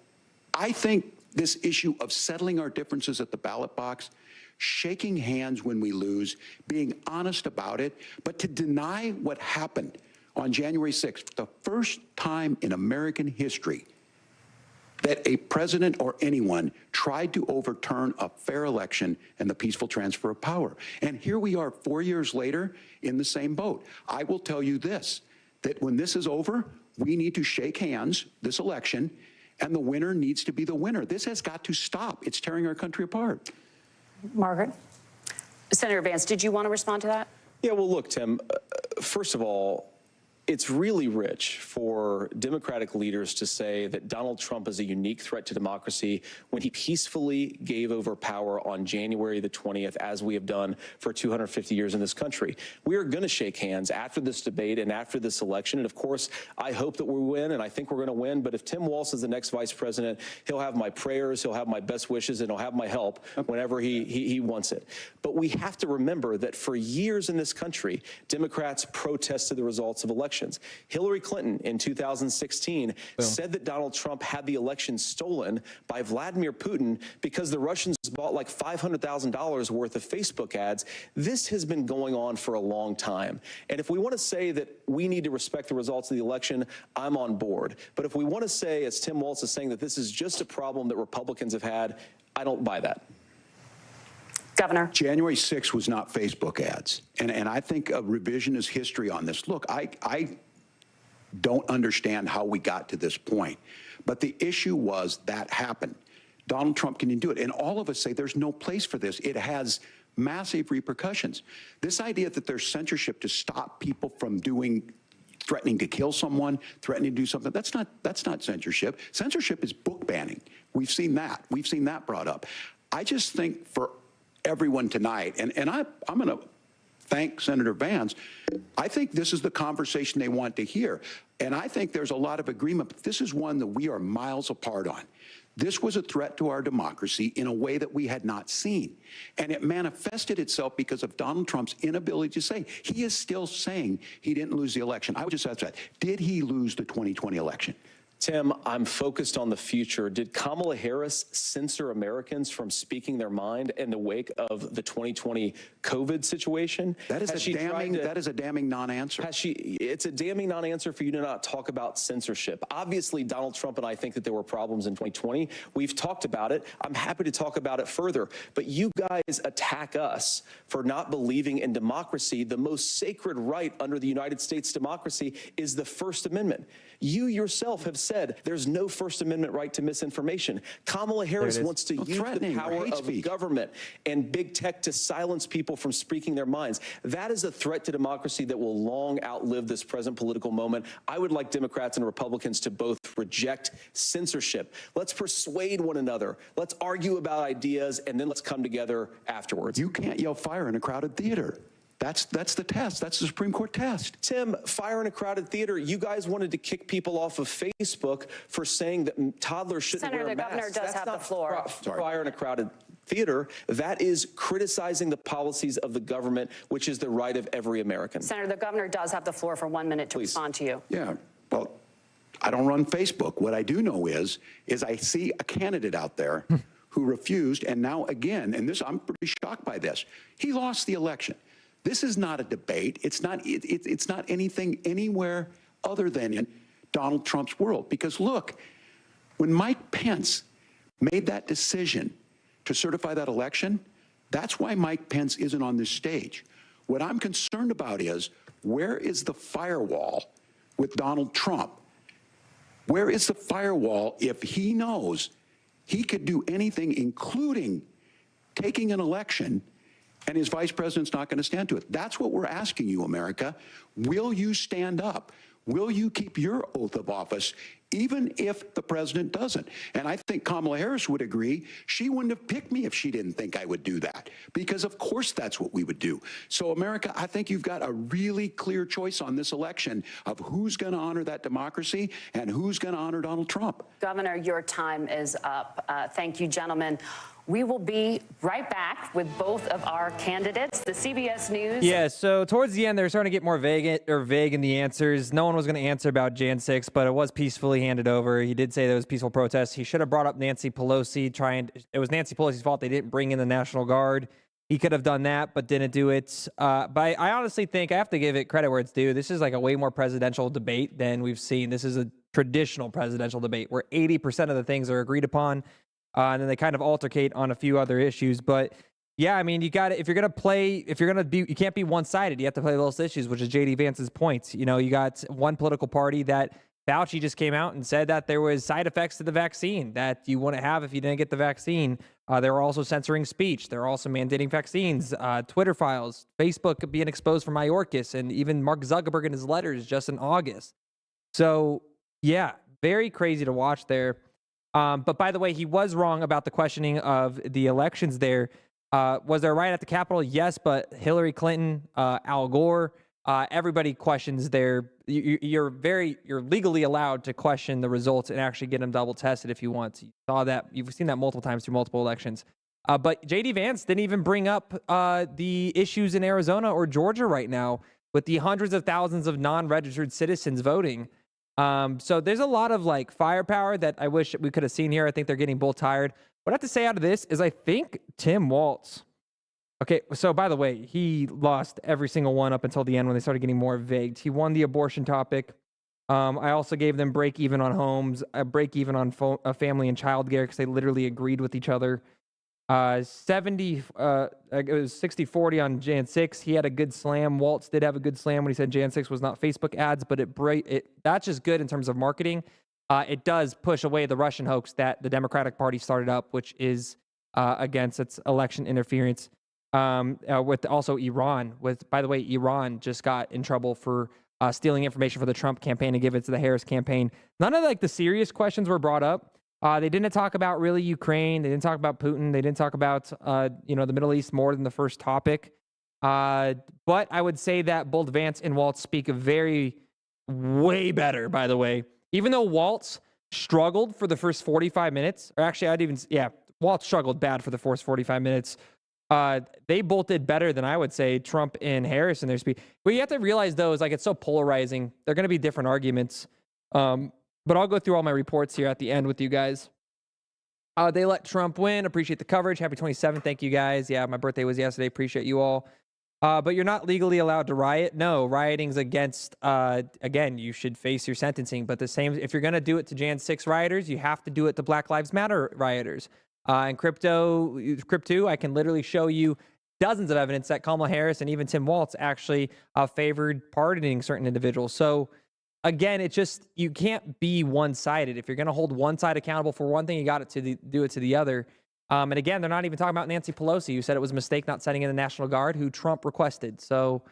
I think this issue of settling our differences at the ballot box, shaking hands when we lose, being honest about it, but to deny what happened on January 6th, the first time in American history that a president or anyone tried to overturn a fair election and the peaceful transfer of power. And here we are 4 years later in the same boat. I will tell you this, that when this is over, we need to shake hands this election, and the winner needs to be the winner. This has got to stop. It's tearing our country apart. Margaret? Senator Vance, did you want to respond to that? Yeah, well, look, Tim, first of all, It's really rich for Democratic leaders to say that Donald Trump is a unique threat to democracy when he peacefully gave over power on January the 20th, as we have done for 250 years in this country. We are going to shake hands after this debate and after this election. And of course, I hope that we win, and I think we're going to win. But if Tim Walz is the next vice president, he'll have my prayers, he'll have my best wishes, and he'll have my help whenever he wants it. But we have to remember that for years in this country, Democrats protested the results of elections. Hillary Clinton in 2016 said that Donald Trump had the election stolen by Vladimir Putin because the Russians bought like $500,000 worth of Facebook ads. This has been going on for a long time. And if we want to say that we need to respect the results of the election, I'm on board. But if we want to say, as Tim Walz is saying, that this is just a problem that Republicans have had, I don't buy that. Governor. January 6th was not Facebook ads. And I think a revisionist history on this. Look, I don't understand how we got to this point. But the issue was that happened. Donald Trump can do it. And all of us say there's no place for this. It has massive repercussions. This idea that there's censorship to stop people from threatening to kill someone, threatening to do something, that's not censorship. Censorship is book banning. We've seen that. We've seen that brought up. I just think for everyone tonight, and I'm going to thank Senator Vance. I think this is the conversation they want to hear. And I think there's a lot of agreement, but this is one that we are miles apart on. This was a threat to our democracy in a way that we had not seen. And it manifested itself because of Donald Trump's inability to say. He is still saying he didn't lose the election. I would just ask that. Did he lose the 2020 election? Tim, I'm focused on the future. Did Kamala Harris censor Americans from speaking their mind in the wake of the 2020 COVID situation? That is a damning non-answer. It's a damning non-answer for you to not talk about censorship. Obviously, Donald Trump and I think that there were problems in 2020. We've talked about it. I'm happy to talk about it further. But you guys attack us for not believing in democracy. The most sacred right under the United States democracy is the First Amendment. You yourself have said there's no First Amendment right to misinformation. Kamala Harris wants to use the power of government and big tech to silence people from speaking their minds. That is a threat to democracy that will long outlive this present political moment. I would like Democrats and Republicans to both reject censorship. Let's persuade one another. Let's argue about ideas, and then let's come together afterwards. You can't yell fire in a crowded theater. That's the test. That's the Supreme Court test. Tim, fire in a crowded theater. You guys wanted to kick people off of Facebook for saying that toddlers shouldn't wear masks. Senator, the governor does have the floor. Fire in a crowded theater. That is criticizing the policies of the government, which is the right of every American. Senator, the governor does have the floor for 1 minute to respond to you. Yeah, well, I don't run Facebook. What I do know is I see a candidate out there who refused, and now again, and this, I'm pretty shocked by this. He lost the election. This is not a debate. It's not anything anywhere other than in Donald Trump's world. Because look, when Mike Pence made that decision to certify that election, that's why Mike Pence isn't on this stage. What I'm concerned about is, where is the firewall with Donald Trump? Where is the firewall if he knows he could do anything, including taking an election, and his vice president's not going to stand to it? That's what we're asking you, America. Will you stand up? Will you keep your oath of office, even if the president doesn't? And I think Kamala Harris would agree. She wouldn't have picked me if she didn't think I would do that, because of course that's what we would do. So America, I think you've got a really clear choice on this election of who's going to honor that democracy and who's going to honor Donald Trump. Governor, your time is up. Thank you, gentlemen. We will be right back with both of our candidates. The CBS News. Yeah, so towards the end, they're starting to get more vague in the answers. No one was going to answer about Jan 6, but it was peacefully handed over. He did say there was peaceful protests. He should have brought up Nancy Pelosi. It was Nancy Pelosi's fault they didn't bring in the National Guard. He could have done that, but didn't do it. But I honestly think I have to give it credit where it's due. This is like a way more presidential debate than we've seen. This is a traditional presidential debate where 80% of the things are agreed upon. And then they kind of altercate on a few other issues. But yeah, I mean, you got to, if you're going to play, you can't be one-sided. You have to play those issues, which is J.D. Vance's point. You know, you got one political party that Fauci just came out and said that there was side effects to the vaccine that you wouldn't have if you didn't get the vaccine. They were also censoring speech. They're also mandating vaccines, Twitter files, Facebook being exposed for Mayorkas, and even Mark Zuckerberg in his letters just in August. So, yeah, very crazy to watch there. But by the way, he was wrong about the questioning of the elections there. Was there a riot at the Capitol? Yes, but Hillary Clinton, Al Gore, everybody questions their. You're legally allowed to question the results and actually get them double tested if you want to. You saw that. You've seen that multiple times through multiple elections. But J.D. Vance didn't even bring up the issues in Arizona or Georgia right now with the hundreds of thousands of non-registered citizens voting. So there's a lot of like firepower that I wish we could have seen here. I think they're getting both tired. What I have to say out of this is I think Tim Walz. Okay, so by the way, he lost every single one up until the end when they started getting more vague. He won the abortion topic. I also gave them break even on homes, a break even on family and child care because they literally agreed with each other. It was 60-40 on Jan 6. He had a good slam. Walz did have a good slam when he said Jan 6 was not Facebook ads, but that's just good in terms of marketing. It does push away the Russian hoax that the Democratic Party started up, which is against its election interference. With also Iran. By the way, Iran just got in trouble for stealing information for the Trump campaign and give it to the Harris campaign. None of like the serious questions were brought up. They didn't talk about really Ukraine. They didn't talk about Putin. They didn't talk about the Middle East more than the first topic. But I would say that both Vance and Walz speak way better. By the way, even though Walz struggled for the first 45 minutes, or actually Walz struggled bad for the first 45 minutes. They both did better than I would say Trump and Harris in their speech. What you have to realize, though, is like it's so polarizing. They're going to be different arguments. But I'll go through all my reports here at the end with you guys. They let Trump win. Appreciate the coverage. Happy 27th. Thank you, guys. Yeah, my birthday was yesterday. Appreciate you all. But you're not legally allowed to riot. No, rioting's against, again, you should face your sentencing. But the same, if you're going to do it to Jan 6 rioters, you have to do it to Black Lives Matter rioters. And crypto, I can literally show you dozens of evidence that Kamala Harris and even Tim Walz actually favored pardoning certain individuals. So again, it's just, you can't be one-sided. If you're going to hold one side accountable for one thing, you got to do it to the other. And again, they're not even talking about Nancy Pelosi, who said it was a mistake not sending in the National Guard, who Trump requested. So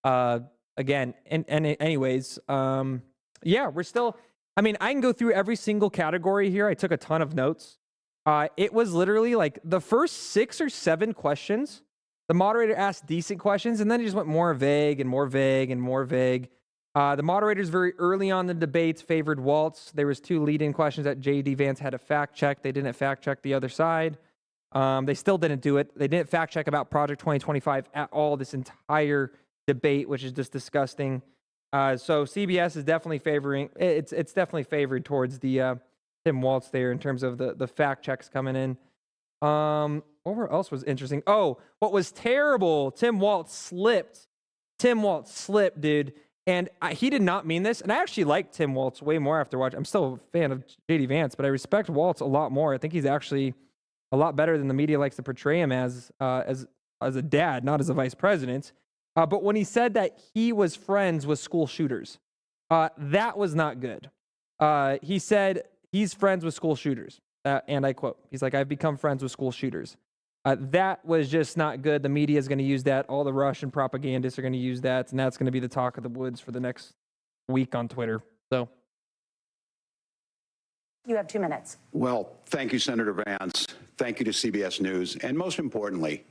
again, anyways, yeah, we're still, I mean, I can go through every single category here. I took a ton of notes. It was literally like the first 6 or 7 questions, the moderator asked decent questions, and then he just went more vague and more vague and more vague. The moderators very early on the debates favored Walz. There was 2 lead-in questions that J.D. Vance had to fact check. They didn't fact check the other side. They still didn't do it. They didn't fact check about Project 2025 at all this entire debate, which is just disgusting. So CBS is definitely favoring. It's definitely favored towards the Tim Walz there in terms of the fact checks coming in. What else was interesting? Oh, what was terrible? Tim Walz slipped. Tim Walz slipped, dude. And he did not mean this. And I actually like Tim Walz way more after watching. I'm still a fan of J.D. Vance, but I respect Walz a lot more. I think he's actually a lot better than the media likes to portray him as a dad, not as a vice president. But when he said that he was friends with school shooters, that was not good. He said he's friends with school shooters. And I quote, he's like, I've become friends with school shooters. That was just not good. The media is going to use that. All the Russian propagandists are going to use that. And that's going to be the talk of the woods for the next week on Twitter. So you have 2 minutes. Well, thank you, Senator Vance. Thank you to CBS News. And most importantly,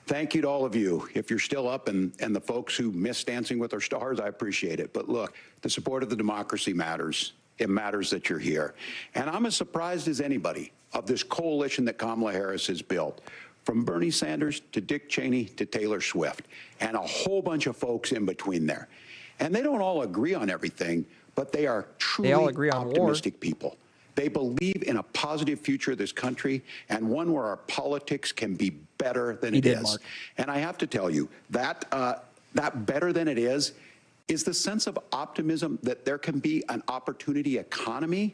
thank you to all of you. If you're still up and the folks who miss Dancing with Our Stars, I appreciate it. But look, the support of the democracy matters. It matters that you're here. And I'm as surprised as anybody of this coalition that Kamala Harris has built, from Bernie Sanders to Dick Cheney to Taylor Swift, and a whole bunch of folks in between there. And they don't all agree on everything, but they are truly optimistic people. They believe in a positive future of this country and one where our politics can be better than it is. Mark. And I have to tell you, that better than it is the sense of optimism that there can be an opportunity economy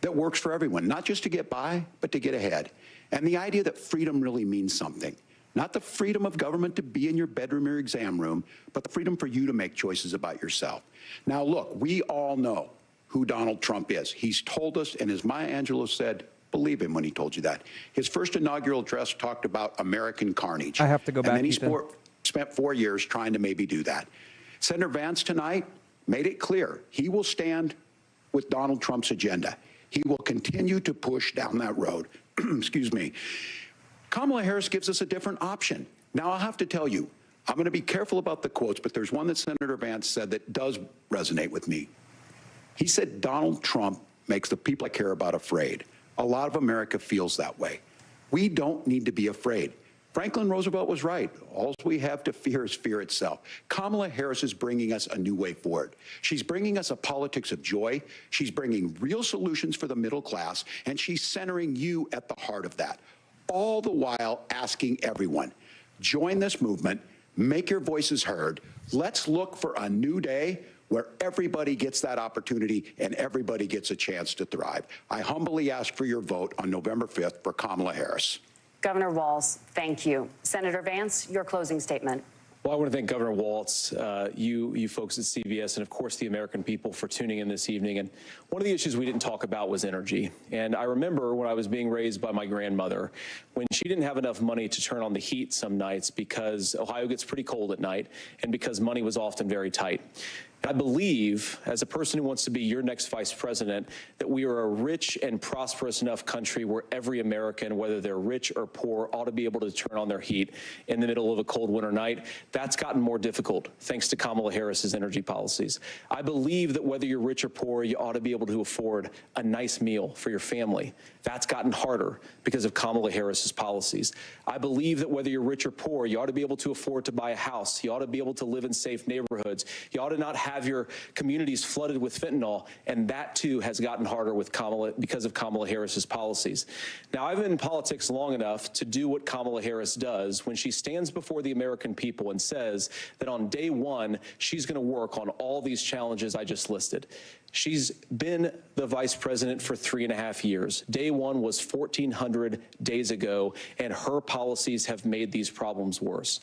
that works for everyone, not just to get by, but to get ahead. And the idea that freedom really means something. Not the freedom of government to be in your bedroom or exam room, but the freedom for you to make choices about yourself. Now, look, we all know who Donald Trump is. He's told us, and as Maya Angelou said, believe him when he told you that. His first inaugural address talked about American carnage. I have to go back, and then he Ethan. spent 4 years trying to maybe do that. Senator Vance tonight made it clear he will stand with Donald Trump's agenda. He will continue to push down that road. Excuse me. Kamala Harris gives us a different option. Now, I'll have to tell you, I'm going to be careful about the quotes, but there's one that Senator Vance said that does resonate with me. He said Donald Trump makes the people I care about afraid. A lot of America feels that way. We don't need to be afraid. Franklin Roosevelt was right. All we have to fear is fear itself. Kamala Harris is bringing us a new way forward. She's bringing us a politics of joy. She's bringing real solutions for the middle class, and she's centering you at the heart of that. All the while asking everyone, join this movement, make your voices heard. Let's look for a new day where everybody gets that opportunity and everybody gets a chance to thrive. I humbly ask for your vote on November 5th for Kamala Harris. Governor Walz, thank you. Senator Vance, your closing statement. Well, I want to thank Governor Walz, you folks at CBS, and of course the American people for tuning in this evening. And one of the issues we didn't talk about was energy. And I remember when I was being raised by my grandmother, when she didn't have enough money to turn on the heat some nights because Ohio gets pretty cold at night and because money was often very tight. I believe, as a person who wants to be your next vice president, that we are a rich and prosperous enough country where every American, whether they're rich or poor, ought to be able to turn on their heat in the middle of a cold winter night. That's gotten more difficult thanks to Kamala Harris's energy policies. I believe that whether you're rich or poor, you ought to be able to afford a nice meal for your family. That's gotten harder because of Kamala Harris's policies. I believe that whether you're rich or poor, you ought to be able to afford to buy a house. You ought to be able to live in safe neighborhoods. You ought to not have your communities flooded with fentanyl, and that too has gotten harder with because of Kamala Harris's policies. Now, I've been in politics long enough to do what Kamala Harris does when she stands before the American people and says that on day one, she's going to work on all these challenges I just listed. She's been the vice president for 3.5 years. Day one was 1,400 days ago, and her policies have made these problems worse.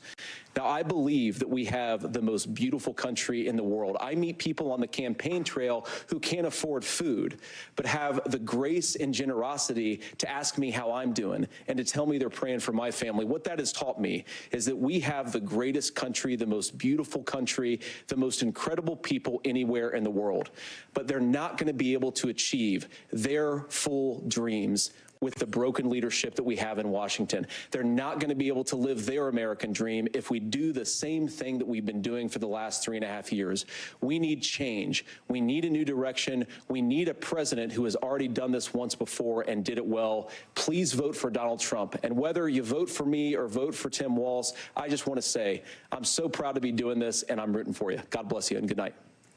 Now, I believe that we have the most beautiful country in the world. I meet people on the campaign trail who can't afford food, but have the grace and generosity to ask me how I'm doing and to tell me they're praying for my family. What that has taught me is that we have the greatest country, the most beautiful country, the most incredible people anywhere in the world. But they're not going to be able to achieve their full dreams with the broken leadership that we have in Washington. They're not going to be able to live their American dream if we do the same thing that we've been doing for the last 3.5 years. We need change. We need a new direction. We need a president who has already done this once before and did it well. Please vote for Donald Trump. And whether you vote for me or vote for Tim Walz, I just want to say I'm so proud to be doing this, and I'm rooting for you. God bless you, and good night.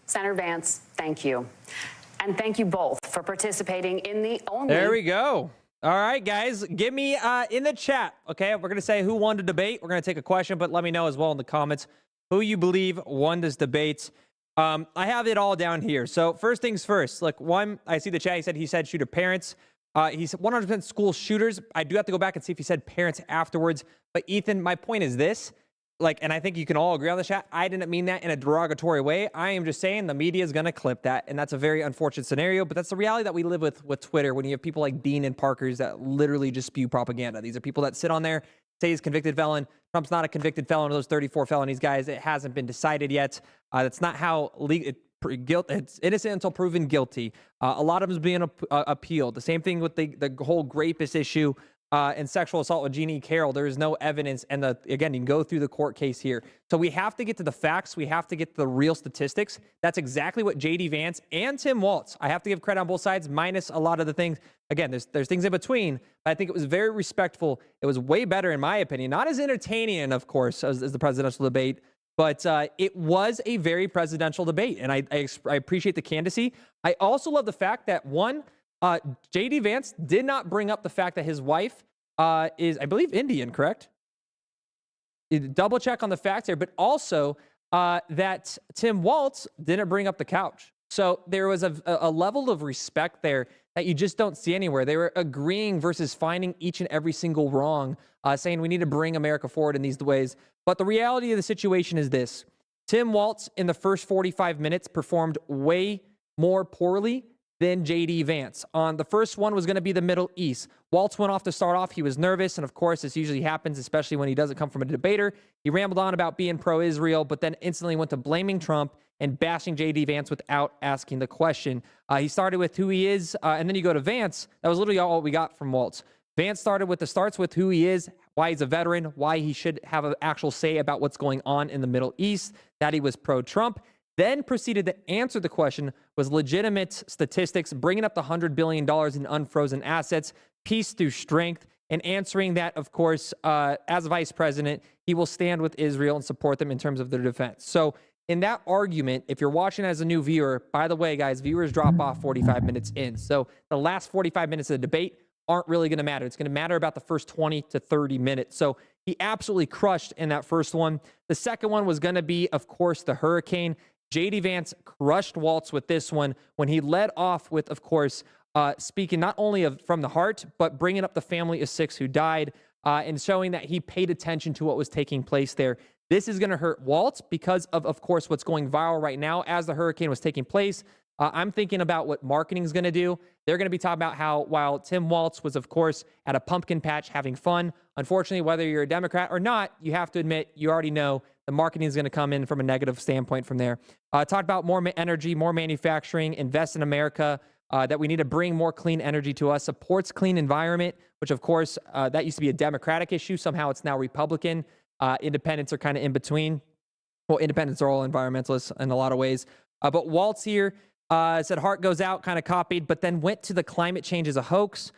Senator Vance, thank you. And thank you both for participating in the only... There we go. All right, guys, give me in the chat, okay? We're going to say who won the debate. We're going to take a question, but let me know as well in the comments who you believe won this debate. I have it all down here. So first things first. Look, one, I see the chat. He said shooter parents. He said 100% school shooters. I do have to go back and see if he said parents afterwards. But Ethan, my point is this. And I think you can all agree on the chat. I didn't mean that in a derogatory way. I am just saying the media is going to clip that, and that's a very unfortunate scenario, but that's the reality that we live with Twitter when you have people like Dean and Parkers that literally just spew propaganda. These are people that sit on there, say he's a convicted felon. Trump's not a convicted felon of those 34 felonies, guys. It hasn't been decided yet. That's not how it's innocent until proven guilty. A lot of them is being appealed. The same thing with the whole rapist issue. And sexual assault with Jeannie Carroll, there is no evidence. And again, you can go through the court case here. So we have to get to the facts. We have to get to the real statistics. That's exactly what J.D. Vance and Tim Walz. I have to give credit on both sides, minus a lot of the things. Again, there's things in between. But I think it was very respectful. It was way better, in my opinion. Not as entertaining, of course, as the presidential debate. But it was a very presidential debate. And I appreciate the candidacy. I also love the fact that, one, J.D. Vance did not bring up the fact that his wife is, I believe, Indian, correct? Double check on the facts there, but also that Tim Walz didn't bring up the couch. So there was a level of respect there that you just don't see anywhere. They were agreeing versus finding each and every single wrong, saying we need to bring America forward in these ways. But the reality of the situation is this. Tim Walz, in the first 45 minutes, performed way more poorly than J.D. Vance. On the first one was going to be the Middle East. Walz went off to start off. He was nervous, and of course, this usually happens, especially when he doesn't come from a debater. He rambled on about being pro-Israel, but then instantly went to blaming Trump and bashing J.D. Vance without asking the question. He started with who he is, and then you go to Vance. That was literally all we got from Walz. Vance started with who he is, why he's a veteran, why he should have an actual say about what's going on in the Middle East, that he was pro-Trump. Then proceeded to answer the question was legitimate statistics, bringing up the $100 billion in unfrozen assets, peace through strength, and answering that, of course, as vice president, he will stand with Israel and support them in terms of their defense. So in that argument, if you're watching as a new viewer, by the way, guys, viewers drop off 45 minutes in. So the last 45 minutes of the debate aren't really going to matter. It's going to matter about the first 20 to 30 minutes. So he absolutely crushed in that first one. The second one was going to be, of course, the hurricane. J.D. Vance crushed Walz with this one when he led off with, of course, speaking not only from the heart, but bringing up the family of 6 who died and showing that he paid attention to what was taking place there. This is going to hurt Walz because of course, what's going viral right now as the hurricane was taking place. I'm thinking about what marketing is going to do. They're going to be talking about how while Tim Walz was, of course, at a pumpkin patch having fun, unfortunately, whether you're a Democrat or not, you have to admit, you already know the marketing is going to come in from a negative standpoint from there. Talked about more energy, more manufacturing, invest in America, that we need to bring more clean energy to us, supports clean environment, which, of course, that used to be a Democratic issue. Somehow it's now Republican. Independents are kind of in between. Well, independents are all environmentalists in a lot of ways. But Walz here said heart goes out, kind of copied, but then went to the climate change as a hoax.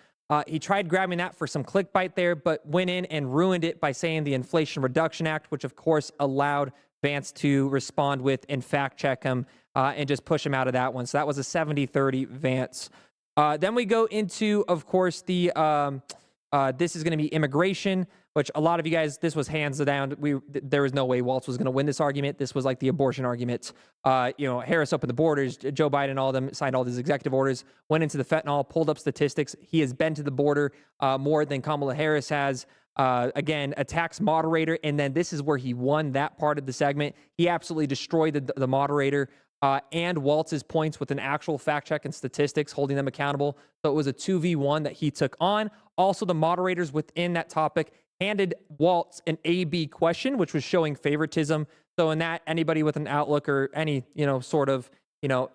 He tried grabbing that for some clickbait there, but went in and ruined it by saying the Inflation Reduction Act, which of course allowed Vance to respond with and fact check him and just push him out of that one. So that was a 70-30 Vance. Then we go into, of course, the this is going to be immigration, which a lot of you guys, this was hands down. There was no way Walz was going to win this argument. This was like the abortion argument. Harris opened the borders. Joe Biden, all of them signed all these executive orders, went into the fentanyl, pulled up statistics. He has been to the border more than Kamala Harris has. Again, attacks moderator. And then this is where he won that part of the segment. He absolutely destroyed the moderator and Walz's points with an actual fact check and statistics, holding them accountable. So it was a 2v1 that he took on. Also, the moderators within that topic handed Walz an A-B question, which was showing favoritism. So in that, anybody with an outlook or any, sort of,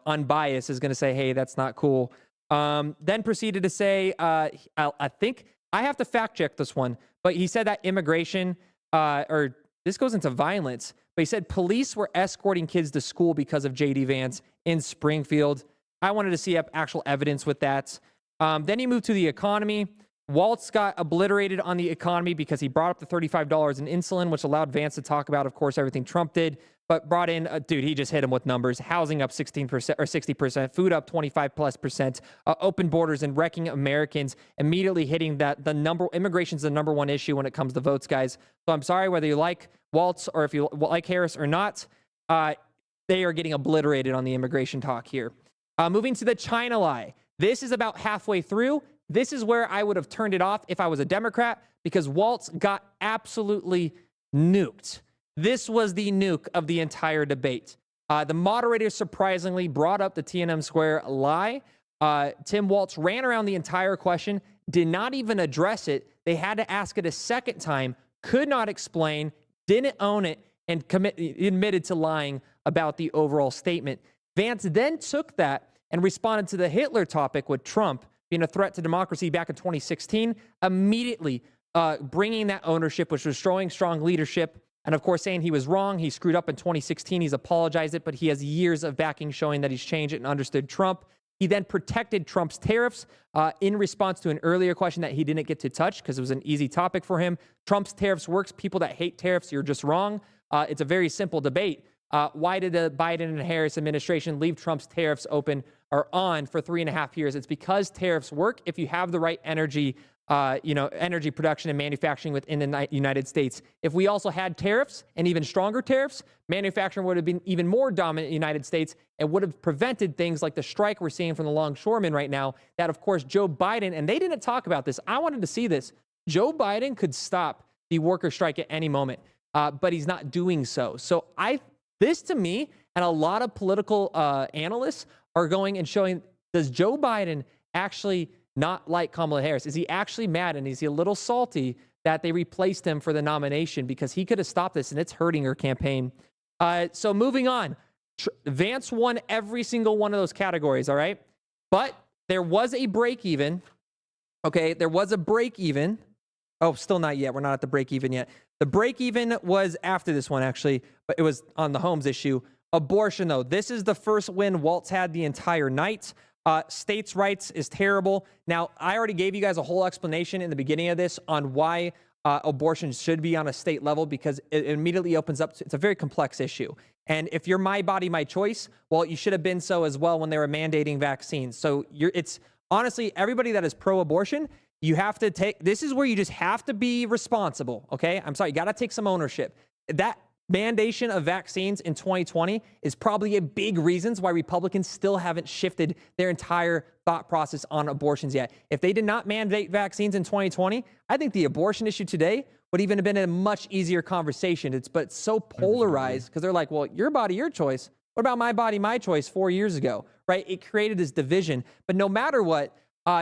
unbiased is going to say, hey, that's not cool. Then proceeded to say, I think I have to fact check this one, but he said that immigration, or this goes into violence, but he said police were escorting kids to school because of J.D. Vance in Springfield. I wanted to see actual evidence with that. Then he moved to the economy. Walz got obliterated on the economy because he brought up the $35 in insulin, which allowed Vance to talk about, of course, everything Trump did, but brought in, he just hit him with numbers. Housing up 16% or 60%, food up 25+%, open borders and wrecking Americans, immediately hitting that immigration's the number one issue when it comes to votes, guys. So I'm sorry whether you like Walz or if you like Harris or not, they are getting obliterated on the immigration talk here. Moving to the China lie. This is about halfway through. This is where I would have turned it off if I was a Democrat, because Walz got absolutely nuked. This was the nuke of the entire debate. The moderator surprisingly brought up the Tiananmen Square lie. Tim Walz ran around the entire question, did not even address it. They had to ask it a second time, could not explain, didn't own it, and admitted to lying about the overall statement. Vance then took that and responded to the Hitler topic with Trump being a threat to democracy back in 2016, immediately bringing that ownership, which was showing strong leadership, and of course saying he was wrong. He screwed up in 2016. He's apologized it, but he has years of backing showing that he's changed it and understood Trump. He then protected Trump's tariffs in response to an earlier question that he didn't get to touch because it was an easy topic for him. Trump's tariffs works. People that hate tariffs, you're just wrong. It's a very simple debate. Why did the Biden and Harris administration leave Trump's tariffs open or on for 3.5 years? It's because tariffs work if you have the right energy production and manufacturing within the United States. If we also had tariffs and even stronger tariffs, manufacturing would have been even more dominant in the United States and would have prevented things like the strike we're seeing from the longshoremen right now that, of course, Joe Biden, and they didn't talk about this. I wanted to see this. Joe Biden could stop the worker strike at any moment, but he's not doing so. So this to me, and a lot of political analysts are going and showing, does Joe Biden actually not like Kamala Harris? Is he actually mad, and is he a little salty that they replaced him for the nomination, because he could have stopped this and it's hurting her campaign? So moving on, Vance won every single one of those categories, all right? But there was a break even. Okay, there was a break even. Oh, still not yet. We're not at the break even yet. The break even was after this one, actually, but it was on the Holmes issue. Abortion, though. This is the first win Walz had the entire night. States' rights is terrible. Now, I already gave you guys a whole explanation in the beginning of this on why abortion should be on a state level, because it immediately opens up to, it's a very complex issue. And if you're my body, my choice, well, you should have been so as well when they were mandating vaccines. So it's honestly, everybody that is pro-abortion, you have to take, this is where you just have to be responsible, okay? I'm sorry, you got to take some ownership. That mandation of vaccines in 2020 is probably a big reasons why Republicans still haven't shifted their entire thought process on abortions yet. If they did not mandate vaccines in 2020, I think the abortion issue today would even have been a much easier conversation. But it's so polarized because they're like, well, your body, your choice. What about my body, my choice 4 years ago, right? It created this division. But no matter what,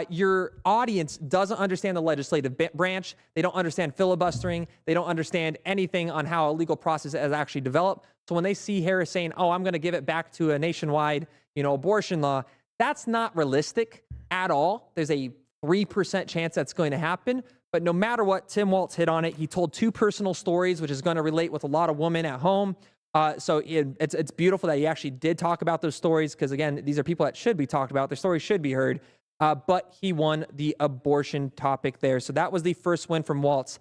your audience doesn't understand the legislative branch. They don't understand filibustering. They don't understand anything on how a legal process has actually developed. So when they see Harris saying, oh, I'm going to give it back to a nationwide, abortion law, that's not realistic at all. There's a 3% chance that's going to happen. But no matter what, Tim Walz hit on it. He told 2 personal stories, which is going to relate with a lot of women at home. So it's beautiful that he actually did talk about those stories, because, again, these are people that should be talked about. Their stories should be heard. But he won the abortion topic there. So that was the first win from Walz.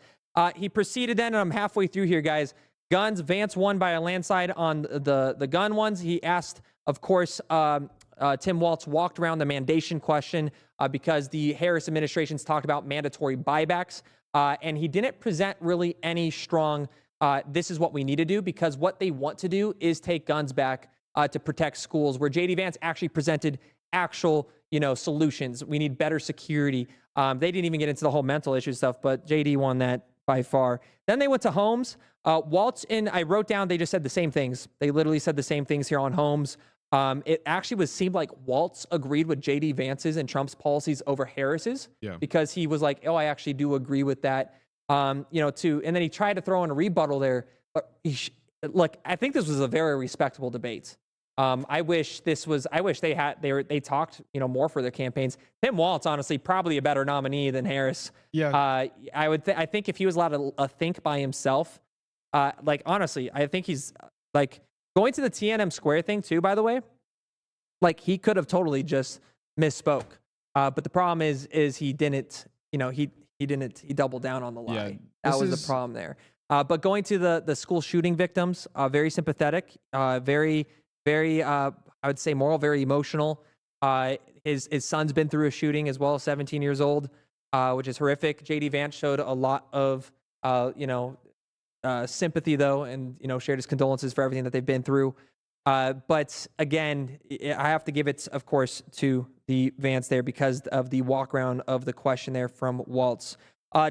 He proceeded then, and I'm halfway through here, guys. Guns, Vance won by a landslide on the gun ones. He asked, of course, Tim Walz walked around the mandation question because the Harris administration's talked about mandatory buybacks. And he didn't present really any strong, this is what we need to do, because what they want to do is take guns back to protect schools, where J.D. Vance actually presented actual solutions. We need better security. They didn't even get into the whole mental issue stuff, but JD won that by far. Then they went to Holmes. Walz, and I wrote down, they just said the same things. They literally said the same things here on Holmes. It actually seemed like Walz agreed with JD Vance's and Trump's policies over Harris's, because he was like, oh, I actually do agree with that. And then he tried to throw in a rebuttal there. But look, I think this was a very respectable debate. I wish they talked, more for their campaigns. Tim Walz, honestly, probably a better nominee than Harris. Yeah. I think if he was allowed to think by himself, honestly, I think he's going to the TNM Square thing too, by the way, he could have totally just misspoke. But the problem is he didn't, he doubled down on the lie. Yeah, that was the problem there. But going to the school shooting victims, very sympathetic, very, I would say moral, very emotional. His son's been through a shooting as well, 17 years old, which is horrific. JD Vance showed a lot of, sympathy, though, and, shared his condolences for everything that they've been through. But again, I have to give it, of course, to the Vance there because of the walk around of the question there from Walz.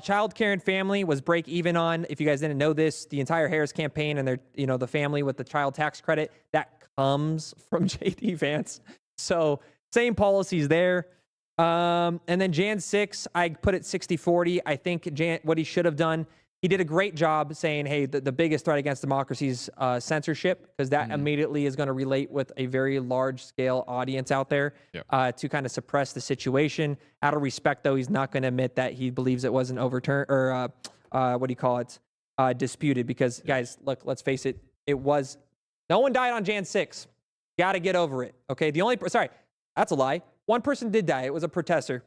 Child care and family was break even on. If you guys didn't know this, the entire Harris campaign and their, the family with the child tax credit, that comes from JD Vance. So same policies there. And then Jan 6, I put it 60-40. I think what he should have done, he did a great job saying, hey, the biggest threat against democracy is censorship, because that immediately is going to relate with a very large scale audience out there to kind of suppress the situation. Out of respect, though, he's not going to admit that he believes it wasn't overturned or disputed, because, guys, look, let's face it, it was. No one died on Jan 6. Got to get over it. Okay. Sorry, that's a lie. One person did die. It was a protester.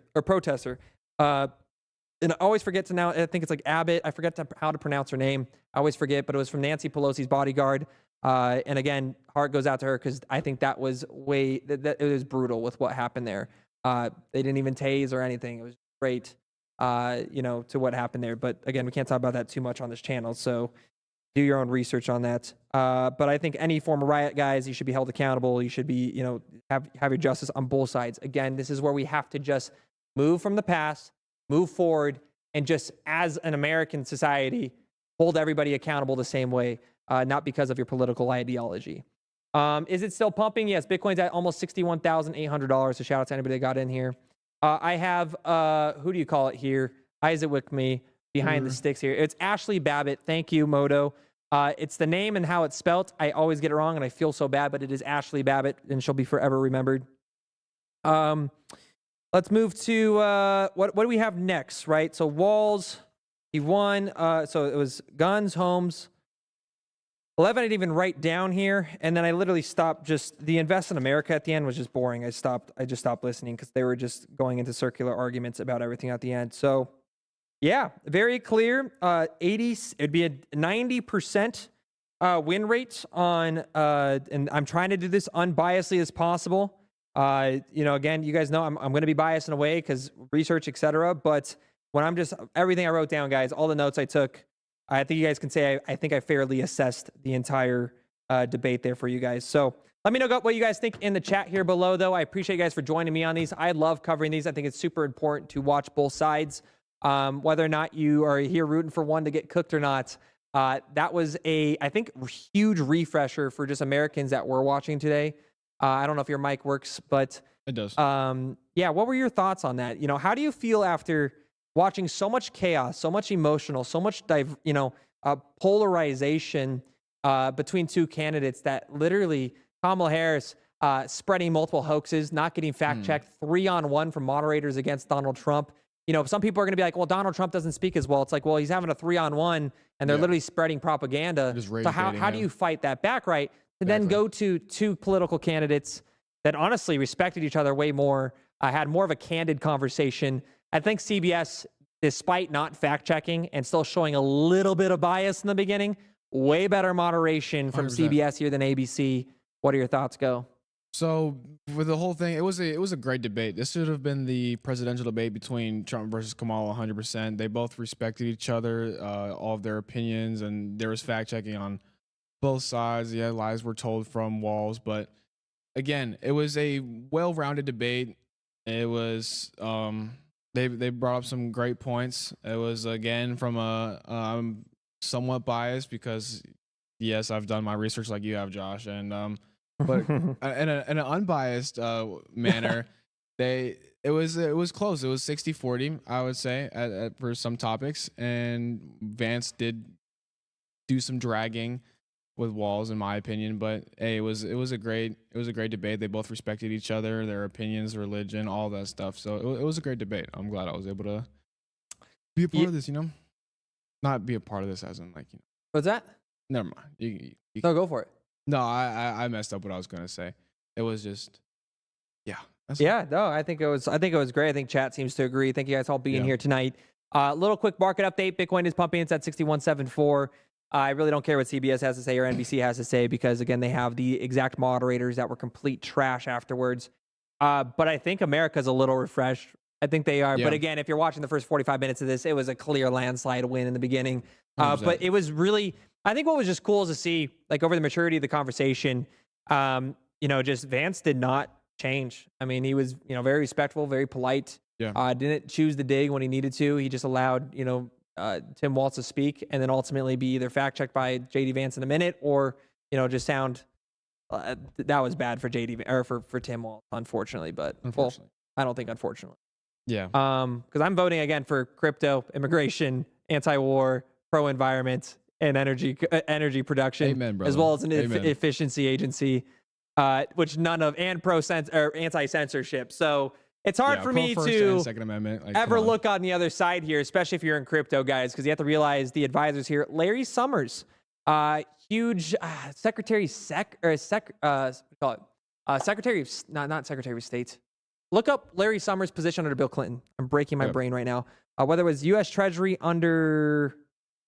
And I always forget to now, I think it's Abbott. I forget how to pronounce her name. I always forget, but it was from Nancy Pelosi's bodyguard. And again, heart goes out to her, because I think that was it was brutal with what happened there. They didn't even tase or anything. It was great, to what happened there. But again, we can't talk about that too much on this channel. So do your own research on that. But I think any form of riot, guys, you should be held accountable. You should be, have your justice on both sides. Again, this is where we have to just move from the past, move forward, and just as an American society, hold everybody accountable the same way, not because of your political ideology. Is it still pumping? Yes, Bitcoin's at almost $61,800. So shout out to anybody that got in here. I have, who do you call it here? Isaac with me behind the sticks here. It's Ashley Babbitt. Thank you, Moto. It's the name and how it's spelt. I always get it wrong, and I feel so bad, but it is Ashley Babbitt, and she'll be forever remembered. Let's move to what do we have next, right? So Walz, he won. So it was Guns, Homes. 11 I didn't even write down here, and then I literally stopped. Just the Invest in America at the end was just boring. I just stopped listening because they were just going into circular arguments about everything at the end. So yeah, very clear. 80, it'd be a 90% win rate on, and I'm trying to do this unbiasedly as possible. Again, you guys know I'm going to be biased in a way because research, etc. But when I'm just everything I wrote down, guys, all the notes I took, I think you guys can say I think I fairly assessed the entire debate there for you guys. So let me know what you guys think in the chat here below, though. I appreciate you guys for joining me on these. I love covering these. I think it's super important to watch both sides. Whether or not you are here rooting for one to get cooked or not, that was I think, huge refresher for just Americans that were watching today. I don't know if your mic works, but it does. Yeah, what were your thoughts on that? How do you feel after watching so much chaos, so much emotional, so much polarization between two candidates that literally Kamala Harris spreading multiple hoaxes, not getting fact-checked, 3-on-1 from moderators against Donald Trump. Some people are going to be like, well, Donald Trump doesn't speak as well. It's like, well, he's having a 3-on-1 and they're literally spreading propaganda. So how do you fight that back, right? To then go to two political candidates that honestly respected each other way more, had more of a candid conversation. I think CBS, despite not fact-checking and still showing a little bit of bias in the beginning, way better moderation from 100%. CBS here than ABC. What are your thoughts, Go? So for the whole thing, it was a great debate. This should have been the presidential debate between Trump versus Kamala 100%. They both respected each other, all of their opinions, and there was fact-checking on both sides. Yeah, lies were told from Walz, but again, it was a well-rounded debate. It was they brought up some great points. It was again from I'm somewhat biased because yes, I've done my research like you have, Josh, and but in an unbiased manner, it was close. It was 60-40, I would say, for some topics, and Vance did do some dragging with Walz, in my opinion, but hey, it was a great debate. They both respected each other, their opinions, religion, all that stuff. So it was a great debate. I'm glad I was able to be a part of this. Not be a part of this as in What's that? Never mind. You no, go for it. No, I messed up what I was gonna say. It was just, yeah. No, I think it was great. I think chat seems to agree. Thank you guys all being here tonight. Little quick market update. Bitcoin is pumping. It's at 61.74. I really don't care what CBS has to say or NBC has to say because, again, they have the exact moderators that were complete trash afterwards. But I think America's a little refreshed. I think they are. Yeah. But, again, if you're watching the first 45 minutes of this, it was a clear landslide win in the beginning. But it was really – I think what was just cool is to see, over the maturity of the conversation, just Vance did not change. I mean, he was, very respectful, very polite. Yeah. Didn't choose the dig when he needed to. He just allowed, Tim Walz to speak and then ultimately be either fact-checked by JD Vance in a minute or, just sound that was bad for JD or for Tim Walz, unfortunately. But well, I don't think unfortunately. Yeah. Because I'm voting again for crypto, immigration, anti-war, pro-environment, and energy production. Amen, brother. As well as an efficiency agency, which none of and anti-censorship. So it's hard for me to Second Amendment, ever look on the other side here, especially if you're in crypto, guys, because you have to realize the advisors here. Larry Summers, huge Secretary of State. Look up Larry Summers' position under Bill Clinton. I'm breaking my brain right now. Whether it was U.S. Treasury under,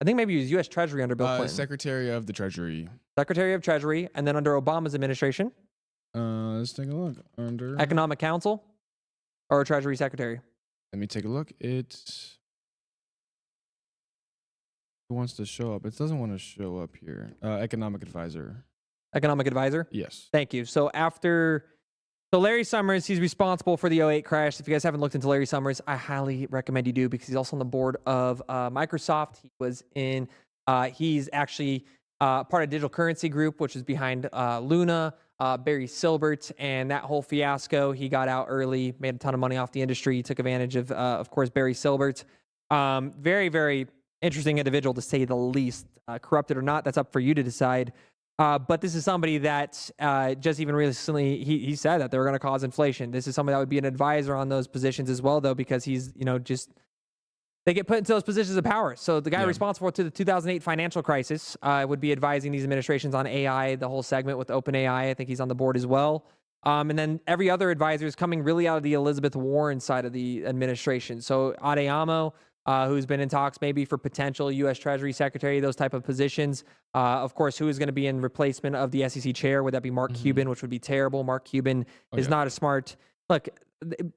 I think maybe it was U.S. Treasury under Bill Clinton. Secretary of the Treasury. Secretary of Treasury, and then under Obama's administration. Let's take a look. Under Economic Council or Treasury Secretary. Let me take a look. It wants to show up. It doesn't want to show up here. Economic Advisor. Economic Advisor? Yes. Thank you. So Larry Summers, he's responsible for the 2008 crash. If you guys haven't looked into Larry Summers, I highly recommend you do because he's also on the board of Microsoft. He was in, he's actually part of Digital Currency Group, which is behind Luna, Barry Silbert, and that whole fiasco. He got out early, made a ton of money off the industry, took advantage of course, Barry Silbert. Very, very interesting individual, to say the least. Corrupted or not, that's up for you to decide. But this is somebody that just even recently, he said that they were going to cause inflation. This is somebody that would be an advisor on those positions as well, though, because he's, just they get put into those positions of power. So the guy responsible to the 2008 financial crisis would be advising these administrations on AI, the whole segment with OpenAI. I think he's on the board as well. And then every other advisor is coming really out of the Elizabeth Warren side of the administration. So Adeyemo, who's been in talks maybe for potential U.S. Treasury Secretary, those type of positions. Of course, who is going to be in replacement of the SEC chair? Would that be Mark Cuban, which would be terrible? Mark Cuban is not a smart... Look,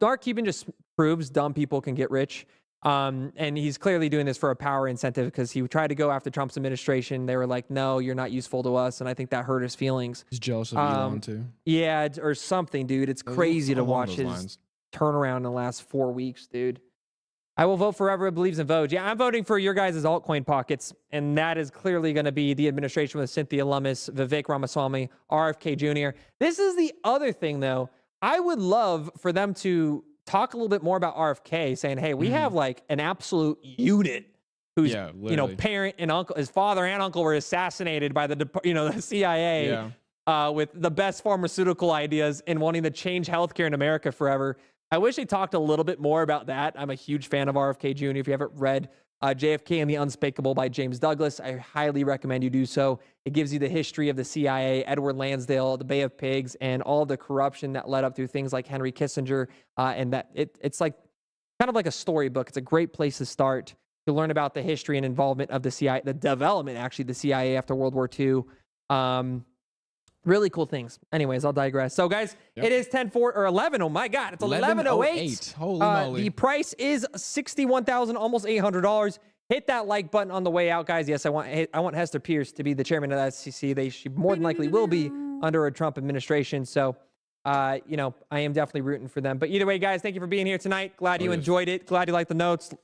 Mark Cuban just proves dumb people can get rich. And he's clearly doing this for a power incentive, because he tried to go after Trump's administration. They were like, no, you're not useful to us. And I think that hurt his feelings. He's jealous of Elon, too. Yeah, or something, dude. It's crazy to watch his turnaround in the last 4 weeks, dude. I will vote for whoever believes in Vogue. Yeah, I'm voting for your guys' altcoin pockets, and that is clearly going to be the administration with Cynthia Lummis, Vivek Ramaswamy, RFK Jr. This is the other thing, though. I would love for them to talk a little bit more about RFK, saying, hey, we have like an absolute unit whose parent and uncle, his father and uncle were assassinated by the CIA with the best pharmaceutical ideas and wanting to change healthcare in America forever. I wish they talked a little bit more about that. I'm a huge fan of RFK Jr. If you haven't read JFK and the Unspeakable by James Douglas, I highly recommend you do so. It gives you the history of the CIA, Edward Lansdale, the Bay of Pigs, and all the corruption that led up through things like Henry Kissinger. And that it's like kind of like a storybook. It's a great place to start to learn about the history and involvement of the CIA, the development, actually, the CIA after World War II. Really cool things. Anyways, I'll digress. So, guys, it is 10-4 or 11. Oh my God, it's 11:08. Holy moly! The price is $61,000, almost $800. Hit that like button on the way out, guys. Yes, I want Hester Pierce to be the chairman of the SEC. She more than likely will be under a Trump administration. So, I am definitely rooting for them. But either way, guys, thank you for being here tonight. Glad you enjoyed it. Glad you liked the notes.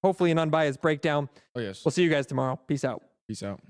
Hopefully an unbiased breakdown. Oh yes. We'll see you guys tomorrow. Peace out. Peace out.